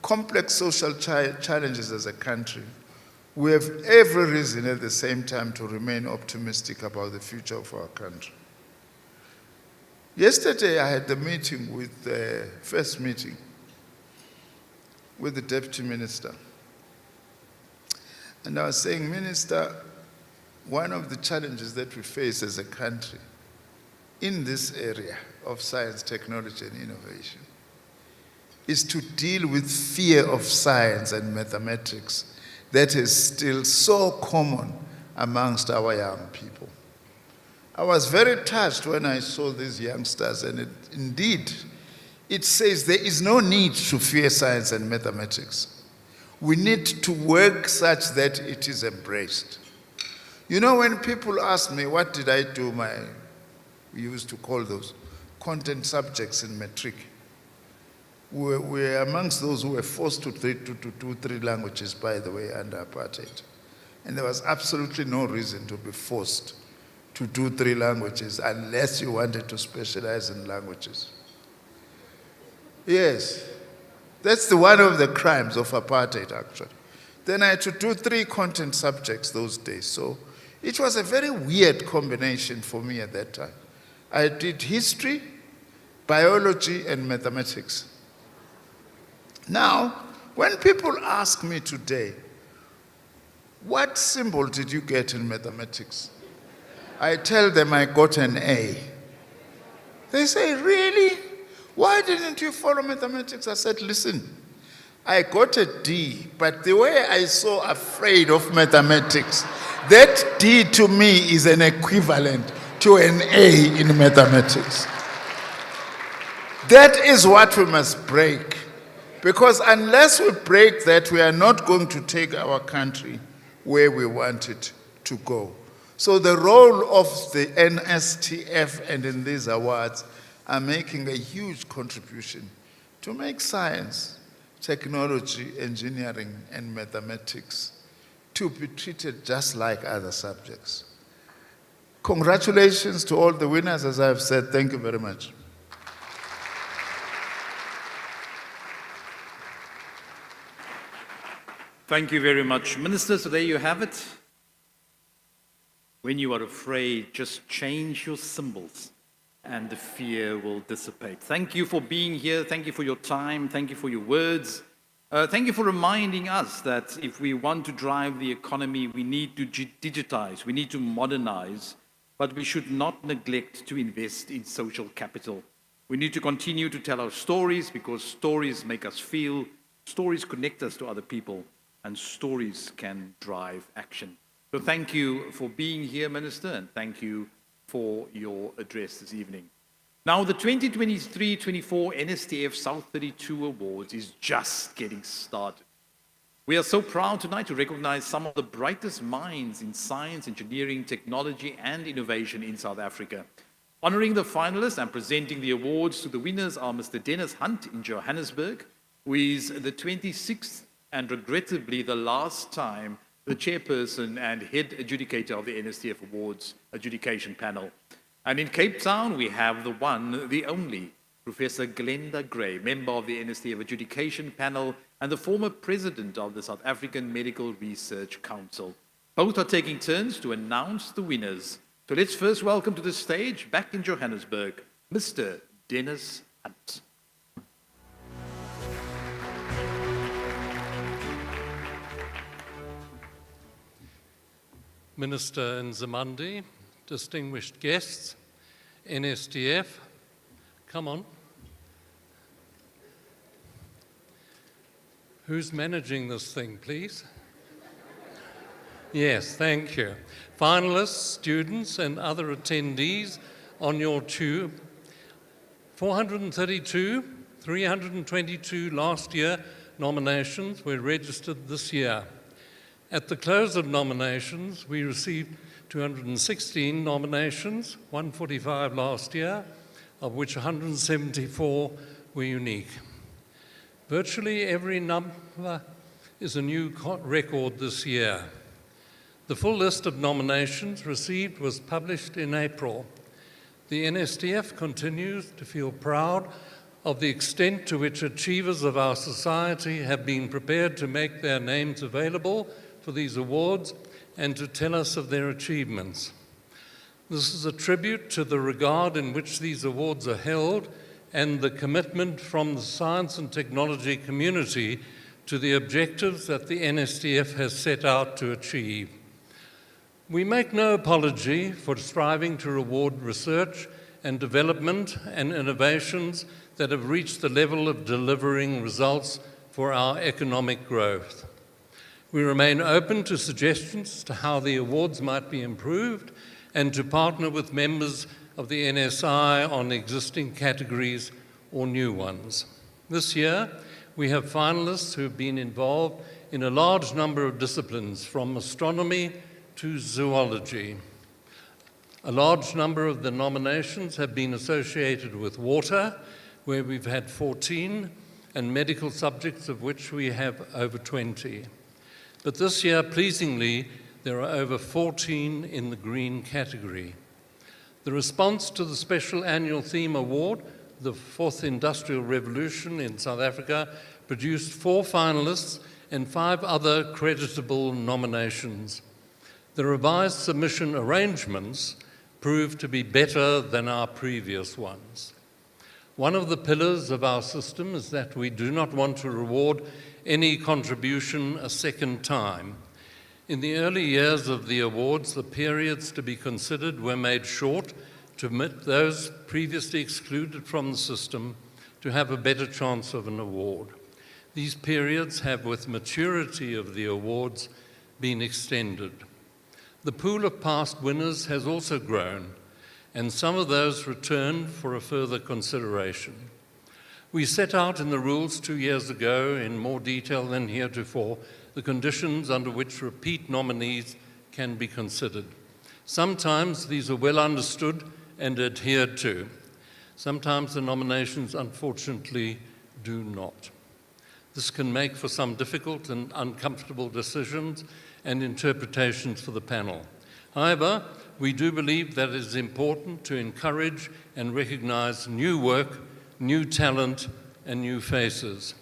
complex social challenges as a country, we have every reason at the same time to remain optimistic about the future of our country. Yesterday, I had the meeting with the first meeting with the Deputy Minister. And I was saying, Minister, one of the challenges that we face as a country in this area of science, technology, and innovation is to deal with fear of science and mathematics that is still so common amongst our young people. I was very touched when I saw these youngsters, and indeed, it says there is no need to fear science and mathematics. We need to work such that it is embraced. You know, when people ask me, what did I do we used to call those content subjects in matric. We were amongst those who were forced to do 3 languages, by the way, under apartheid. And there was absolutely no reason to be forced to do 3 languages unless you wanted to specialize in languages. Yes, that's one of the crimes of apartheid, actually. Then I had to do 3 content subjects those days. So it was a very weird combination for me at that time. I did history, biology, and mathematics. Now, when people ask me today, what symbol did you get in mathematics? I tell them I got an A. They say, really? Why didn't you follow mathematics? I said, listen, I got a D, but the way I so afraid of mathematics, that D to me is an equivalent to an A in mathematics. That is what we must break. Because unless we break that, we are not going to take our country where we want it to go. So the role of the NSTF and in these awards are making a huge contribution to make science, technology, engineering, and mathematics to be treated just like other subjects. Congratulations to all the winners, as I've said. Thank you very much. Thank you very much, Minister. So there you have it. When you are afraid, just change your symbols and the fear will dissipate. Thank you for being here. Thank you for your time. Thank you for your words. Thank you for reminding us that if we want to drive the economy, we need to digitize, we need to modernize, but we should not neglect to invest in social capital. We need to continue to tell our stories because stories make us feel, stories connect us to other people, and stories can drive action. So thank you for being here, Minister, and thank you for your address this evening. Now, the 2023-24 NSTF-South32 Awards is just getting started. We are so proud tonight to recognize some of the brightest minds in science, engineering, technology, and innovation in South Africa. Honoring the finalists and presenting the awards to the winners are Mr. Dennis Hunt in Johannesburg, who is the 26th and regrettably the last time the chairperson and head adjudicator of the NSTF Awards adjudication panel. And in Cape Town, we have the one, the only, Professor Glenda Gray, member of the NSTF adjudication panel and the former president of the South African Medical Research Council. Both are taking turns to announce the winners. So let's first welcome to the stage, back in Johannesburg, Mr. Dennis Hunt. Minister Nzimande, distinguished guests, NSTF, come on. Who's managing this thing, please? Yes, thank you. Finalists, students, and other attendees on your tube. 432, 322 last year nominations were registered this year. At the close of nominations, we received 216 nominations, 145 last year, of which 174 were unique. Virtually every number is a new record this year. The full list of nominations received was published in April. The NSTF continues to feel proud of the extent to which achievers of our society have been prepared to make their names available for these awards and to tell us of their achievements. This is a tribute to the regard in which these awards are held and the commitment from the science and technology community to the objectives that the NSTF has set out to achieve. We make no apology for striving to reward research and development and innovations that have reached the level of delivering results for our economic growth. We remain open to suggestions to how the awards might be improved and to partner with members of the NSI on existing categories or new ones. This year, we have finalists who have been involved in a large number of disciplines, from astronomy to zoology. A large number of the nominations have been associated with water, where we've had 14, and medical subjects, of which we have over 20. But this year, pleasingly, there are over 14 in the green category. The response to the Special Annual Theme Award, the Fourth Industrial Revolution in South Africa, produced 4 finalists and 5 other creditable nominations. The revised submission arrangements proved to be better than our previous ones. One of the pillars of our system is that we do not want to reward any contribution a second time. In the early years of the awards, the periods to be considered were made short to permit those previously excluded from the system to have a better chance of an award. These periods have, with maturity of the awards, been extended. The pool of past winners has also grown, and some of those returned for a further consideration. We set out in the rules 2 years ago, in more detail than heretofore, the conditions under which repeat nominees can be considered. Sometimes these are well understood and adhered to. Sometimes the nominations, unfortunately, do not. This can make for some difficult and uncomfortable decisions and interpretations for the panel. However, we do believe that it is important to encourage and recognize new work, new talent, and new faces.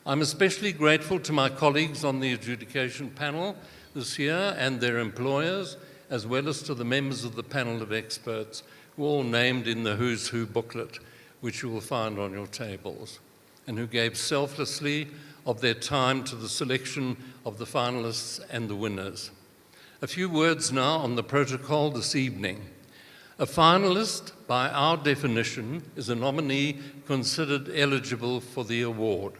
I'm especially grateful to my colleagues on the adjudication panel this year and their employers, as well as to the members of the panel of experts, who are all named in the Who's Who booklet, which you will find on your tables, and who gave selflessly of their time to the selection of the finalists and the winners. A few words now on the protocol this evening. A finalist, by our definition, is a nominee considered eligible for the award.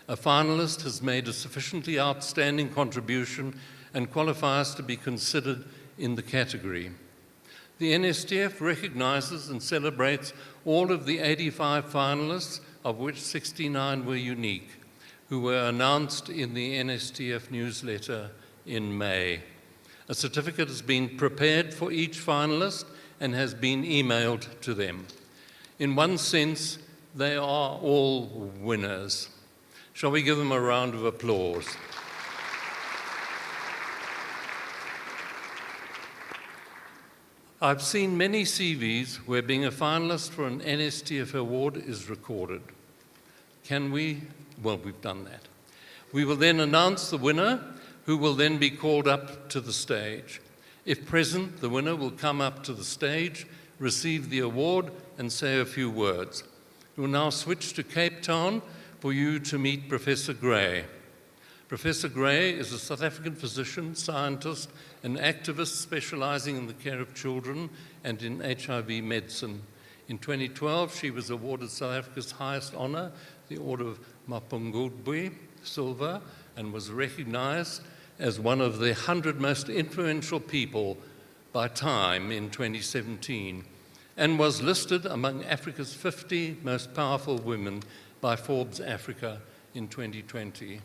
A finalist has made a sufficiently outstanding contribution and qualifies to be considered in the category. The NSTF recognizes and celebrates all of the 85 finalists, of which 69 were unique, who were announced in the NSTF newsletter in May. A certificate has been prepared for each finalist and has been emailed to them. In one sense, they are all winners. Shall we give them a round of applause? I've seen many CVs where being a finalist for an NSTF award is recorded. Can we? Well, we've done that. We will then announce the winner, who will then be called up to the stage. If present, the winner will come up to the stage, receive the award, and say a few words. We will now switch to Cape Town for you to meet Professor Gray. Professor Gray is a South African physician, scientist, and activist specializing in the care of children and in HIV medicine. In 2012, she was awarded South Africa's highest honor, the Order of Mapungubwe, Silver, and was recognized as one of the 100 most influential people by Time in 2017, and was listed among Africa's 50 most powerful women by Forbes Africa in 2020.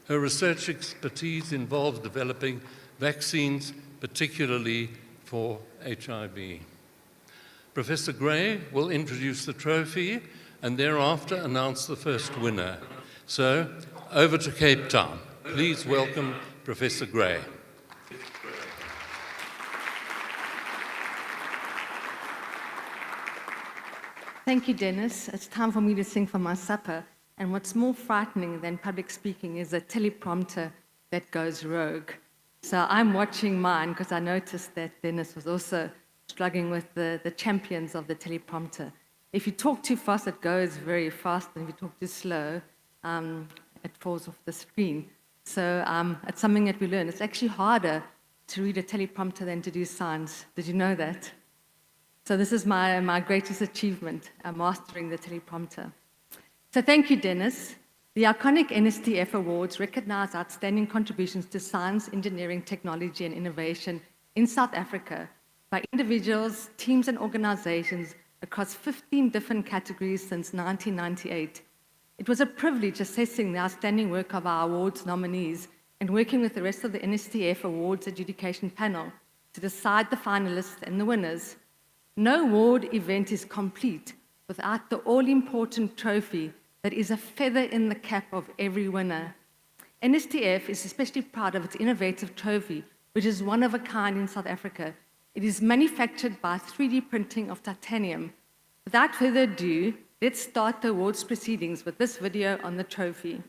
Her research expertise involves developing vaccines, particularly for HIV. Professor Gray will introduce the trophy and thereafter announce the first winner. So, over to Cape Town. Please welcome Professor Gray. Thank you, Dennis. It's time for me to sing for my supper. And what's more frightening than public speaking is a teleprompter that goes rogue. So I'm watching mine because I noticed that Dennis was also struggling with the champions of the teleprompter. If you talk too fast, it goes very fast, and if you talk too slow, it falls off the screen. So it's something that we learn. It's actually harder to read a teleprompter than to do science. Did you know that? So this is my greatest achievement, mastering the teleprompter. So thank you, Dennis. The iconic NSTF Awards recognize outstanding contributions to science, engineering, technology, and innovation in South Africa by individuals, teams, and organizations across 15 different categories since 1998. It was a privilege assessing the outstanding work of our awards nominees and working with the rest of the NSTF Awards adjudication panel to decide the finalists and the winners. No award event is complete without the all-important trophy that is a feather in the cap of every winner. NSTF is especially proud of its innovative trophy, which is one of a kind in South Africa. It is manufactured by 3D printing of titanium. Without further ado, let's start the awards proceedings with this video on the trophy.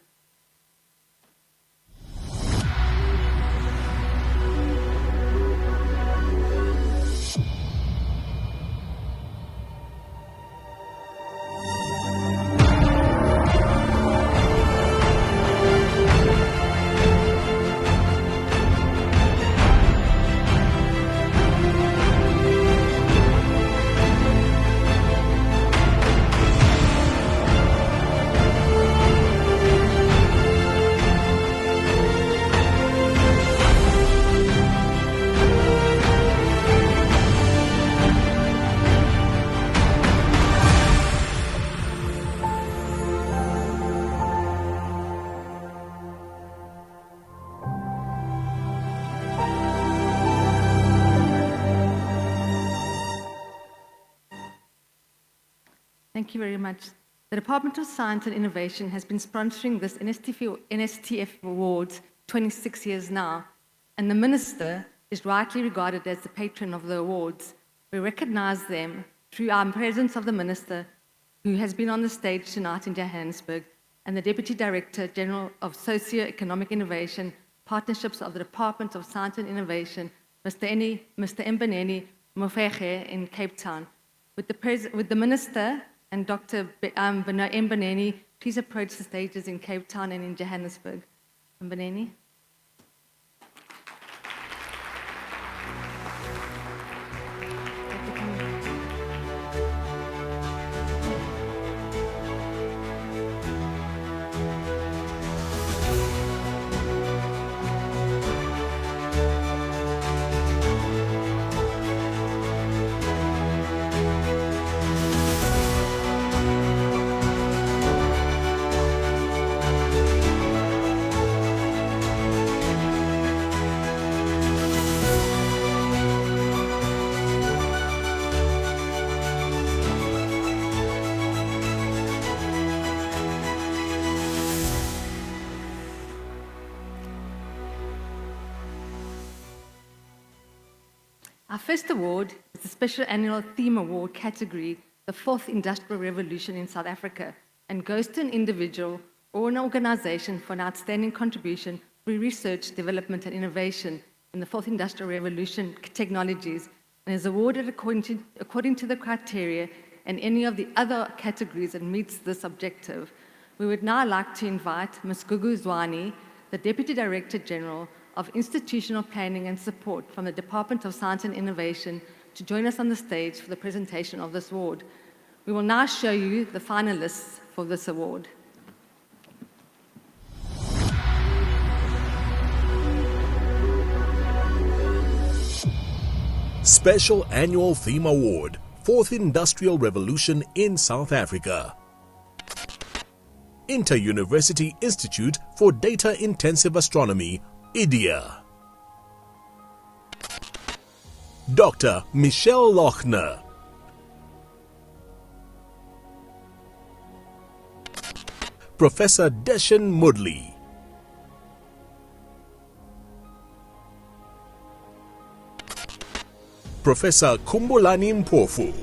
Thank you very much. The Department of Science and Innovation has been sponsoring this NSTF Awards 26 years now, and the Minister is rightly regarded as the patron of the awards. We recognize them through our presence of the Minister, who has been on the stage tonight in Johannesburg, and the Deputy Director General of Socio-Economic Innovation, Partnerships of the Department of Science and Innovation, Mr. Mbeneni Mofege in Cape Town. With the Minister and Dr. Mbeneni, please approach the stages in Cape Town and in Johannesburg. Mbeneni. Our first award is the Special Annual Theme Award category, the Fourth Industrial Revolution in South Africa, and goes to an individual or an organization for an outstanding contribution through research, development, and innovation in the Fourth Industrial Revolution technologies, and is awarded according to the criteria and any of the other categories that meets this objective. We would now like to invite Ms. Gugu Zwane, the Deputy Director General of Institutional Planning and Support from the Department of Science and Innovation, to join us on the stage for the presentation of this award. We will now show you the finalists for this award. Special Annual Theme Award, Fourth Industrial Revolution in South Africa. Inter-University Institute for Data Intensive Astronomy, IDEA. Dr. Michelle Lochner. Professor Deshan Mudley. Professor Kumbulani Mpofu.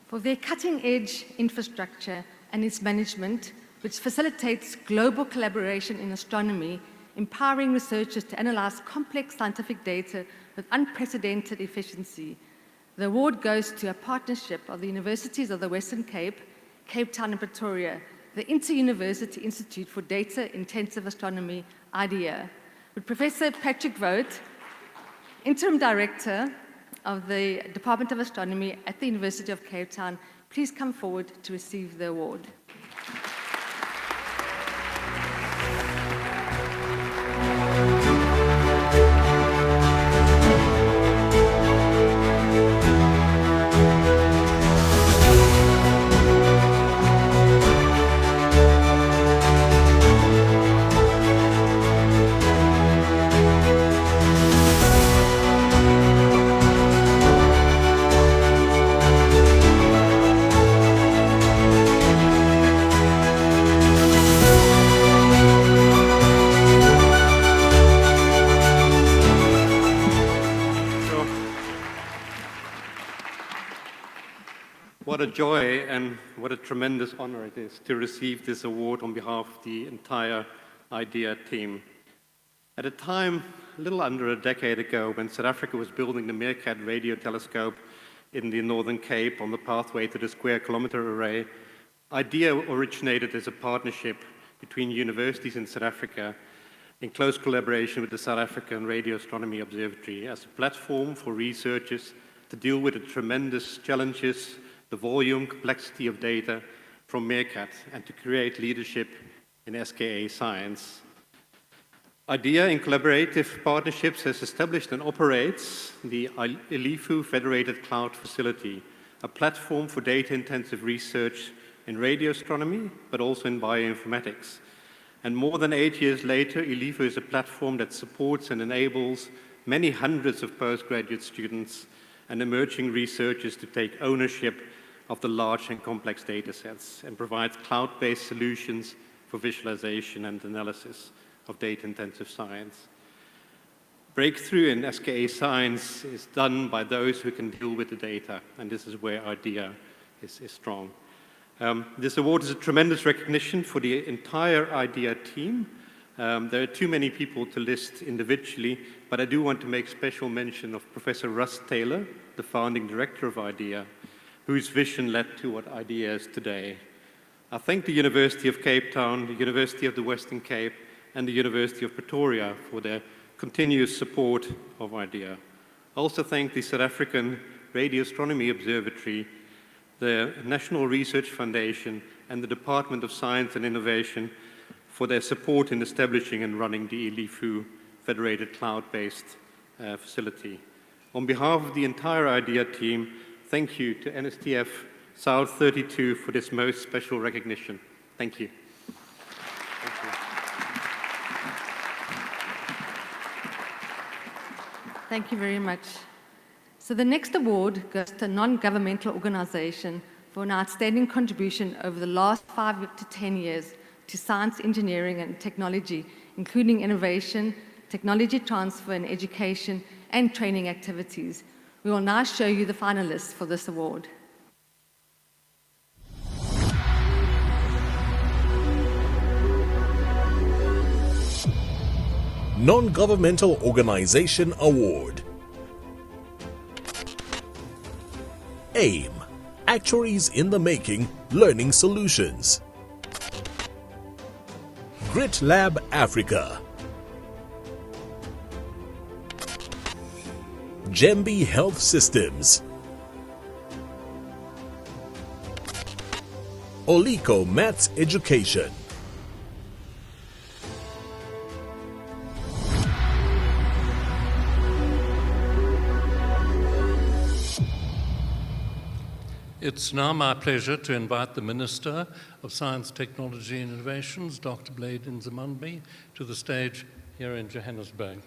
For their cutting-edge infrastructure and its management, which facilitates global collaboration in astronomy, empowering researchers to analyze complex scientific data with unprecedented efficiency. The award goes to a partnership of the Universities of the Western Cape, Cape Town and Pretoria, the Inter-University Institute for Data Intensive Astronomy, IDEA. With Professor Patrick Vogt, Interim Director of the Department of Astronomy at the University of Cape Town, please come forward to receive the award. What a joy and what a tremendous honor it is to receive this award on behalf of the entire IDEA team. At a time, a little under a decade ago, when South Africa was building the Meerkat radio telescope in the Northern Cape on the pathway to the Square Kilometre Array, IDEA originated as a partnership between universities in South Africa in close collaboration with the South African Radio Astronomy Observatory as a platform for researchers to deal with the tremendous challenges, the volume, complexity of data from Meerkat, and to create leadership in SKA science. IDEA, in collaborative partnerships, has established and operates the ILIFU Federated Cloud Facility, a platform for data-intensive research in radio astronomy, but also in bioinformatics. And more than 8 years later, ELIFO is a platform that supports and enables many hundreds of postgraduate students and emerging researchers to take ownership of the large and complex data sets and provides cloud-based solutions for visualization and analysis of data-intensive science. Breakthrough in SKA science is done by those who can deal with the data, and this is where IDEA is strong. This award is a tremendous recognition for the entire IDEA team. There are too many people to list individually, but I do want to make special mention of Professor Russ Taylor, the founding director of IDEA, whose vision led to what IDEA is today. I thank the University of Cape Town, the University of the Western Cape, and the University of Pretoria for their continuous support of IDEA. I also thank the South African Radio Astronomy Observatory, the National Research Foundation, and the Department of Science and Innovation for their support in establishing and running the ELIFO federated cloud-based facility. On behalf of the entire IDEA team, thank you to NSTF South32 for this most special recognition. Thank you. Thank you. Thank you very much. So the next award goes to a non-governmental organization for an outstanding contribution over the last 5 to 10 years to science, engineering, and technology, including innovation, technology transfer, and education, and training activities. We will now show you the finalists for this award. Non-Governmental Organization Award. AIM, Actuaries in the Making, Learning Solutions. Grit Lab Africa. Gembi Health Systems. Oliko Maths Education. It's now my pleasure to invite the Minister of Science, Technology and Innovations, Dr. Blade Nzimande, to the stage here in Johannesburg.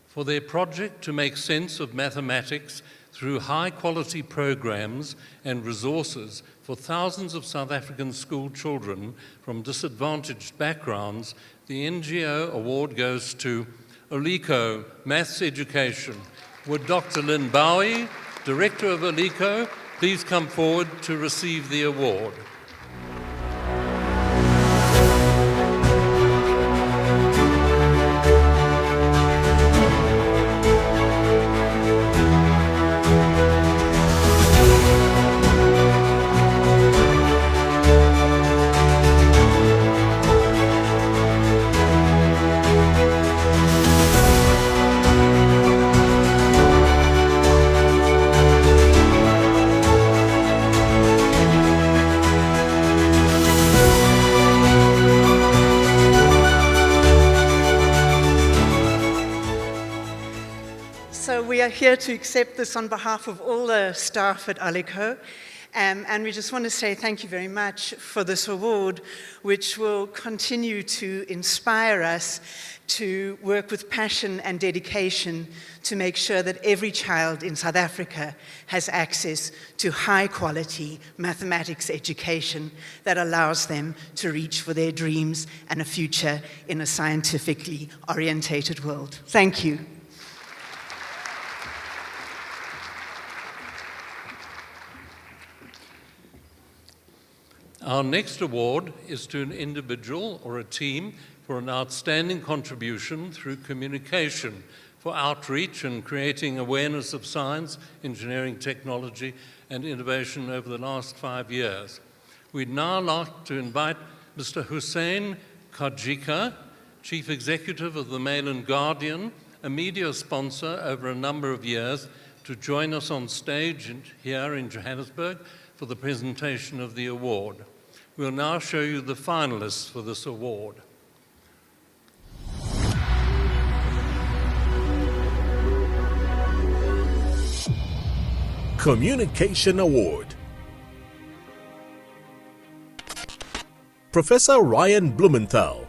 For their project to make sense of mathematics through high-quality programs and resources for thousands of South African school children from disadvantaged backgrounds, the NGO award goes to Oliko Maths Education. Would Dr. Lynn Bowie, Director of Oliko, please come forward to receive the award. We are here to accept this on behalf of all the staff at Oliko, and we just want to say thank you very much for this award, which will continue to inspire us to work with passion and dedication to make sure that every child in South Africa has access to high-quality mathematics education that allows them to reach for their dreams and a future in a scientifically orientated world. Thank you. Our next award is to an individual or a team for an outstanding contribution through communication for outreach and creating awareness of science, engineering, technology, and innovation over the last 5 years. We'd now like to invite Mr. Hussein Kajika, Chief Executive of the Mail and Guardian, a media sponsor over a number of years, to join us on stage here in Johannesburg for the presentation of the award. We'll now show you the finalists for this award. Communication Award. Professor Ryan Blumenthal,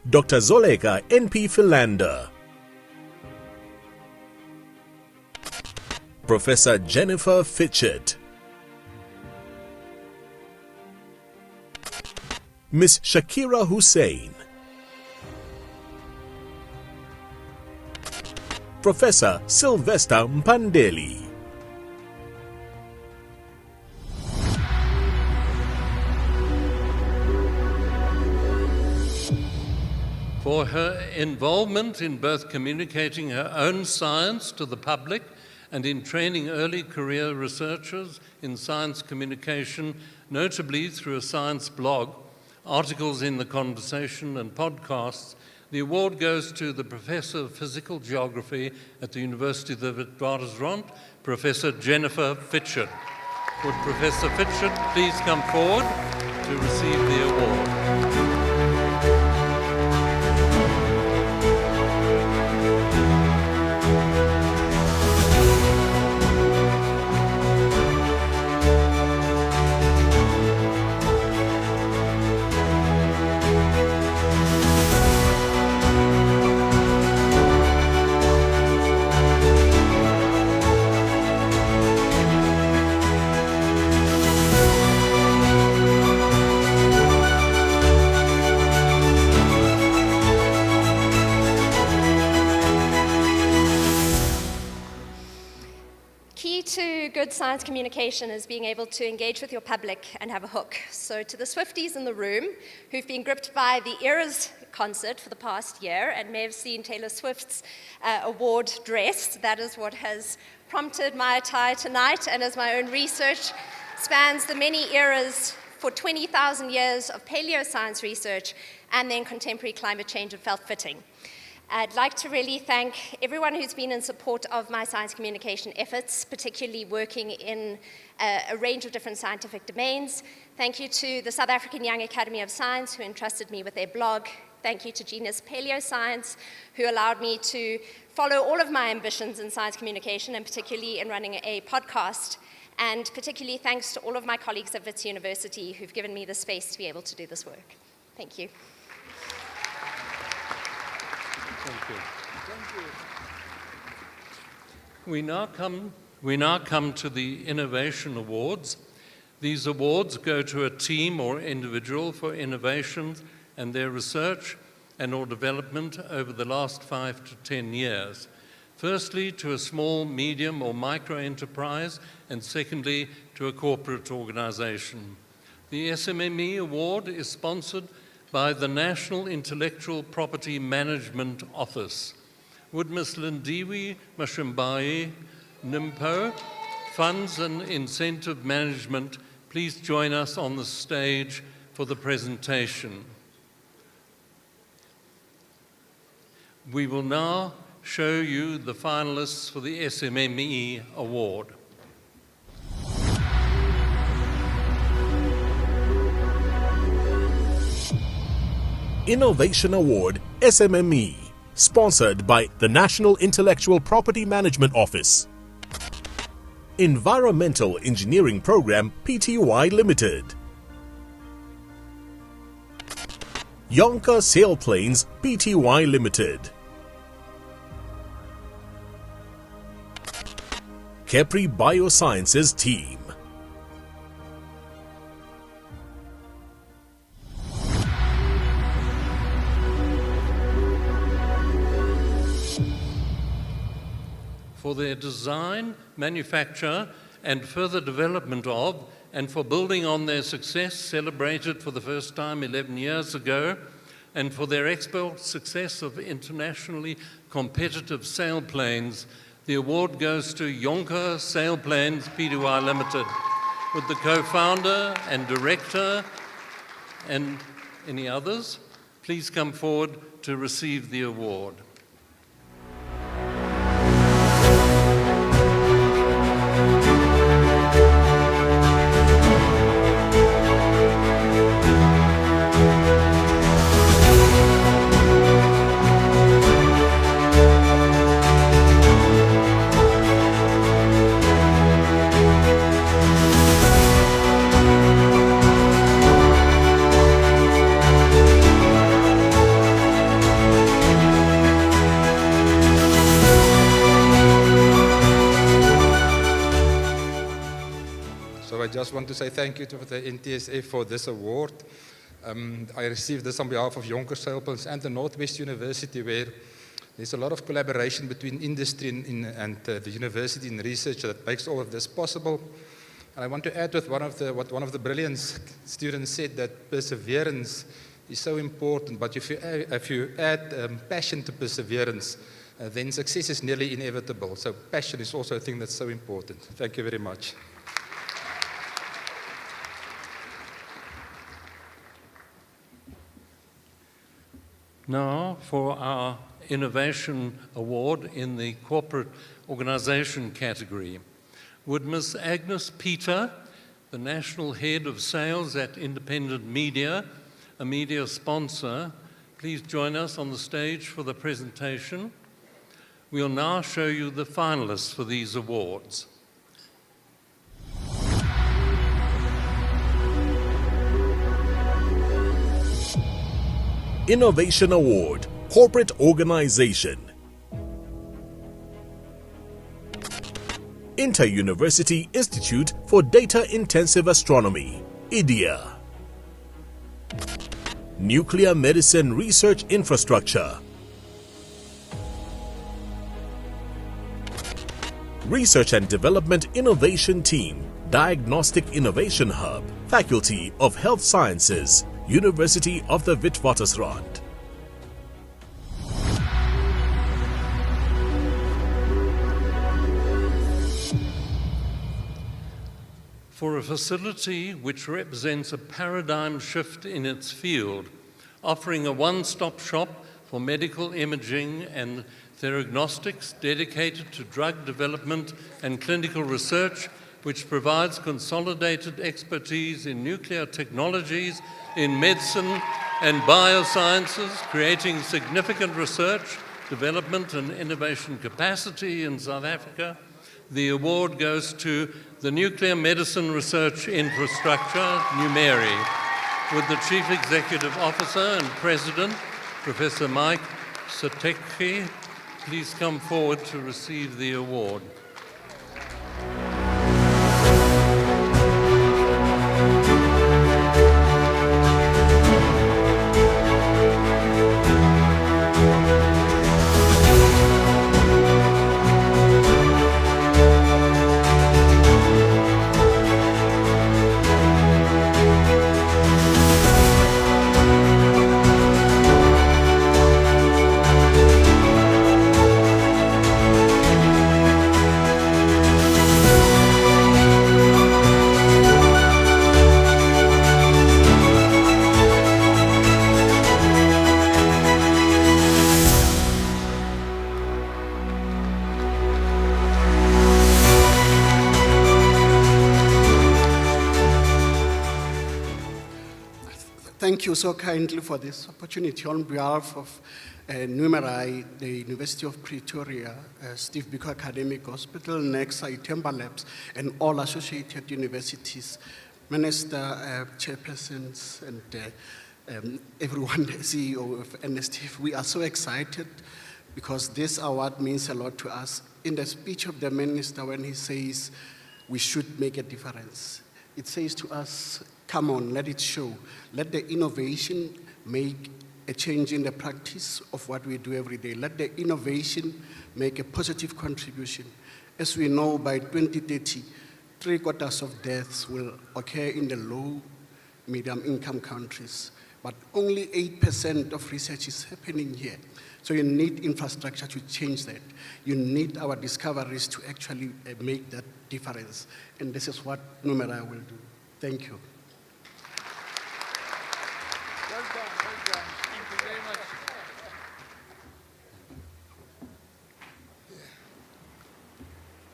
Dr. Zoleka N.P. Philander, Professor Jennifer Fitchett, Miss Shakira Hussain, Professor Sylvester Mpandeli. For her involvement in both communicating her own science to the public and in training early career researchers in science communication, notably through a science blog, articles in The Conversation and podcasts, the award goes to the Professor of Physical Geography at the University of the Witwatersrand, Professor Jennifer Fitchett. Would Professor Fitchett please come forward to receive the award? Good science communication is being able to engage with your public and have a hook. So to the Swifties in the room who've been gripped by the Eras concert for the past year and may have seen Taylor Swift's award dress, that is what has prompted my attire tonight, and as my own research spans the many eras for 20,000 years of paleoscience research and then contemporary climate change, it felt fitting. I'd like to really thank everyone who's been in support of my science communication efforts, particularly working in a range of different scientific domains. Thank you to the South African Young Academy of Science, who entrusted me with their blog. Thank you to Genus Paleoscience, who allowed me to follow all of my ambitions in science communication, and particularly in running a podcast. And particularly thanks to all of my colleagues at Wits University, who've given me the space to be able to do this work. Thank you. Thank you. We now come to the Innovation Awards. These awards go to a team or individual for innovations and their research and or development over the last 5 to 10 years. Firstly, to a small, medium, or micro enterprise, and secondly, to a corporate organization. The SMME Award is sponsored by the National Intellectual Property Management Office. Would Ms. Lindiwe Mashimbayi Nimpo, Funds and Incentive Management, please join us on the stage for the presentation. We will now show you the finalists for the SMME Award. Innovation Award, SMME, sponsored by the National Intellectual Property Management Office. Environmental Engineering Program, Pty Limited. Yonker Sailplanes, Pty Limited. Kepri Biosciences Team. For their design, manufacture, and further development of, and for building on their success celebrated for the first time 11 years ago, and for their export success of internationally competitive sailplanes, the award goes to Yonker Sailplanes Pty Limited, with the co-founder and director and any others, please come forward to receive the award. just want to say thank you to the NTSF for this award. I received this on behalf of Yonkers Sailpoints and the Northwest University, where there's a lot of collaboration between industry and the university in research that makes all of this possible. And I want to add with what one of the Brilliance students said, that perseverance is so important, but if you add passion to perseverance, then success is nearly inevitable. So passion is also a thing that's so important. Thank you very much. Now for our Innovation Award in the Corporate Organization category. Would Ms. Agnes Peter, the National Head of Sales at Independent Media, a media sponsor, please join us on the stage for the presentation. We'll now show you the finalists for these awards. Innovation Award, Corporate Organization. Inter-University Institute for Data-Intensive Astronomy, IDIA. Nuclear Medicine Research Infrastructure. Research and Development Innovation Team, Diagnostic Innovation Hub, Faculty of Health Sciences, University of the Witwatersrand. For a facility which represents a paradigm shift in its field, offering a one-stop shop for medical imaging and theragnostics dedicated to drug development and clinical research, which provides consolidated expertise in nuclear technologies, in medicine and biosciences, creating significant research, development and innovation capacity in South Africa. The award goes to the Nuclear Medicine Research Infrastructure, NUMERI, with the Chief Executive Officer and President, Professor Mike Satekhi. Please come forward to receive the award. Thank you so kindly for this opportunity on behalf of NUMERI, the University of Pretoria, Steve Biko Academic Hospital, NEXA, Itemba Labs, and all associated universities, Minister, Chairpersons, and everyone, the CEO of NSTF. We are so excited because this award means a lot to us. In the speech of the Minister, when he says we should make a difference, it says to us, come on, let it show. Let the innovation make a change in the practice of what we do every day. Let the innovation make a positive contribution. As we know, by 2030, 3/4 of deaths will occur in the low, medium-income countries, but only 8% of research is happening here. So you need infrastructure to change that. You need our discoveries to actually make that difference. And this is what NUMERI will do. Thank you. Well done, well done. Thank you very much.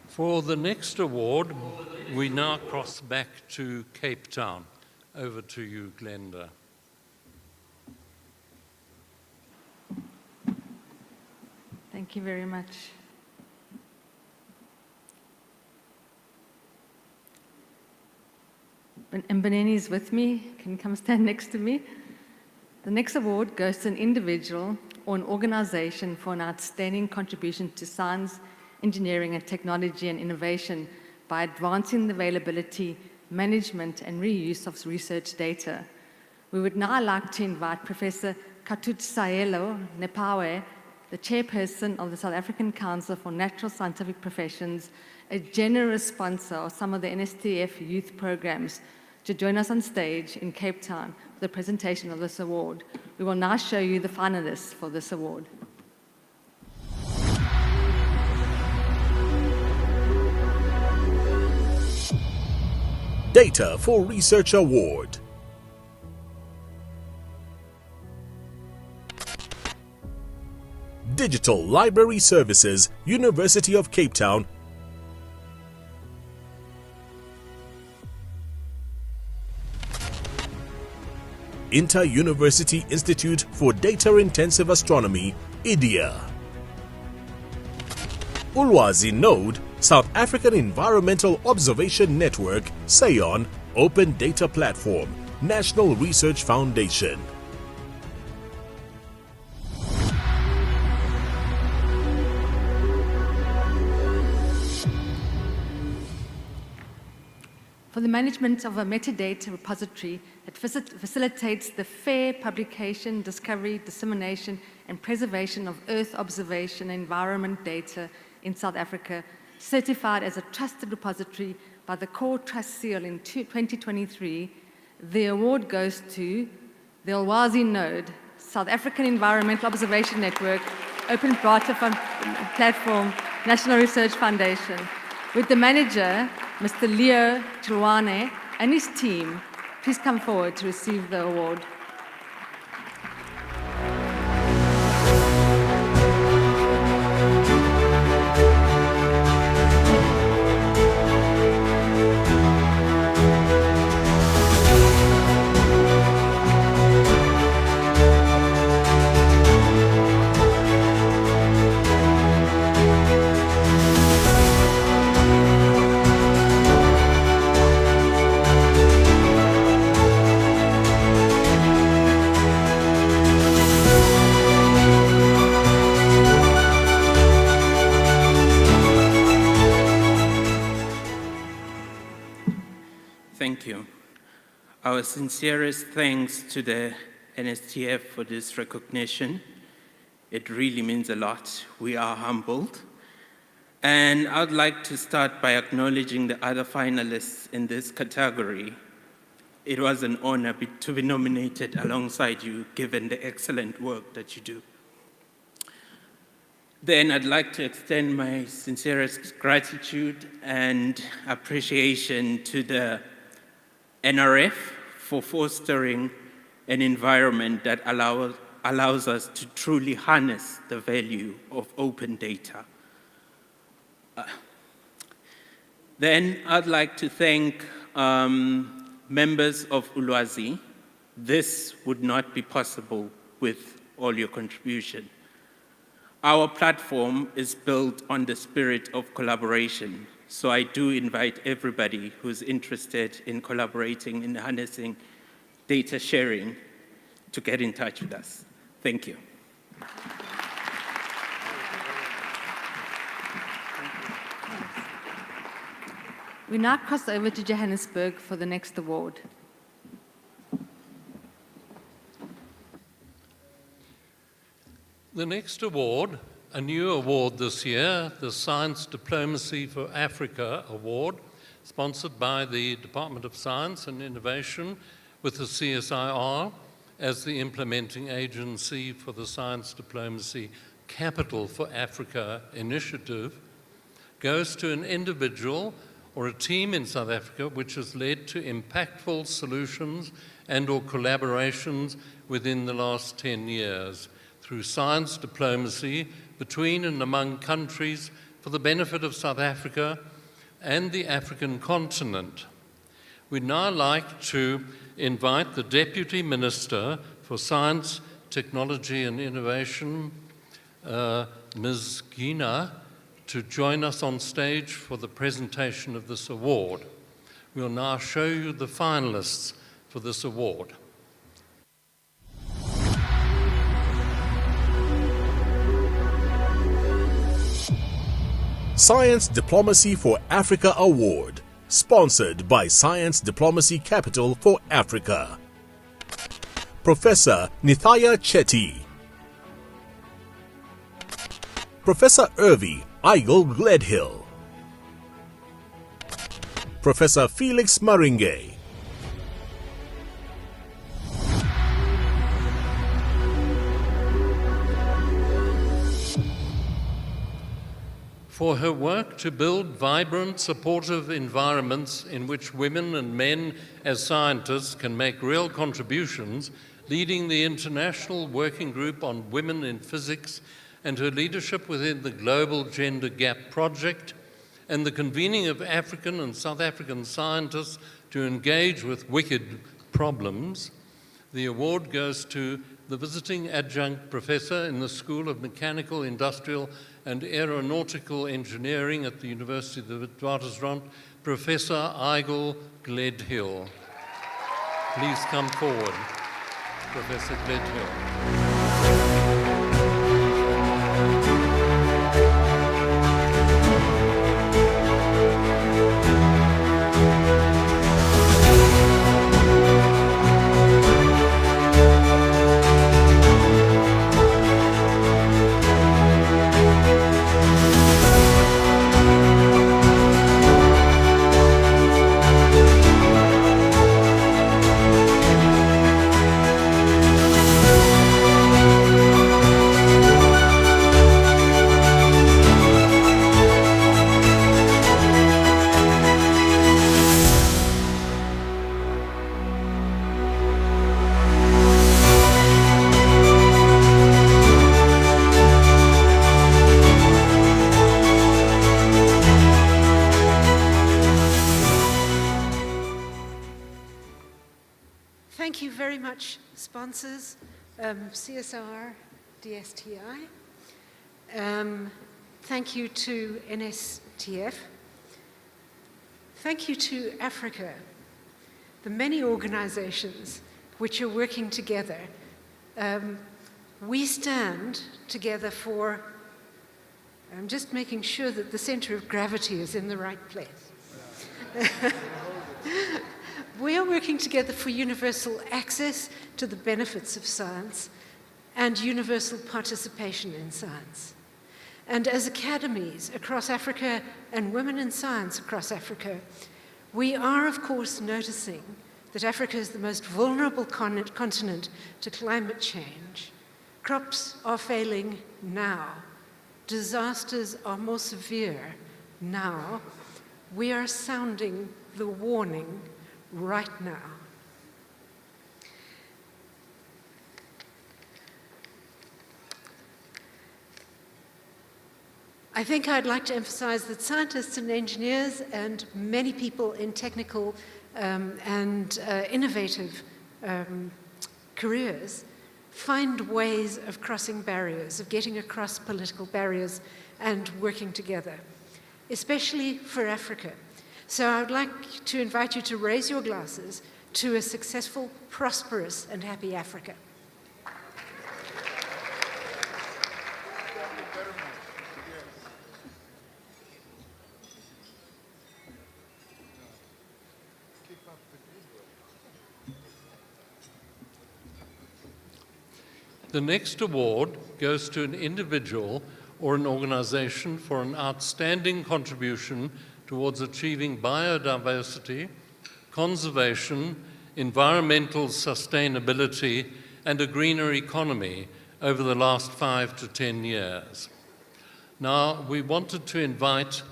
For the next award, we now cross back to Cape Town. Over to you, Glenda. Thank you very much. Mbaneni is with me. Can you come stand next to me? The next award goes to an individual or an organization for an outstanding contribution to science, engineering, and technology and innovation by advancing the availability management and reuse of research data. We would now like to invite Professor Katutsaelo Nepawe, the Chairperson of the South African Council for Natural Scientific Professions, a generous sponsor of some of the NSTF youth programs, to join us on stage in Cape Town for the presentation of this award. We will now show you the finalists for this award. Data for Research Award. Digital Library Services, University of Cape Town. Inter-University Institute for Data-Intensive Astronomy, IDIA. Ulwazi Node, South African Environmental Observation Network, SAON, Open Data Platform, National Research Foundation. For the management of a metadata repository that facilitates the fair publication, discovery, dissemination, and preservation of Earth observation and environment data in South Africa, certified as a trusted repository by the Core Trust Seal in 2023, the award goes to the Ulwazi Node, South African Environmental Observation Network, Open Data Platform, National Research Foundation, with the manager, Mr. Leo Chilwane, and his team. Please come forward to receive the award. Thank you. Our sincerest thanks to the NSTF for this recognition. It really means a lot. We are humbled. And I'd like to start by acknowledging the other finalists in this category. It was an honor to be nominated alongside you, given the excellent work that you do. Then I'd like to extend my sincerest gratitude and appreciation to the NRF for fostering an environment that allows us to truly harness the value of open data. Then I'd like to thank members of Ulwazi. This would not be possible with all your contribution. Our platform is built on the spirit of collaboration. So I do invite everybody who's interested in collaborating in harnessing data sharing to get in touch with us. Thank you. We now cross over to Johannesburg for the next award. The next award, a new award this year, the Science Diplomacy for Africa Award, sponsored by the Department of Science and Innovation with the CSIR as the implementing agency for the Science Diplomacy Capital for Africa initiative, goes to an individual or a team in South Africa which has led to impactful solutions and or collaborations within the last 10 years through science diplomacy between and among countries for the benefit of South Africa and the African continent. We'd now like to invite the Deputy Minister for Science, Technology and Innovation, Ms. Gina, to join us on stage for the presentation of this award. We'll now show you the finalists for this award. Science Diplomacy for Africa Award, sponsored by Science Diplomacy Capital for Africa. Professor Nithaya Chetty, Professor Irvi Eigel Gledhill, Professor Felix Maringe, for her work to build vibrant, supportive environments in which women and men as scientists can make real contributions, leading the International Working Group on Women in Physics, and her leadership within the Global Gender Gap Project, and the convening of African and South African scientists to engage with wicked problems. The award goes to the visiting adjunct professor in the School of Mechanical, Industrial and Aeronautical Engineering at the University of the Witwatersrand, Professor Eigel Gledhill. Please come forward, Professor Gledhill. Thank you very much, sponsors, CSR, DSTI. Thank you to NSTF. Thank you to Africa, the many organizations which are working together. We stand together for, I'm just making sure that the center of gravity is in the right place. We are working together for universal access to the benefits of science and universal participation in science. And as academies across Africa and women in science across Africa, we are, of course, noticing that Africa is the most vulnerable continent to climate change. Crops are failing now. Disasters are more severe now. We are sounding the warning right now. I think I'd like to emphasize that scientists and engineers and many people in technical and innovative careers find ways of crossing barriers, of getting across political barriers and working together, especially for Africa. So I would like to invite you to raise your glasses to a successful, prosperous, and happy Africa. The next award goes to an individual or an organization for an outstanding contribution towards achieving biodiversity, conservation, environmental sustainability, and a greener economy over the last 5 to 10 years. Now, we wanted to invite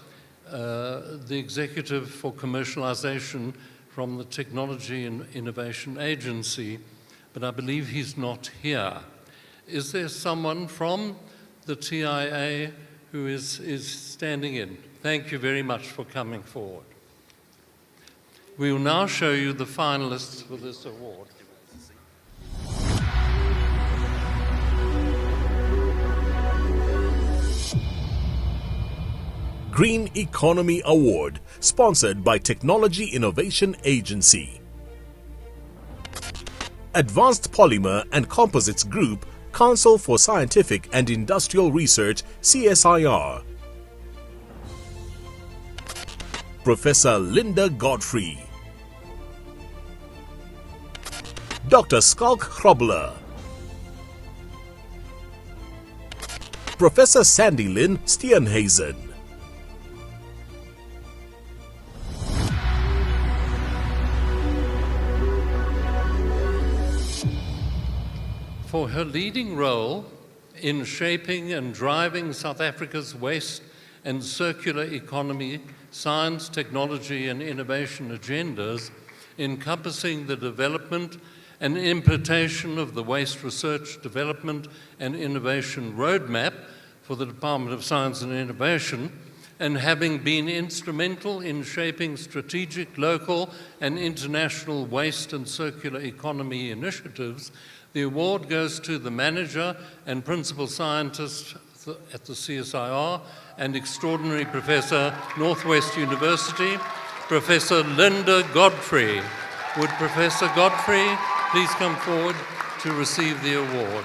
the Executive for Commercialization from the Technology and Innovation Agency, but I believe he's not here. Is there someone from the TIA who is standing in? Thank you very much for coming forward. We will now show you the finalists for this award. Green Economy Award, sponsored by Technology Innovation Agency. Advanced Polymer and Composites Group, Council for Scientific and Industrial Research, CSIR. Professor Linda Godfrey, Dr. Skalk Grobler, Professor Sandy Lynn Steenhuisen, for her leading role in shaping and driving South Africa's waste and circular economy, science, technology and innovation agendas, encompassing the development and implementation of the Waste Research, Development and Innovation Roadmap for the Department of Science and Innovation, and having been instrumental in shaping strategic local and international waste and circular economy initiatives, the award goes to the manager and principal scientist at the CSIR and extraordinary professor, Northwest University, Professor Linda Godfrey. Would Professor Godfrey please come forward to receive the award?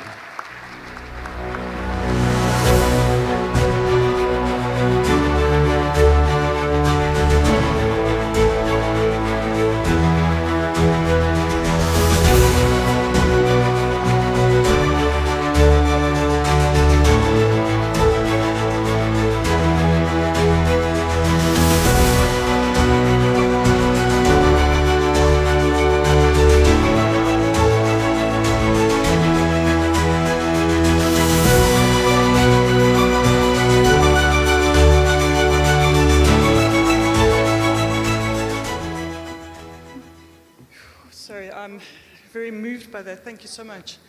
By that. Thank you so much.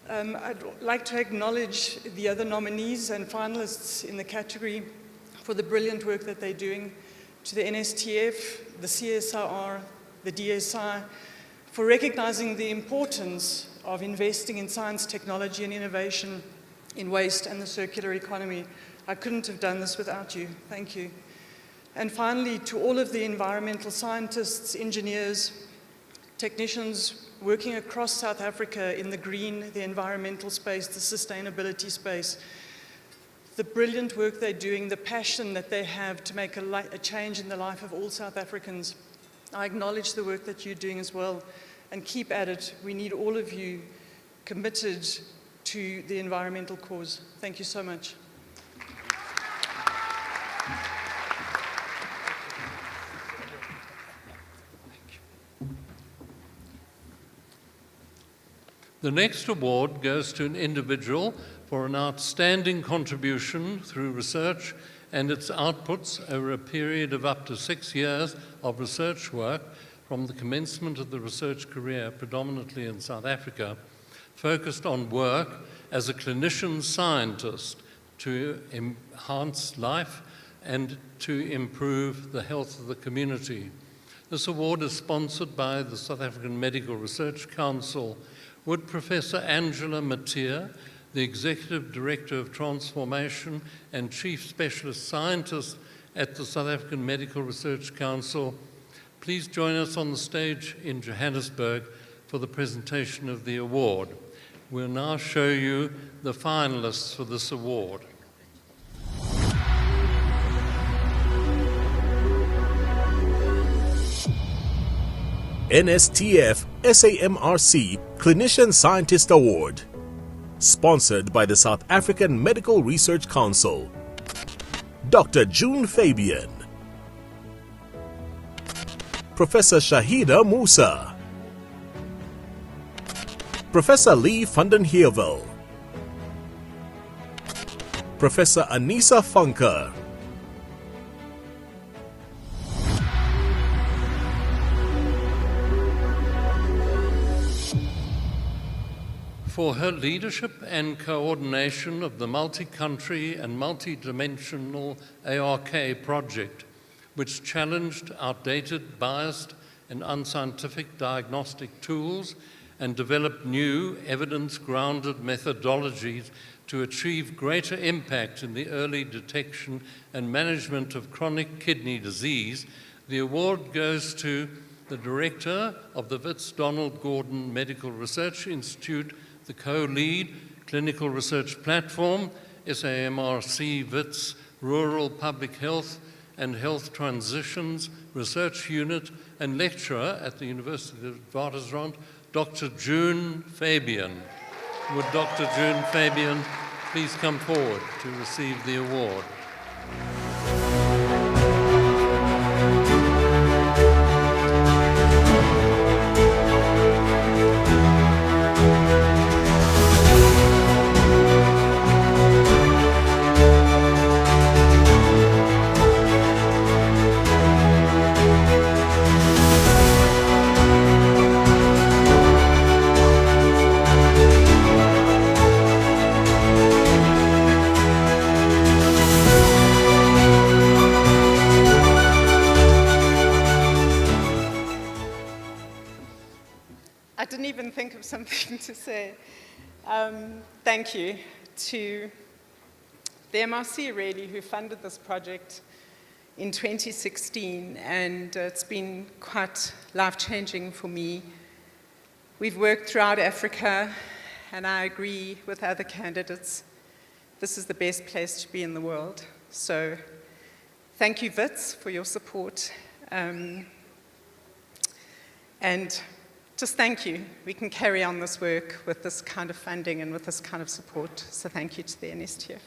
I'd like to acknowledge the other nominees and finalists in the category for the brilliant work that they're doing, to the NSTF, the CSIR, the DSI, for recognizing the importance of investing in science, technology and innovation in waste and the circular economy. I couldn't have done this without you. Thank you. And finally, to all of the environmental scientists, engineers, technicians working across South Africa in the green, the environmental space, the sustainability space, the brilliant work they're doing, the passion that they have to make a change in the life of all South Africans. I acknowledge the work that you're doing as well, and keep at it. We need all of you committed to the environmental cause. Thank you so much. The next award goes to an individual for an outstanding contribution through research and its outputs over a period of up to 6 years of research work from the commencement of the research career, predominantly in South Africa, focused on work as a clinician-scientist to enhance life and to improve the health of the community. This award is sponsored by the South African Medical Research Council. Would Professor Angela Mateer, the Executive Director of Transformation and Chief Specialist Scientist at the South African Medical Research Council, please join us on the stage in Johannesburg for the presentation of the award. We'll now show you the finalists for this award. NSTF SAMRC Clinician-Scientist Award, sponsored by the South African Medical Research Council. Dr. June Fabian, Professor Shahida Musa, Professor Lee van den Heevel, Professor Anissa Funker, for her leadership and coordination of the multi-country and multi-dimensional ARK project, which challenged outdated, biased, and unscientific diagnostic tools and developed new evidence-grounded methodologies to achieve greater impact in the early detection and management of chronic kidney disease. The award goes to the director of the Wits Donald Gordon Medical Research Institute, the co-lead clinical research platform, SAMRC Wits Rural Public Health and Health Transitions Research Unit and lecturer at the University of Witwatersrand, Dr. June Fabian. Would Dr. June Fabian please come forward to receive the award? I didn't even think of something to say. Thank you to the MRC, really, who funded this project in 2016, and it's been quite life-changing for me. We've worked throughout Africa, and I agree with other candidates. This is the best place to be in the world. So thank you, WITS, for your support. And just thank you. We can carry on this work with this kind of funding and with this kind of support. So thank you to the NSTF.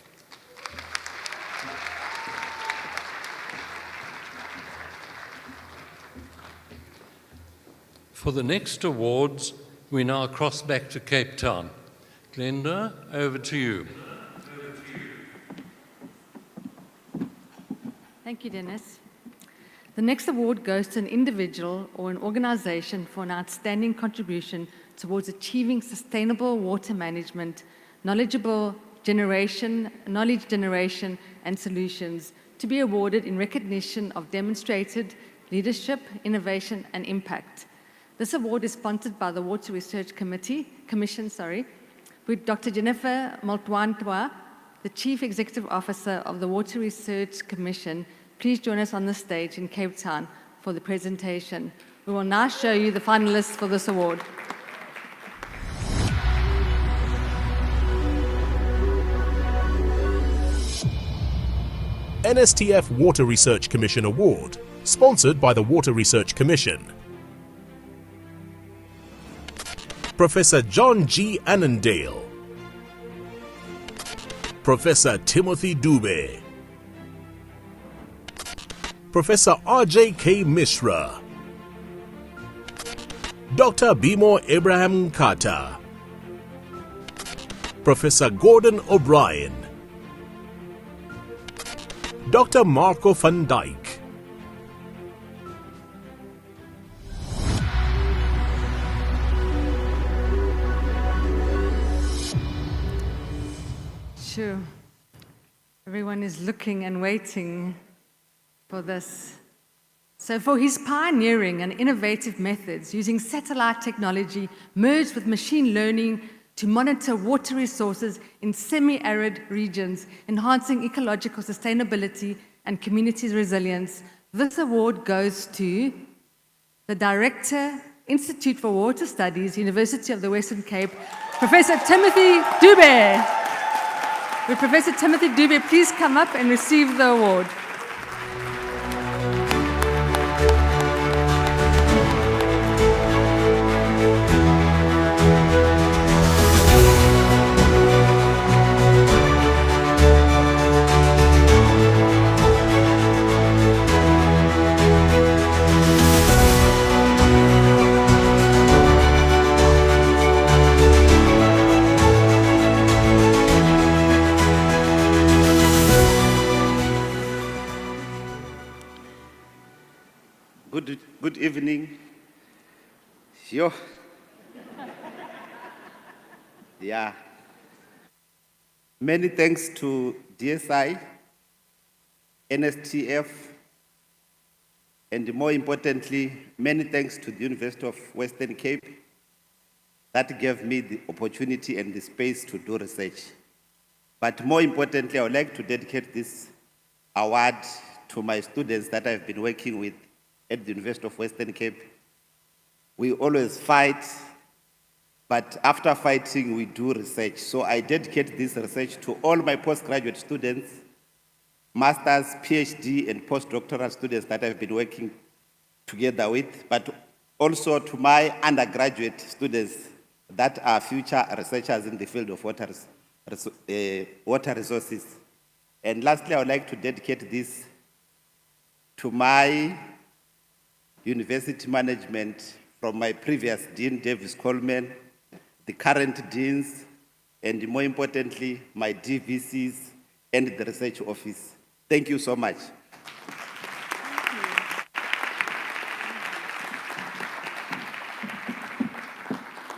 For the next awards, we now cross back to Cape Town. Glenda, over to you. Thank you, Dennis. The next award goes to an individual or an organization for an outstanding contribution towards achieving sustainable water management, knowledge generation, and solutions, to be awarded in recognition of demonstrated leadership, innovation, and impact. This award is sponsored by the Water Research Commission, with Dr. Jennifer Moltwantwa, the Chief Executive Officer of the Water Research Commission. Please join us on the stage in Cape Town for the presentation. We will now show you the finalists for this award. NSTF Water Research Commission Award, sponsored by the Water Research Commission. Professor John G. Annandale, Professor Timothy Dube, Professor R.J.K. Mishra, Dr. Bimo Abraham Kata, Professor Gordon O'Brien, Dr. Marco van Dyk, Sure. Everyone is looking and waiting for this. So for his pioneering and innovative methods using satellite technology merged with machine learning to monitor water resources in semi-arid regions, enhancing ecological sustainability and community resilience, this award goes to the Director, Institute for Water Studies, University of the Western Cape, Professor Timothy Dube. Would Professor Timothy Dube please come up and receive the award? Good evening. Yo. Yeah. Many thanks to DSI, NSTF, and more importantly, many thanks to the University of Western Cape that gave me the opportunity and the space to do research. But more importantly, I would like to dedicate this award to my students that I've been working with at the University of Western Cape. We always fight, but after fighting, we do research. So I dedicate this research to all my postgraduate students master's, PhD, and postdoctoral students that I've been working together with, but also to my undergraduate students that are future researchers in the field of water resources. And lastly, I would like to dedicate this to my university management from my previous Dean, Davis Coleman, the current deans, and more importantly, my DVCs and the research office. Thank you so much.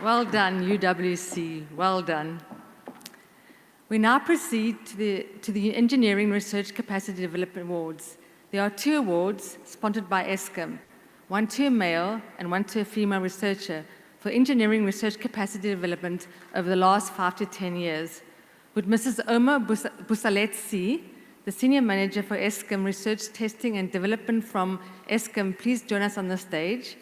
Well done, UWC, well done. We now proceed to the Engineering Research Capacity Development Awards. There are 2 awards sponsored by ESCOM, one to a male and one to a female researcher for engineering research capacity development over the last 5 to 10 years. Would Mrs. Oma Busaletsi, the Senior Manager for ESCOM Research Testing and Development from ESCOM, please join us on the stage?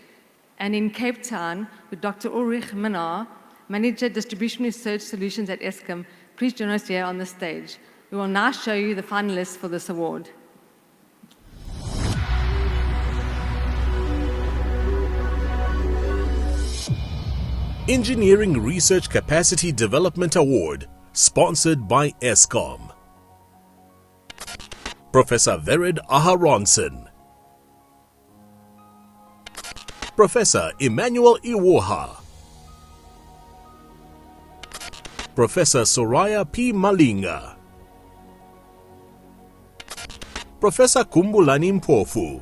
And in Cape Town, with Dr. Ulrich Minnar, Manager Distribution Research Solutions at ESCOM, please join us here on the stage. We will now show you the finalists for this award. Engineering Research Capacity Development Award, sponsored by ESCOM. Professor Vered Aharonson. Professor Emmanuel Iwoha. Professor Soraya P. Malinga. Professor Kumbulani Mpofu.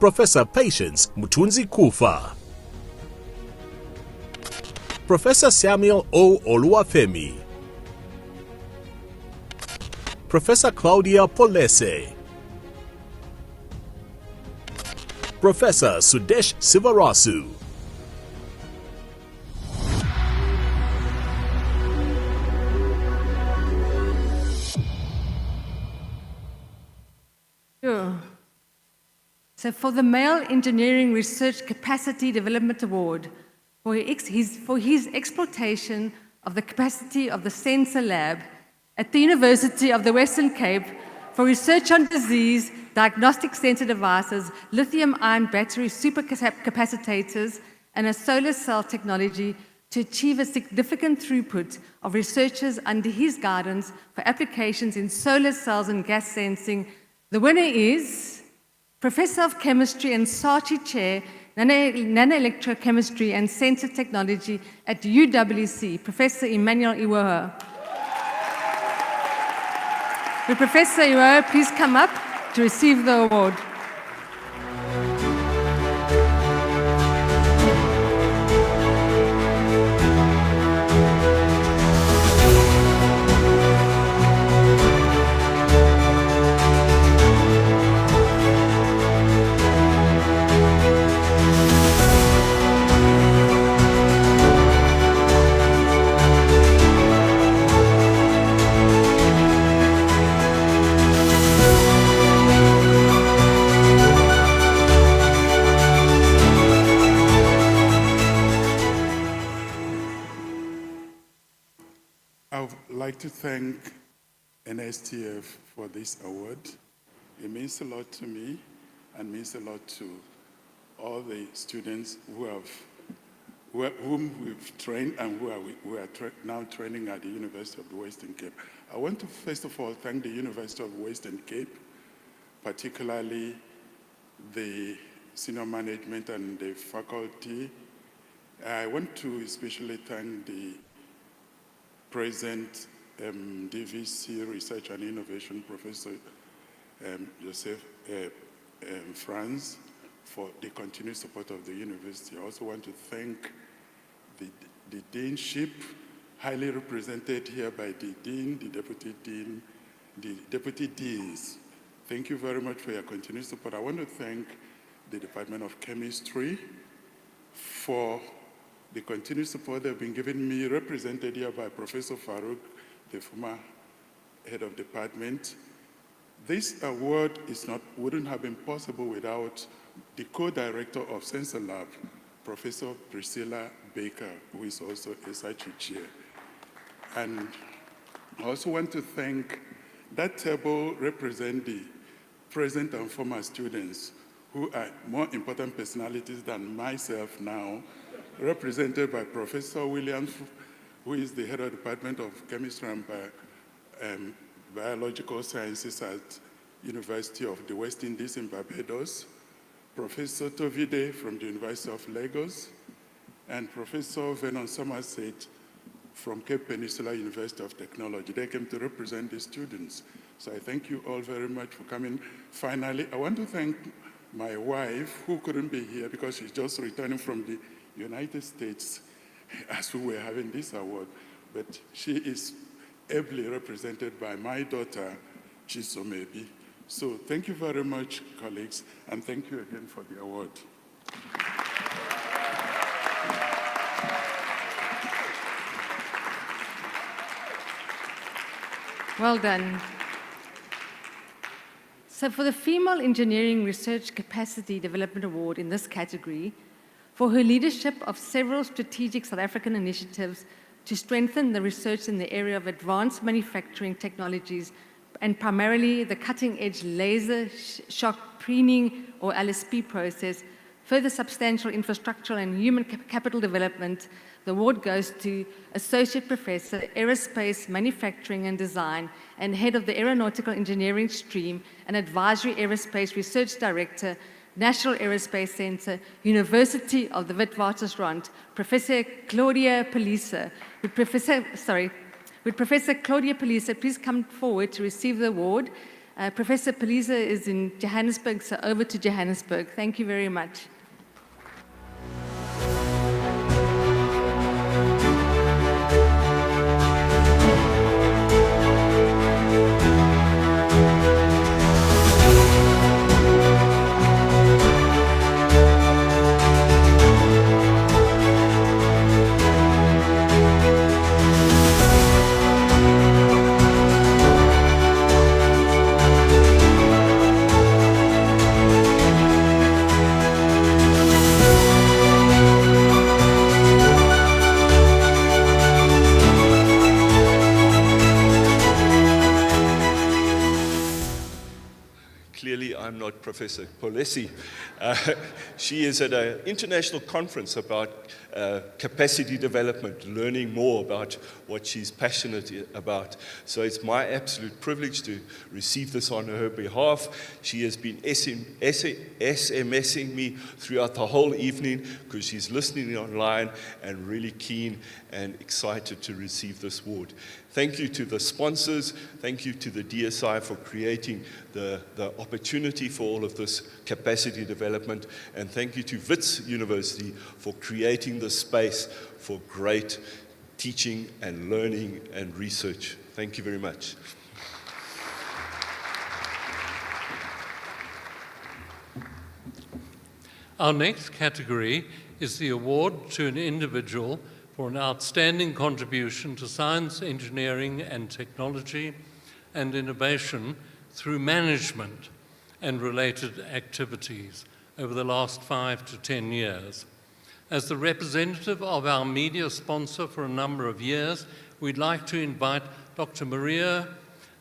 Professor Patience Mutunzi Kufa. Professor Samuel O. Oluwafemi. Professor Claudia Polese. Professor Sudesh Sivarasu. Sure. So for the Male Engineering Research Capacity Development Award, for his exploitation of the capacity of the Sensor Lab at the University of the Western Cape for research on disease, diagnostic sensor devices, lithium-ion battery supercapacitors, and a solar cell technology to achieve a significant throughput of researchers under his guidance for applications in solar cells and gas sensing. The winner is Professor of Chemistry and Saatchi Chair, Nanoelectrochemistry and Sensor Technology at UWC, Professor Emmanuel Iwoha. Will Professor Iwoha please come up to receive the award? I would like to thank NSTF for this award. It means a lot to me and means a lot to all the students whom we've trained and who are now training at the University of the Western Cape. I want to first of all thank the University of the Western Cape, particularly the senior management and the faculty. I want to especially thank the present DVC Research and Innovation Professor Joseph Franz for the continued support of the university. I also want to thank the deanship, highly represented here by the dean, the deputy deans. Thank you very much for your continued support. I want to thank the Department of Chemistry for the continued support they've been giving me, represented here by Professor Farouk, the former head of department. This award wouldn't have been possible without the co-director of Sensor Lab, Professor Priscilla Baker, who is also a Saatchi Chair. And I also want to thank that table represent the present and former students who are more important personalities than myself now, represented by Professor Williams, who is the head of the Department of Chemistry and Biological Sciences at University of the West Indies in Barbados, Professor Tovide from the University of Lagos, and Professor Vernon Somerset from Cape Peninsula University of Technology. They came to represent the students. So I thank you all very much for coming. Finally, I want to thank my wife, who couldn't be here because she's just returning from the United States as we were having this award, but she is ably represented by my daughter, Chisomebi. So thank you very much, colleagues, and thank you again for the award. Well done. So for the Female Engineering Research Capacity Development Award in this category, for her leadership of several strategic South African initiatives to strengthen the research in the area of advanced manufacturing technologies and primarily the cutting-edge laser shock preening or LSP process, further substantial infrastructural and human capital development, the award goes to Associate Professor, Aerospace Manufacturing and Design and Head of the Aeronautical Engineering Stream and Advisory Aerospace Research Director, National Aerospace Center, University of the Witwatersrand, Professor Claudia Pelisa. Would Professor Claudia Pelisa please come forward to receive the award? Professor Pelisa is in Johannesburg, so over to Johannesburg. Thank you very much. Clearly, I'm not Professor Polesi. She is at an international conference about capacity development, learning more about what she's passionate about. So it's my absolute privilege to receive this on her behalf. She has been SMSing me throughout the whole evening because she's listening online and really keen and excited to receive this award. Thank you to the sponsors. Thank you to the DSI for creating the opportunity for all of this capacity development. And thank you to Wits University for creating the space for great teaching and learning and research. Thank you very much. Our next category is the award to an individual for an outstanding contribution to science, engineering, and technology and innovation through management and related activities over the last 5 to 10 years. As the representative of our media sponsor for a number of years, we'd like to invite Dr. Maria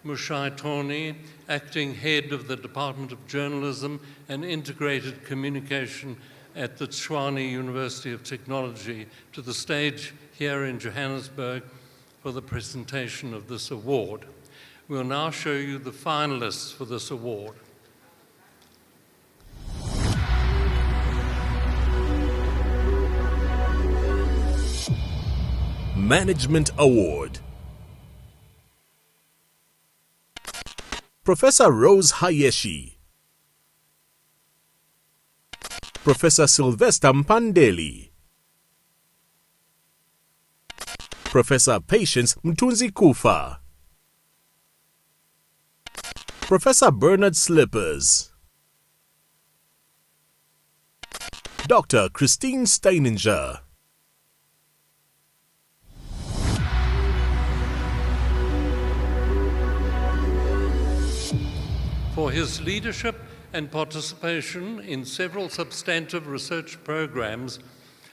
Mushaitoni, Acting Head of the Department of Journalism and Integrated Communication at the Tshwane University of Technology, to the stage here in Johannesburg for the presentation of this award. We'll now show you the finalists for this award. Management Award. Professor Rose Hayeshi, Professor Sylvester Mpandeli, Professor Patience Mtunzi Kufa, Professor Bernard Slippers, Dr. Christine Steininger, for his leadership and participation in several substantive research programs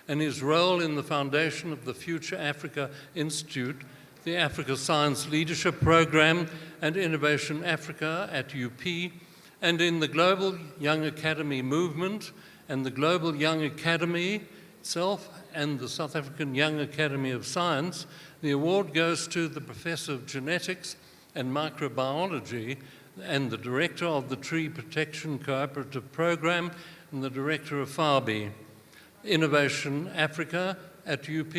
and his role in the foundation of the Future Africa Institute, the Africa Science Leadership Program and Innovation Africa at UP, and in the Global Young Academy movement and the Global Young Academy itself and the South African Young Academy of Science, the award goes to the Professor of Genetics and Microbiology and the Director of the Tree Protection Cooperative Program and the Director of FARBI. Innovation Africa at UP,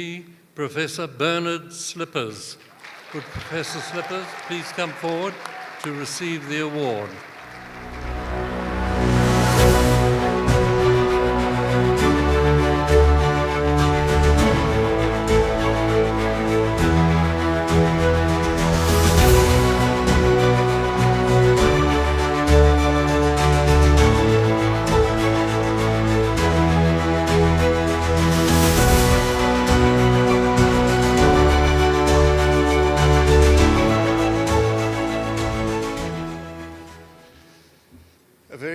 Professor Bernard Slippers. Would Professor Slippers please come forward to receive the award?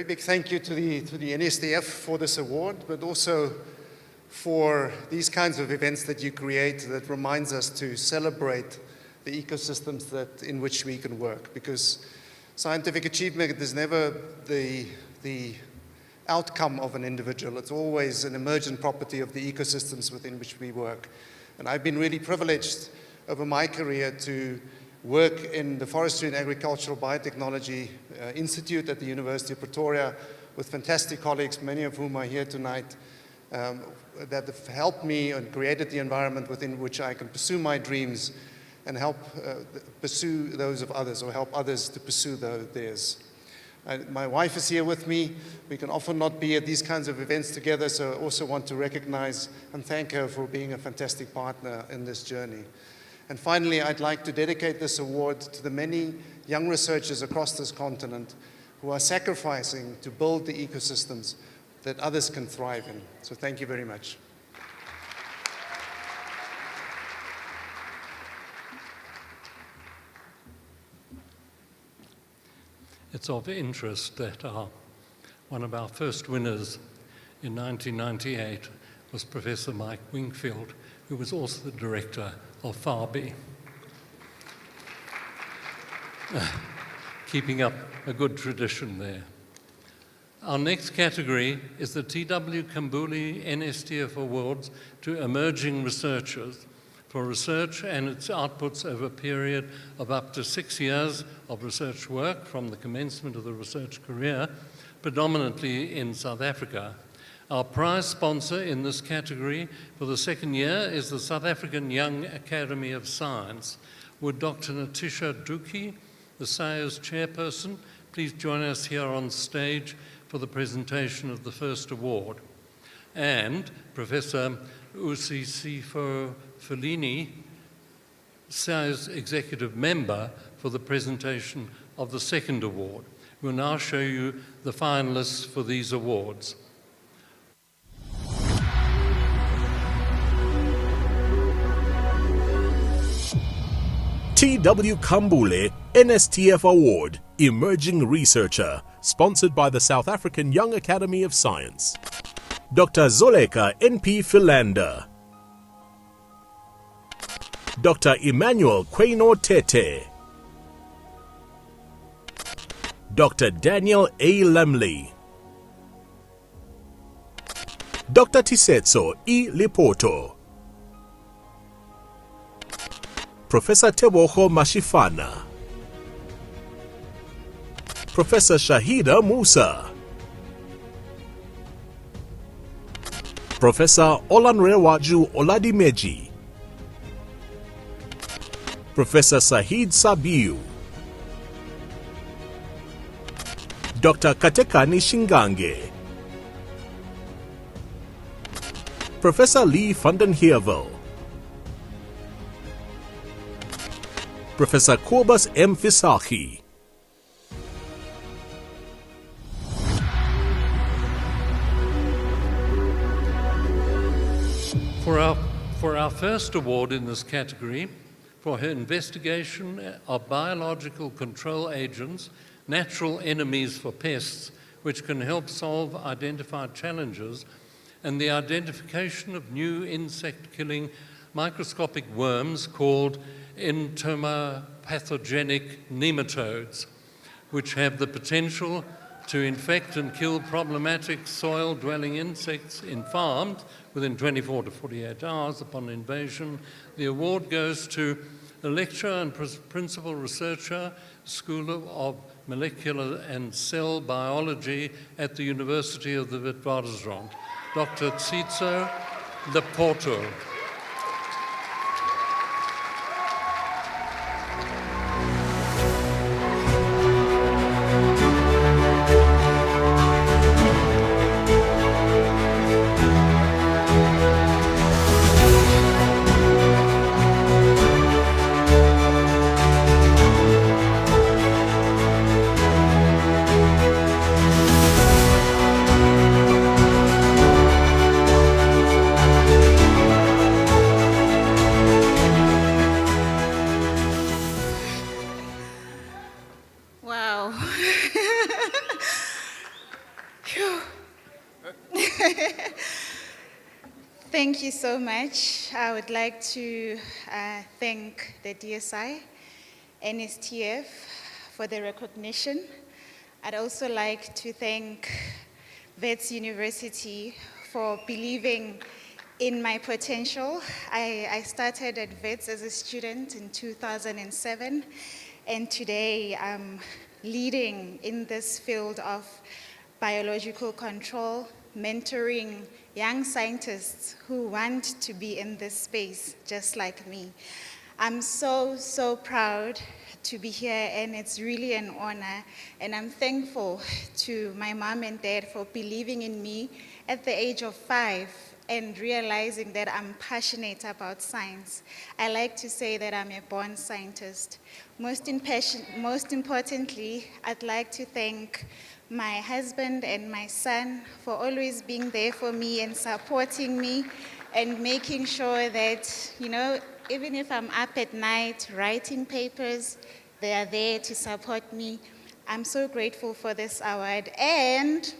Big thank you to the NSTF for this award, but also for these kinds of events that you create that reminds us to celebrate the ecosystems in which we can work, because scientific achievement is never the outcome of an individual. It's always an emergent property of the ecosystems within which we work. And I've been really privileged over my career to work in the Forestry and Agricultural Biotechnology Institute at the University of Pretoria with fantastic colleagues, many of whom are here tonight, that have helped me and created the environment within which I can pursue my dreams and help pursue those of others, or help others to pursue theirs. My wife is here with me. We can often not be at these kinds of events together, so I also want to recognize and thank her for being a fantastic partner in this journey. And finally, I'd like to dedicate this award to the many young researchers across this continent who are sacrificing to build the ecosystems that others can thrive in. So thank you very much. It's of interest that one of our first winners in 1998 was Professor Mike Wingfield, who was also the director of FARBI. Keeping up a good tradition there. Our next category is the T.W. Kambuli NSTF Awards to emerging researchers for research and its outputs over a period of up to 6 years of research work from the commencement of the research career, predominantly in South Africa. Our prize sponsor in this category for the second year is the South African Young Academy of Science. Would Dr. Natisha Duki, the SAIO's chairperson, please join us here on stage for the presentation of the first award. And Professor Usisifo Fellini, SAIO's executive member, for the presentation of the second award. We'll now show you the finalists for these awards. T.W. Kambule NSTF Award, Emerging Researcher, sponsored by the South African Young Academy of Science. Dr. Zoleka N.P. Philander. Dr. Emmanuel Kweno Tete. Dr. Daniel A. Lemley. Dr. Tisetso E. Lipoto. Professor Teboho Mashifana. Professor Shahida Musa. Professor Olanrewaju Oladimeji. Professor Sahid Sabiu. Dr. Katekani Shingange. Professor Lee van den Heervel. Professor Kobus M. Visachi. For our first award in this category, for her investigation of biological control agents, natural enemies for pests, which can help solve identified challenges, and the identification of new insect-killing microscopic worms called entomopathogenic nematodes, which have the potential to infect and kill problematic soil-dwelling insects in farms within 24 to 48 hours upon invasion. The award goes to the lecturer and principal researcher, School of Molecular and Cell Biology at the University of the Witwatersrand, Dr. Tsiso Lepoto. Wow. Phew. Thank you so much. I would like to thank the DSI, NSTF for the recognition. I'd also like to thank Wits University for believing in my potential. I started at Wits as a student in 2007, and today I'm leading in this field of biological control, mentoring young scientists who want to be in this space just like me. I'm so, so proud to be here, and it's really an honor. And I'm thankful to my mom and dad for believing in me at the age of 5 and realizing that I'm passionate about science. I like to say that I'm a born scientist. Most importantly, I'd like to thank my husband and my son for always being there for me and supporting me and making sure that, you know, even if I'm up at night writing papers, they are there to support me. I'm so grateful for this award. And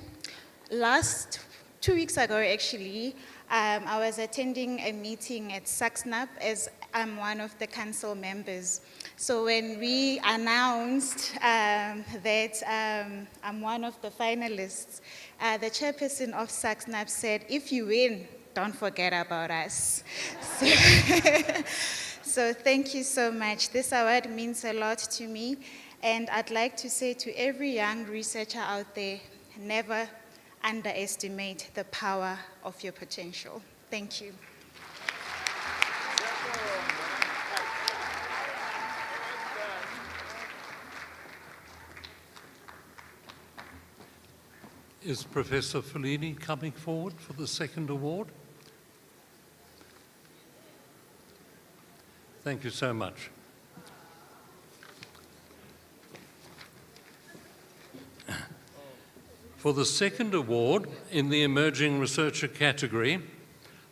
2 weeks ago, actually, I was attending a meeting at SACSNAP as I'm one of the council members. So when we announced that I'm one of the finalists, the chairperson of SACSNAP said, if you win, don't forget about us. So thank you so much. This award means a lot to me, and I'd like to say to every young researcher out there, never underestimate the power of your potential. Thank you. Is Professor Fellini coming forward for the second award? Thank you so much. For the second award in the Emerging Researcher category,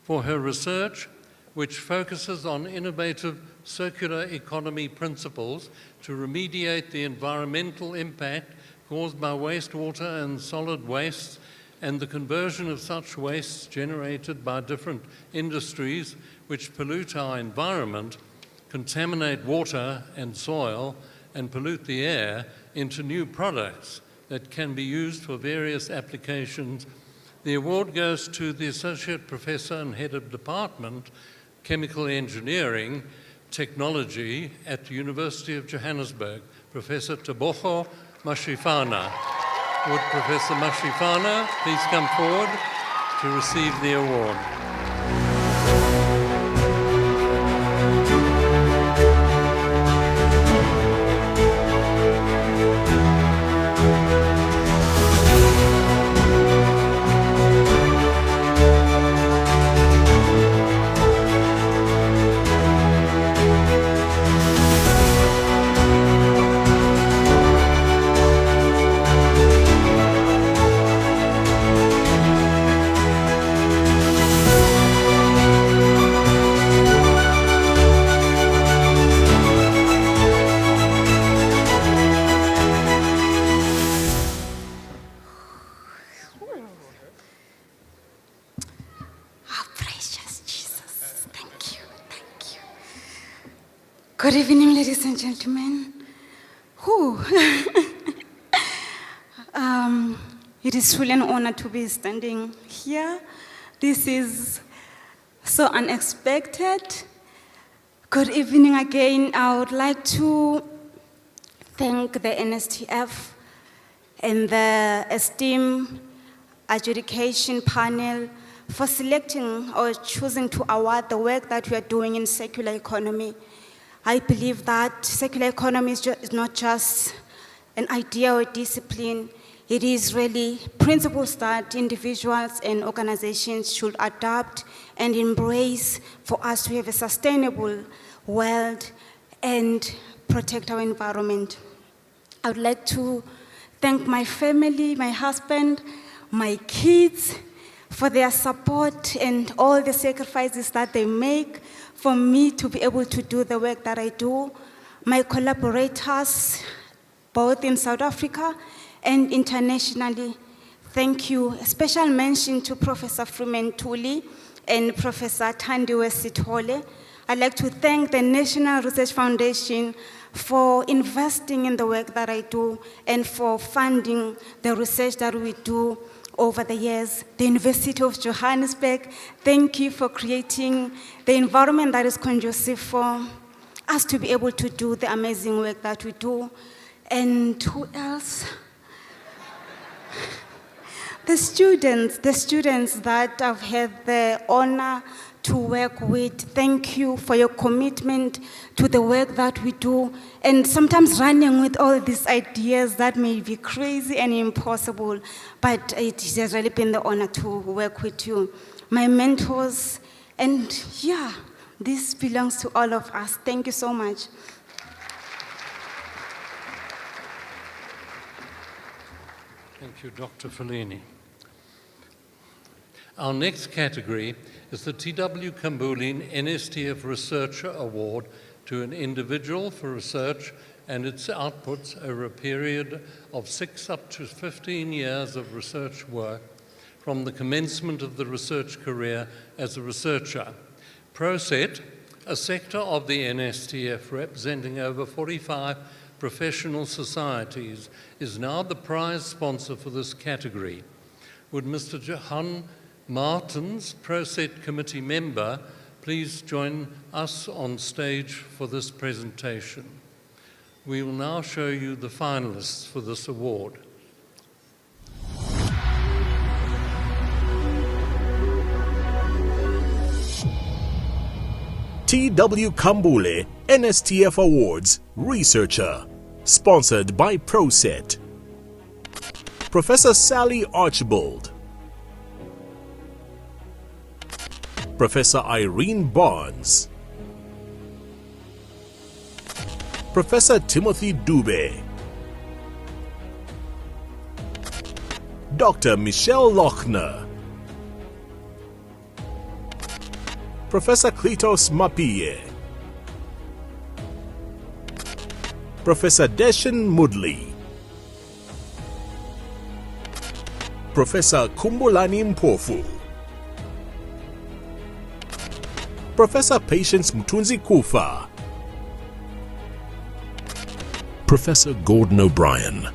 for her research which focuses on innovative circular economy principles to remediate the environmental impact caused by wastewater and solid wastes and the conversion of such wastes generated by different industries which pollute our environment, contaminate water and soil, and pollute the air into new products that can be used for various applications. The award goes to the Associate Professor and Head of Department, Chemical Engineering Technology at the University of Johannesburg, Professor Tebogo Mashifana. Would Professor Mashifana please come forward to receive the award? Good evening, ladies and gentlemen. Whew. It is truly an honor to be standing here. This is so unexpected. Good evening again. I would like to thank the NSTF and the esteemed adjudication panel for selecting or choosing to award the work that we are doing in circular economy. I believe that circular economy is not just an idea or discipline. It is really principles that individuals and organizations should adopt and embrace for us to have a sustainable world and protect our environment. I would like to thank my family, my husband, my kids for their support and all the sacrifices that they make for me to be able to do the work that I do. My collaborators, both in South Africa and internationally, thank you. A special mention to Professor Freeman Tuli and Professor Thandiwe Sithole. I'd like to thank the National Research Foundation for investing in the work that I do and for funding the research that we do over the years. The University of Johannesburg, thank you for creating the environment that is conducive for us to be able to do the amazing work that we do. And who else? The students that I've had the honor to work with, thank you for your commitment to the work that we do, and sometimes running with all these ideas that may be crazy and impossible, but it has really been the honor to work with you. My mentors, and yeah, this belongs to all of us. Thank you so much. Thank you, Dr. Fellini. Our next category is the T.W. Kambuli NSTF Researcher Award to an individual for research and its outputs over a period of 6 up to 15 years of research work from the commencement of the research career as a researcher. ProSet, a sector of the NSTF representing over 45 professional societies, is now the prize sponsor for this category. Would Mr. Johan Martens, ProSet committee member, please join us on stage for this presentation. We will now show you the finalists for this award. T.W. Kambuli NSTF Awards Researcher, sponsored by ProSet. Professor Sally Archibald, Professor Irene Barnes, Professor Timothy Dube, Dr. Michelle Lochner, Professor Klitos Mapie, Professor Deshan Mudli, Professor Kumbulani Mpofu, Professor Patience Mtunzi Kufa, Professor Gordon O'Brien,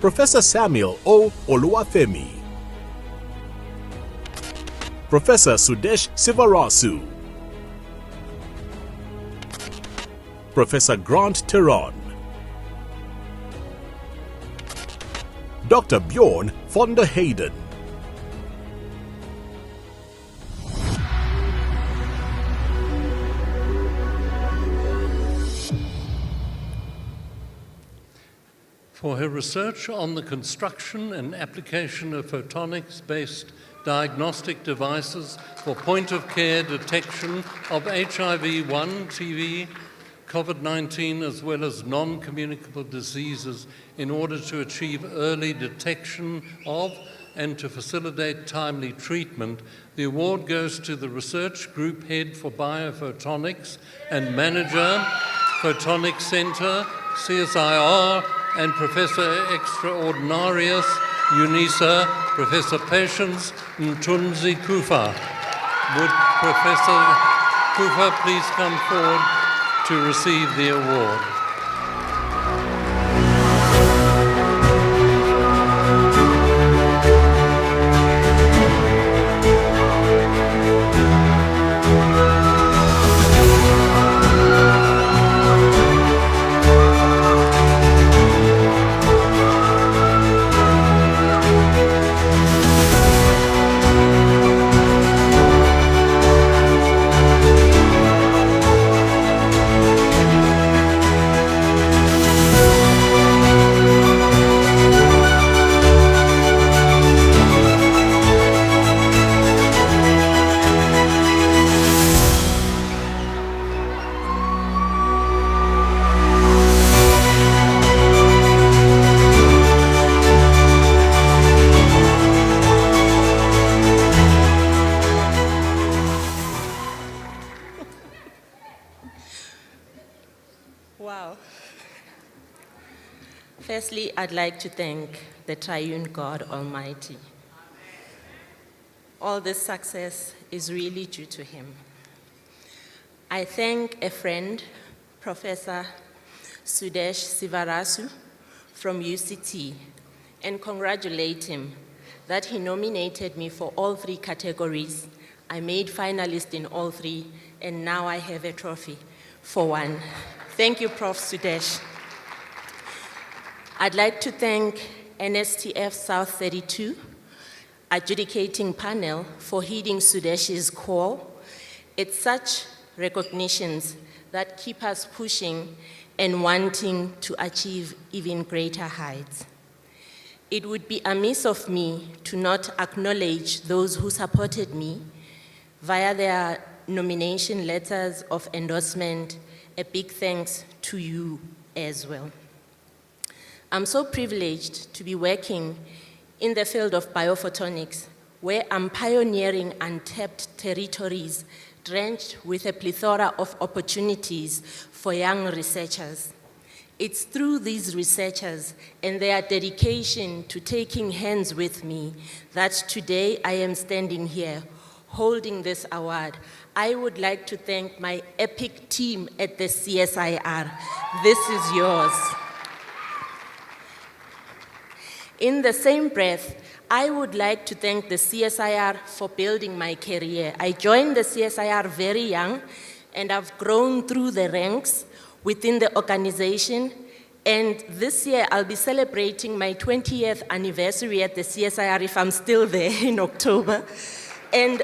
Professor Samuel O. Oluwafemi, Professor Sudesh Sivarasu, Professor Grant Teron, Dr. Bjorn von der Heyden, for her research on the construction and application of photonics-based diagnostic devices for point-of-care detection of HIV-1, TB, COVID-19, as well as non-communicable diseases in order to achieve early detection of and to facilitate timely treatment. The award goes to the Research Group Head for Biophotonics and Manager, Photonics Center, CSIR, and Professor Extraordinarius UNISA, Professor Patience Mtunzi Kufa. Would Professor Kufa please come forward to receive the award? Wow. Firstly, I'd like to thank the triune God Almighty. All this success is really due to him. I thank a friend, Professor Sudesh Sivarasu from UCT, and congratulate him that he nominated me for all 3 categories. I made finalist in all 3, and now I have a trophy for 1. Thank you, Prof. Sudesh. I'd like to thank NSTF-South32 adjudicating panel for heeding Sudesh's call. It's such recognitions that keep us pushing and wanting to achieve even greater heights. It would be amiss of me to not acknowledge those who supported me via their nomination letters of endorsement. A big thanks to you as well. I'm so privileged to be working in the field of biophotonics, where I'm pioneering untapped territories drenched with a plethora of opportunities for young researchers. It's through these researchers and their dedication to taking hands with me that today I am standing here holding this award. I would like to thank my epic team at the CSIR. This is yours. In the same breath, I would like to thank the CSIR for building my career. I joined the CSIR very young, and I've grown through the ranks within the organization. And this year, I'll be celebrating my 20th anniversary at the CSIR if I'm still there in October. And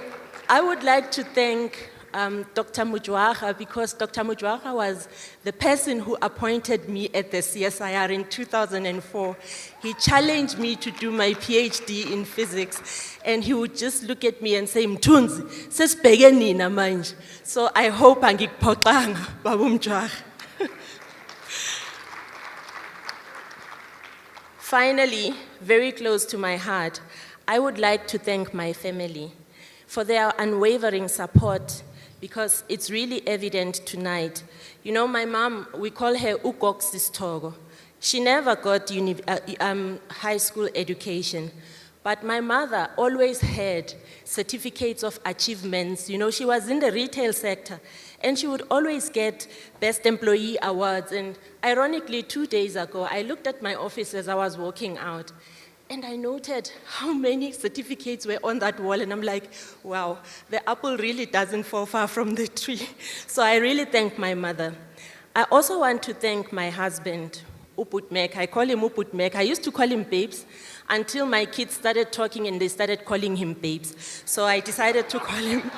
I would like to thank Dr. Mjwara, because Dr. Mjwara was the person who appointed me at the CSIR in 2004. He challenged me to do my PhD in physics, and he would just look at me and say, Mthunzi, sesibheke nina manje. So I hope angikuphoxanga, Babu Mjwara. Finally, very close to my heart, I would like to thank my family for their unwavering support, because it's really evident tonight. You know, my mom, we call her Ugoksisitogo. She never got high school education, but my mother always had certificates of achievements. You know, she was in the retail sector, and she would always get Best Employee Awards. And ironically, 2 days ago, I looked at my office as I was walking out, and I noted how many certificates were on that wall, and I'm like, wow, the apple really doesn't fall far from the tree. So I really thank my mother. I also want to thank my husband, Uputmek. I call him Uputmek. I used to call him Babes until my kids started talking and they started calling him Babes. So I decided to call him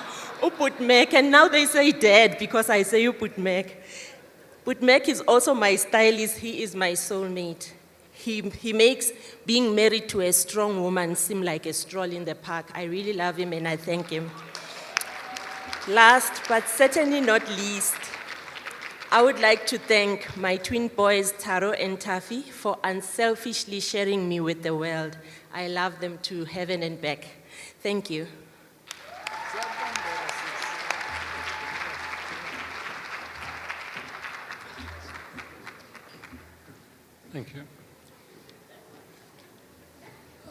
Uputmek, and now they say Dad because I say Uputmek. Uputmek is also my stylist. He is my soulmate. He makes being married to a strong woman seem like a stroll in the park. I really love him and I thank him. Last but certainly not least, I would like to thank my twin boys, Taro and Tafi, for unselfishly sharing me with the world. I love them to heaven and back. Thank you. Thank you.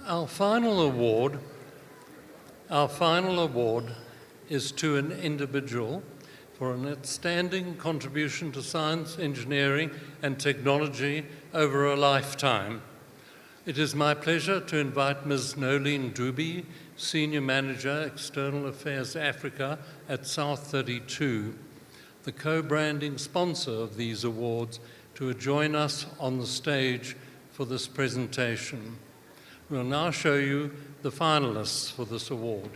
Our final award is to an individual for an outstanding contribution to science, engineering and technology over a lifetime. It is my pleasure to invite Ms. Nolene Dube, Senior Manager, External Affairs Africa at South32, the co-branding sponsor of these awards, to join us on the stage for this presentation. We'll now show you the finalists for this award.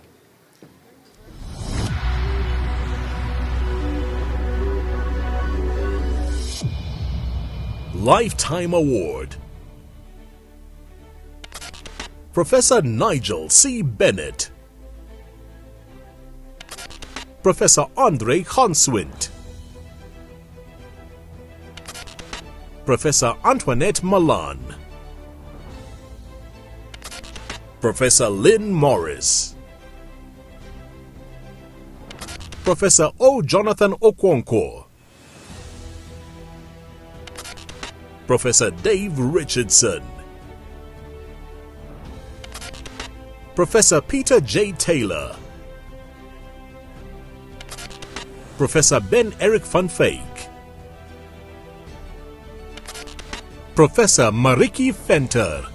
Lifetime Award. Professor Nigel C. Bennett. Professor Andre Ganswint. Professor Antoinette Malan. Professor Lynn Morris. Professor O. Jonathan Okonkwo. Professor Dave Richardson. Professor Peter J. Taylor. Professor Ben Eric van Veek. Professor Mariki Venter.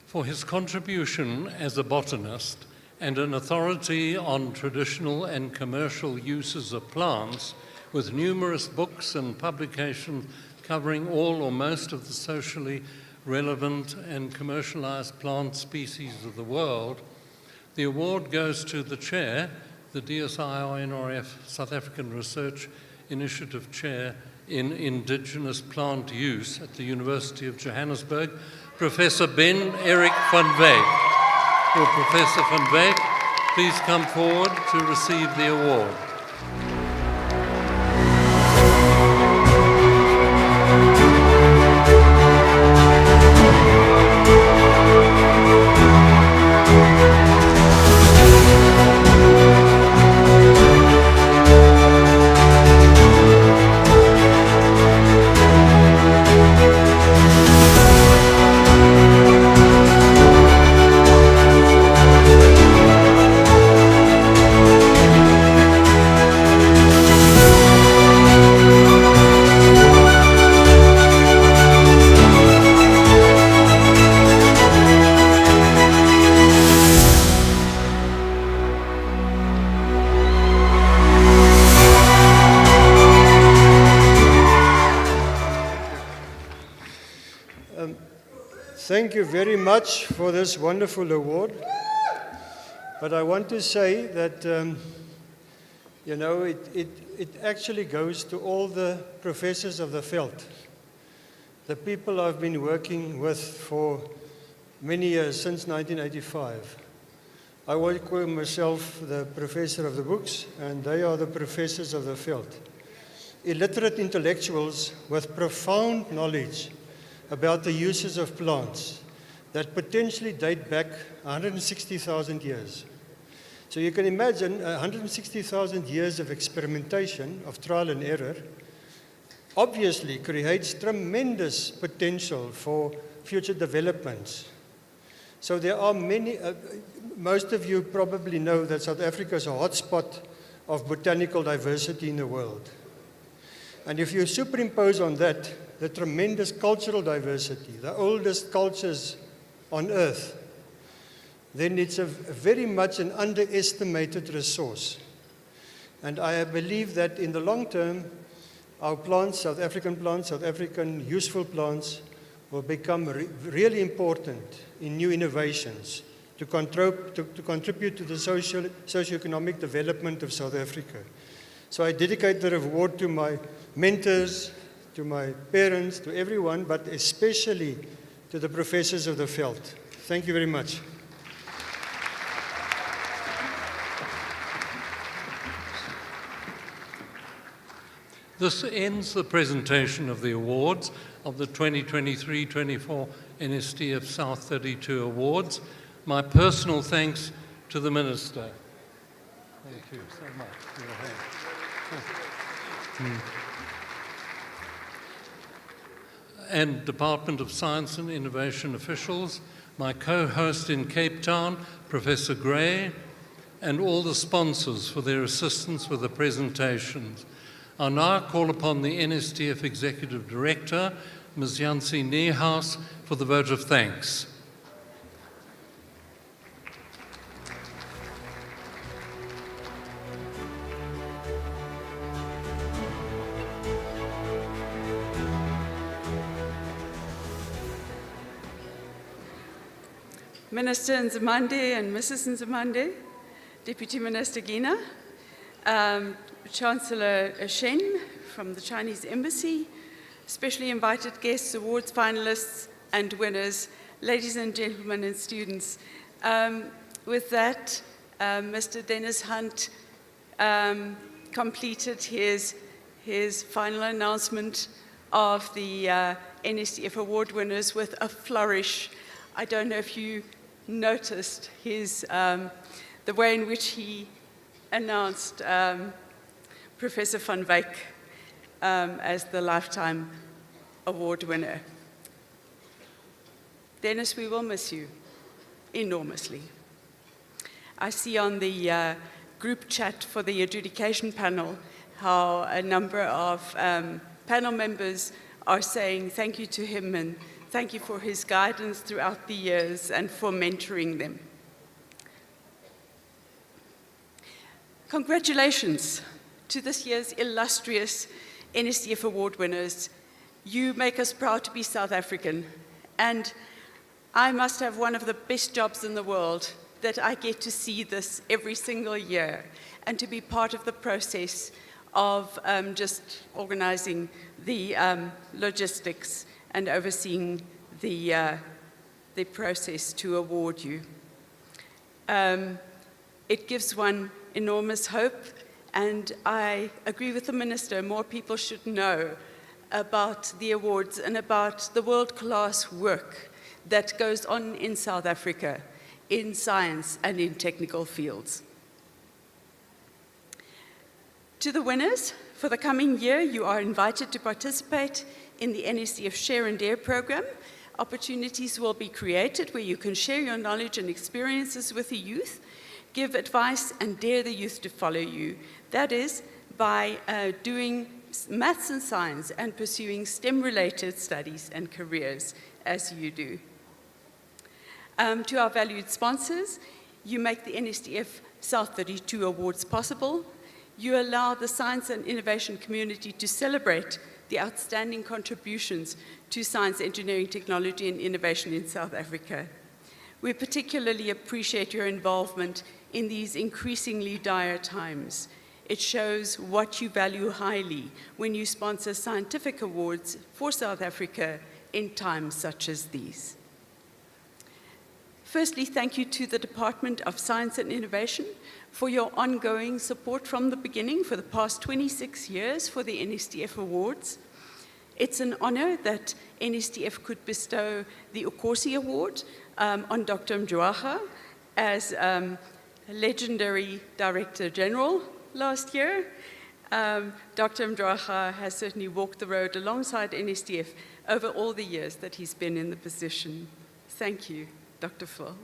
For his contribution as a botanist and an authority on traditional and commercial uses of plants, with numerous books and publications covering all or most of the socially relevant and commercialized plant species of the world, the award goes to the Chair, the DSI-NRF South African Research Initiative Chair in Indigenous Plant Use at the University of Johannesburg, Professor Ben Eric van Veek. Will Professor van Veek please come forward to receive the award? Thank you very much for this wonderful award. But I want to say that, you know, it actually goes to all the professors of the veld, the people I've been working with for many years, since 1985. I would call myself the professor of the books, and they are the professors of the veld. Illiterate intellectuals with profound knowledge about the uses of plants that potentially date back 160,000 years. So you can imagine 160,000 years of experimentation, of trial and error, obviously creates tremendous potential for future developments. So there are many, most of you probably know that South Africa is a hotspot of botanical diversity in the world. And if you superimpose on that the tremendous cultural diversity, the oldest cultures on earth, then it's very much an underestimated resource. And I believe that in the long term, our plants, South African useful plants, will become really important in new innovations to contribute to the socio-economic development of South Africa. So I dedicate the award to my mentors, to my parents, to everyone, but especially to the professors of the veld. Thank you very much. This ends the presentation of the awards of the 2023-24 NSTF South32 Awards. My personal thanks to the Minister. Thank you so much for your hand. and Department of Science and Innovation officials, my co-host in Cape Town, Professor Gray, and all the sponsors for their assistance with the presentations. I'll now call upon the NSTF Executive Director, Ms. Jansi Niehaus, for the vote of thanks. Minister Nzimande and Mrs. Nzimande, Deputy Minister Gina, Chancellor Shen from the Chinese Embassy, specially invited guests, awards finalists and winners, ladies and gentlemen and students. With that, Mr. Dennis Hunt completed his final announcement of the NSTF Award winners with a flourish. I don't know if you noticed the way in which he announced Professor van Wyk as the Lifetime Award winner. Dennis, we will miss you enormously. I see on the group chat for the adjudication panel how a number of panel members are saying thank you to him and thank you for his guidance throughout the years and for mentoring them. Congratulations to this year's illustrious NSTF Award winners. You make us proud to be South African, and I must have one of the best jobs in the world that I get to see this every single year and to be part of the process of just organizing the logistics and overseeing the process to award you. It gives one enormous hope, and I agree with the Minister, more people should know about the awards and about the world-class work that goes on in South Africa in science and in technical fields. To the winners, for the coming year, you are invited to participate in the NSTF Share and Dare program. Opportunities will be created where you can share your knowledge and experiences with the youth, give advice and dare the youth to follow you. That is by doing maths and science and pursuing STEM-related studies and careers as you do. To our valued sponsors, you make the NSTF South32 Awards possible. You allow the science and innovation community to celebrate the outstanding contributions to science, engineering, technology, and innovation in South Africa. We particularly appreciate your involvement in these increasingly dire times. It shows what you value highly when you sponsor scientific awards for South Africa in times such as these. Firstly, thank you to the Department of Science and Innovation for your ongoing support from the beginning for the past 26 years for the NSTF Awards. It's an honor that NSTF could bestow the Ukosi Award on Dr. Mjwara as legendary Director General last year. Dr. Mjwara has certainly walked the road alongside NSTF over all the years that he's been in the position. Thank you, Dr. Phil.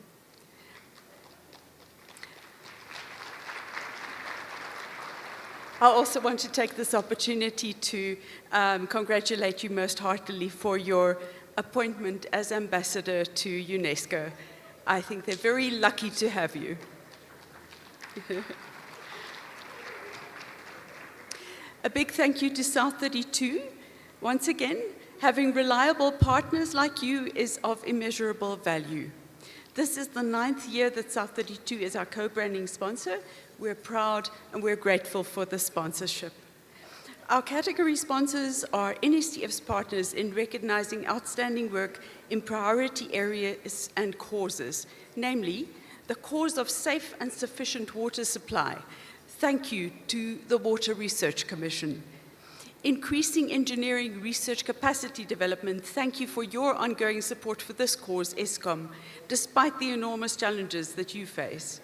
I also want to take this opportunity to congratulate you most heartily for your appointment as ambassador to UNESCO. I think they're very lucky to have you. A big thank you to South32. Once again, having reliable partners like you is of immeasurable value. This is the 9th year that South32 is our co-branding sponsor. We're proud and we're grateful for the sponsorship. Our category sponsors are NSTF's partners in recognizing outstanding work in priority areas and causes, namely the cause of safe and sufficient water supply. Thank you to the Water Research Commission. Increasing engineering research capacity development, thank you for your ongoing support for this cause, ESCOM, despite the enormous challenges that you face.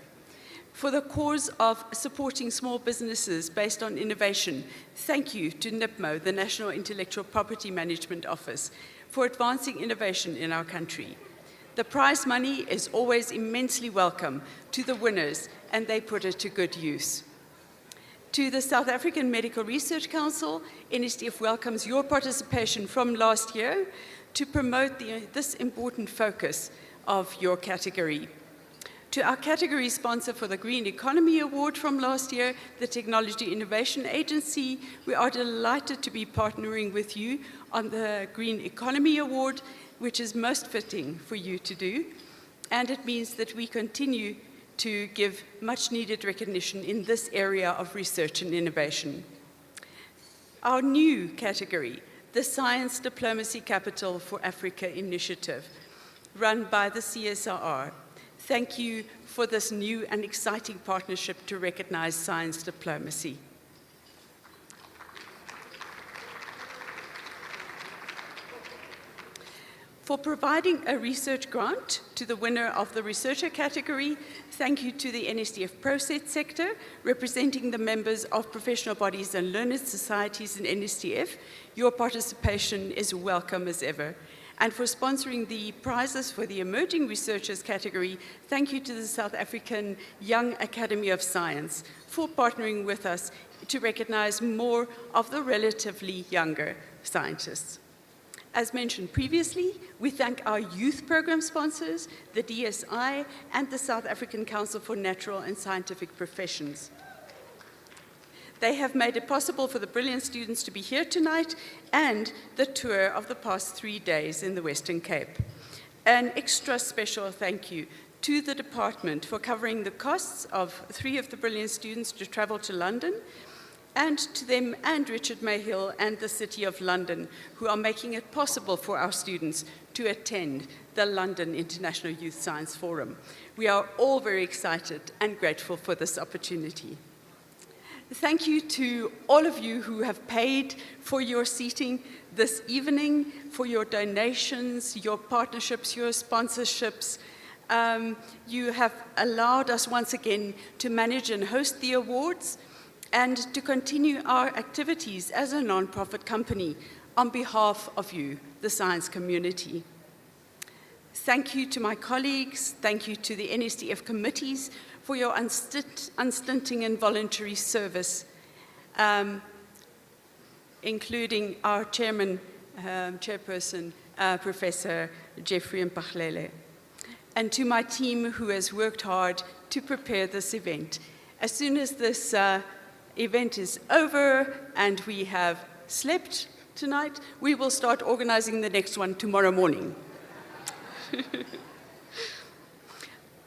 For the cause of supporting small businesses based on innovation, thank you to NIPMO, the National Intellectual Property Management Office, for advancing innovation in our country. The prize money is always immensely welcome to the winners, and they put it to good use. To the South African Medical Research Council, NSTF welcomes your participation from last year to promote this important focus of your category. To our category sponsor for the Green Economy Award from last year, the Technology Innovation Agency, we are delighted to be partnering with you on the Green Economy Award, which is most fitting for you to do. And it means that we continue to give much needed recognition in this area of research and innovation. Our new category, the Science Diplomacy Capital for Africa initiative, run by the CSIR. Thank you for this new and exciting partnership to recognize science diplomacy. For providing a research grant to the winner of the researcher category, thank you to the NSTF Process sector, representing the members of professional bodies and learned societies in NSTF. Your participation is welcome as ever. And for sponsoring the prizes for the emerging researchers category, thank you to the South African Young Academy of Science for partnering with us to recognize more of the relatively younger scientists. As mentioned previously, we thank our youth program sponsors, the DSI, and the South African Council for Natural and Scientific Professions. They have made it possible for the Brilliance students to be here tonight and the tour of the past 3 days in the Western Cape. An extra special thank you to the department for covering the costs of 3 of the Brilliance students to travel to London, and to them and Richard Mayhill and the City of London, who are making it possible for our students to attend the London International Youth Science Forum. We are all very excited and grateful for this opportunity. Thank you to all of you who have paid for your seating this evening, for your donations, your partnerships, your sponsorships. You have allowed us once again to manage and host the awards and to continue our activities as a non-profit company on behalf of you, the science community. Thank you to my colleagues, thank you to the NSTF committees for your unstinting and voluntary service, including our chairperson, Professor Jeffrey Mpachlele, and to my team who has worked hard to prepare this event. As soon as this event is over and we have slept tonight, we will start organizing the next one tomorrow morning.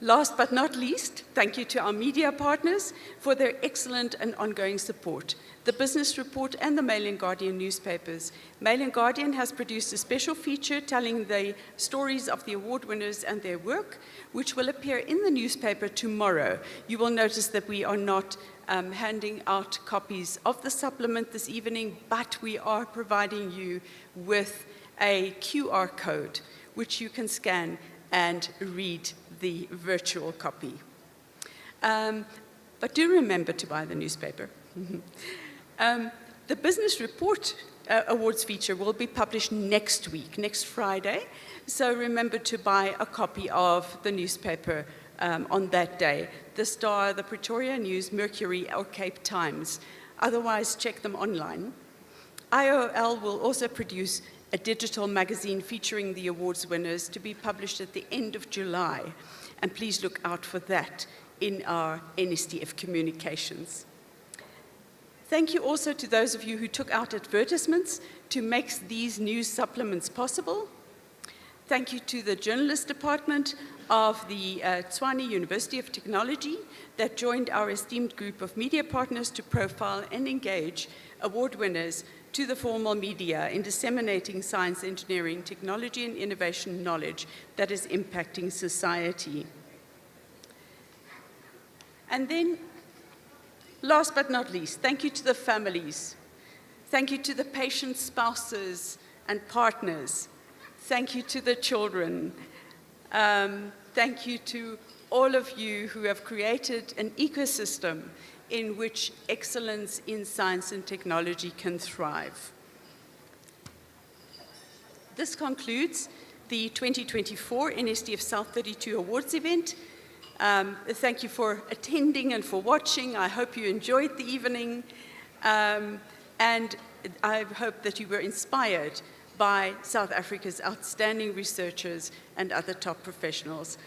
Last but not least, thank you to our media partners for their excellent and ongoing support. The Business Report and the Mail and Guardian newspapers. Mail and Guardian has produced a special feature telling the stories of the award winners and their work, which will appear in the newspaper tomorrow. You will notice that we are not handing out copies of the supplement this evening, but we are providing you with a QR code, which you can scan and read the virtual copy. But do remember to buy the newspaper. The Business Report Awards feature will be published next week, next Friday, so remember to buy a copy of the newspaper on that day. The Star, the Pretoria News, Mercury, or Cape Times. Otherwise, check them online. IOL will also produce a digital magazine featuring the awards winners to be published at the end of July. And please look out for that in our NSTF communications. Thank you also to those of you who took out advertisements to make these news supplements possible. Thank you to the journalist department of the Tshwane University of Technology that joined our esteemed group of media partners to profile and engage award winners to the formal media in disseminating science, engineering, technology, and innovation knowledge that is impacting society. And then, last but not least, thank you to the families. Thank you to the patients' spouses and partners. Thank you to the children. Thank you to all of you who have created an ecosystem in which excellence in science and technology can thrive. This concludes the 2024 NSTF-South32 Awards event. Thank you for attending and for watching. I hope you enjoyed the evening, and I hope that you were inspired by South Africa's outstanding researchers and other top professionals.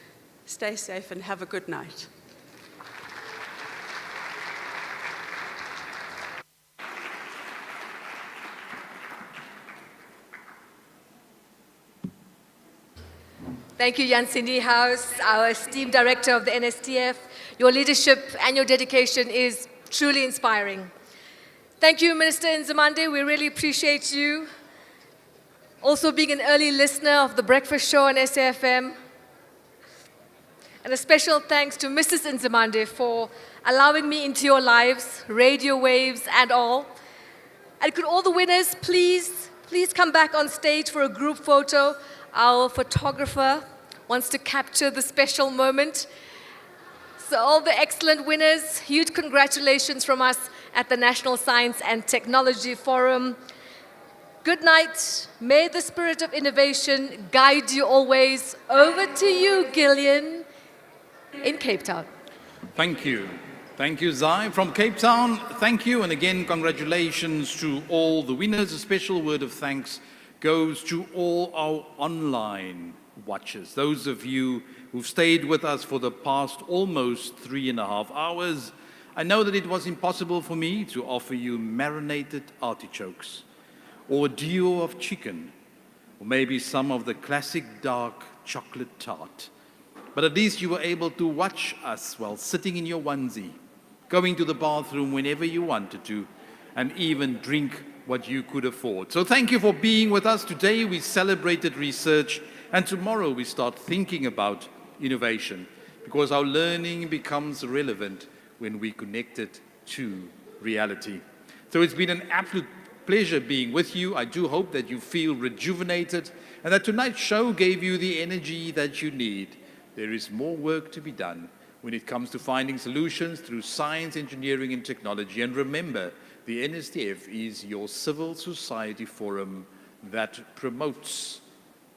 Stay safe and have a good night. Thank you, Yansindi House, our esteemed director of the NSTF. Your leadership and your dedication is truly inspiring. Thank you, Minister Nzimande. We really appreciate you. Also being an early listener of the breakfast show on SAFM. And a special thanks to Mrs. Nzimande for allowing me into your lives, radio waves and all. And could all the winners please come back on stage for a group photo? Our photographer wants to capture the special moment. So all the excellent winners, huge congratulations from us at the National Science and Technology Forum. Good night. May the spirit of innovation guide you always. Over to you, Gillian, in Cape Town. Thank you. Thank you, Zai. From Cape Town, thank you. And again, congratulations to all the winners. A special word of thanks goes to all our online watchers, those of you who've stayed with us for the past almost 3.5 hours. I know that it was impossible for me to offer you marinated artichokes, or a duo of chicken, or maybe some of the classic dark chocolate tart. But at least you were able to watch us while sitting in your onesie, going to the bathroom whenever you wanted to, and even drink what you could afford. So thank you for being with us. Today we celebrated research, and tomorrow we start thinking about innovation, because our learning becomes relevant when we connect it to reality. So it's been an absolute pleasure being with you. I do hope that you feel rejuvenated and that tonight's show gave you the energy that you need. There is more work to be done when it comes to finding solutions through science, engineering, and technology. And remember, the NSTF is your civil society forum that promotes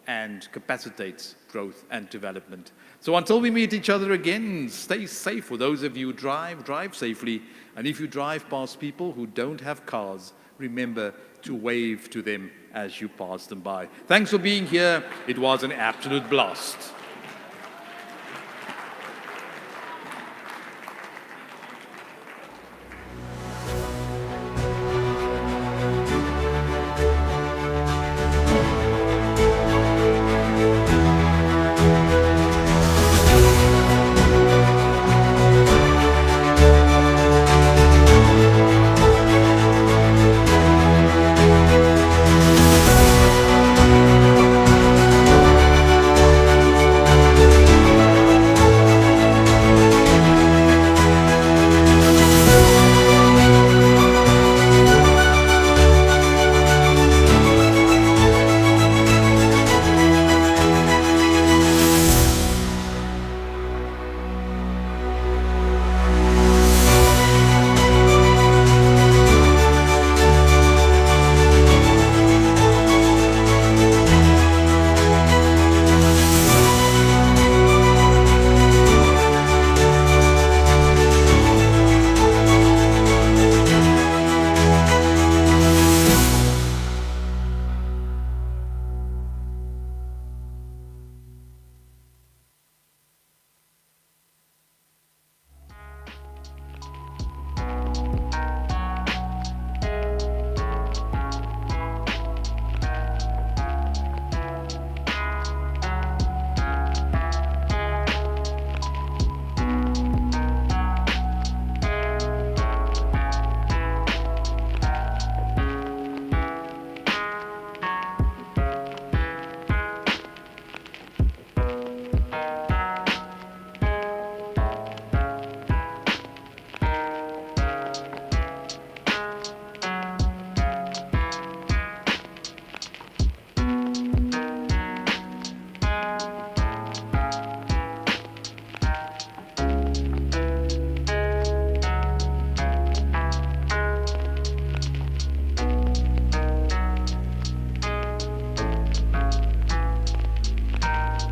and capacitates growth and development. So until we meet each other again, stay safe. For those of you who drive safely. And if you drive past people who don't have cars, remember to wave to them as you pass them by. Thanks for being here. It was an absolute blast.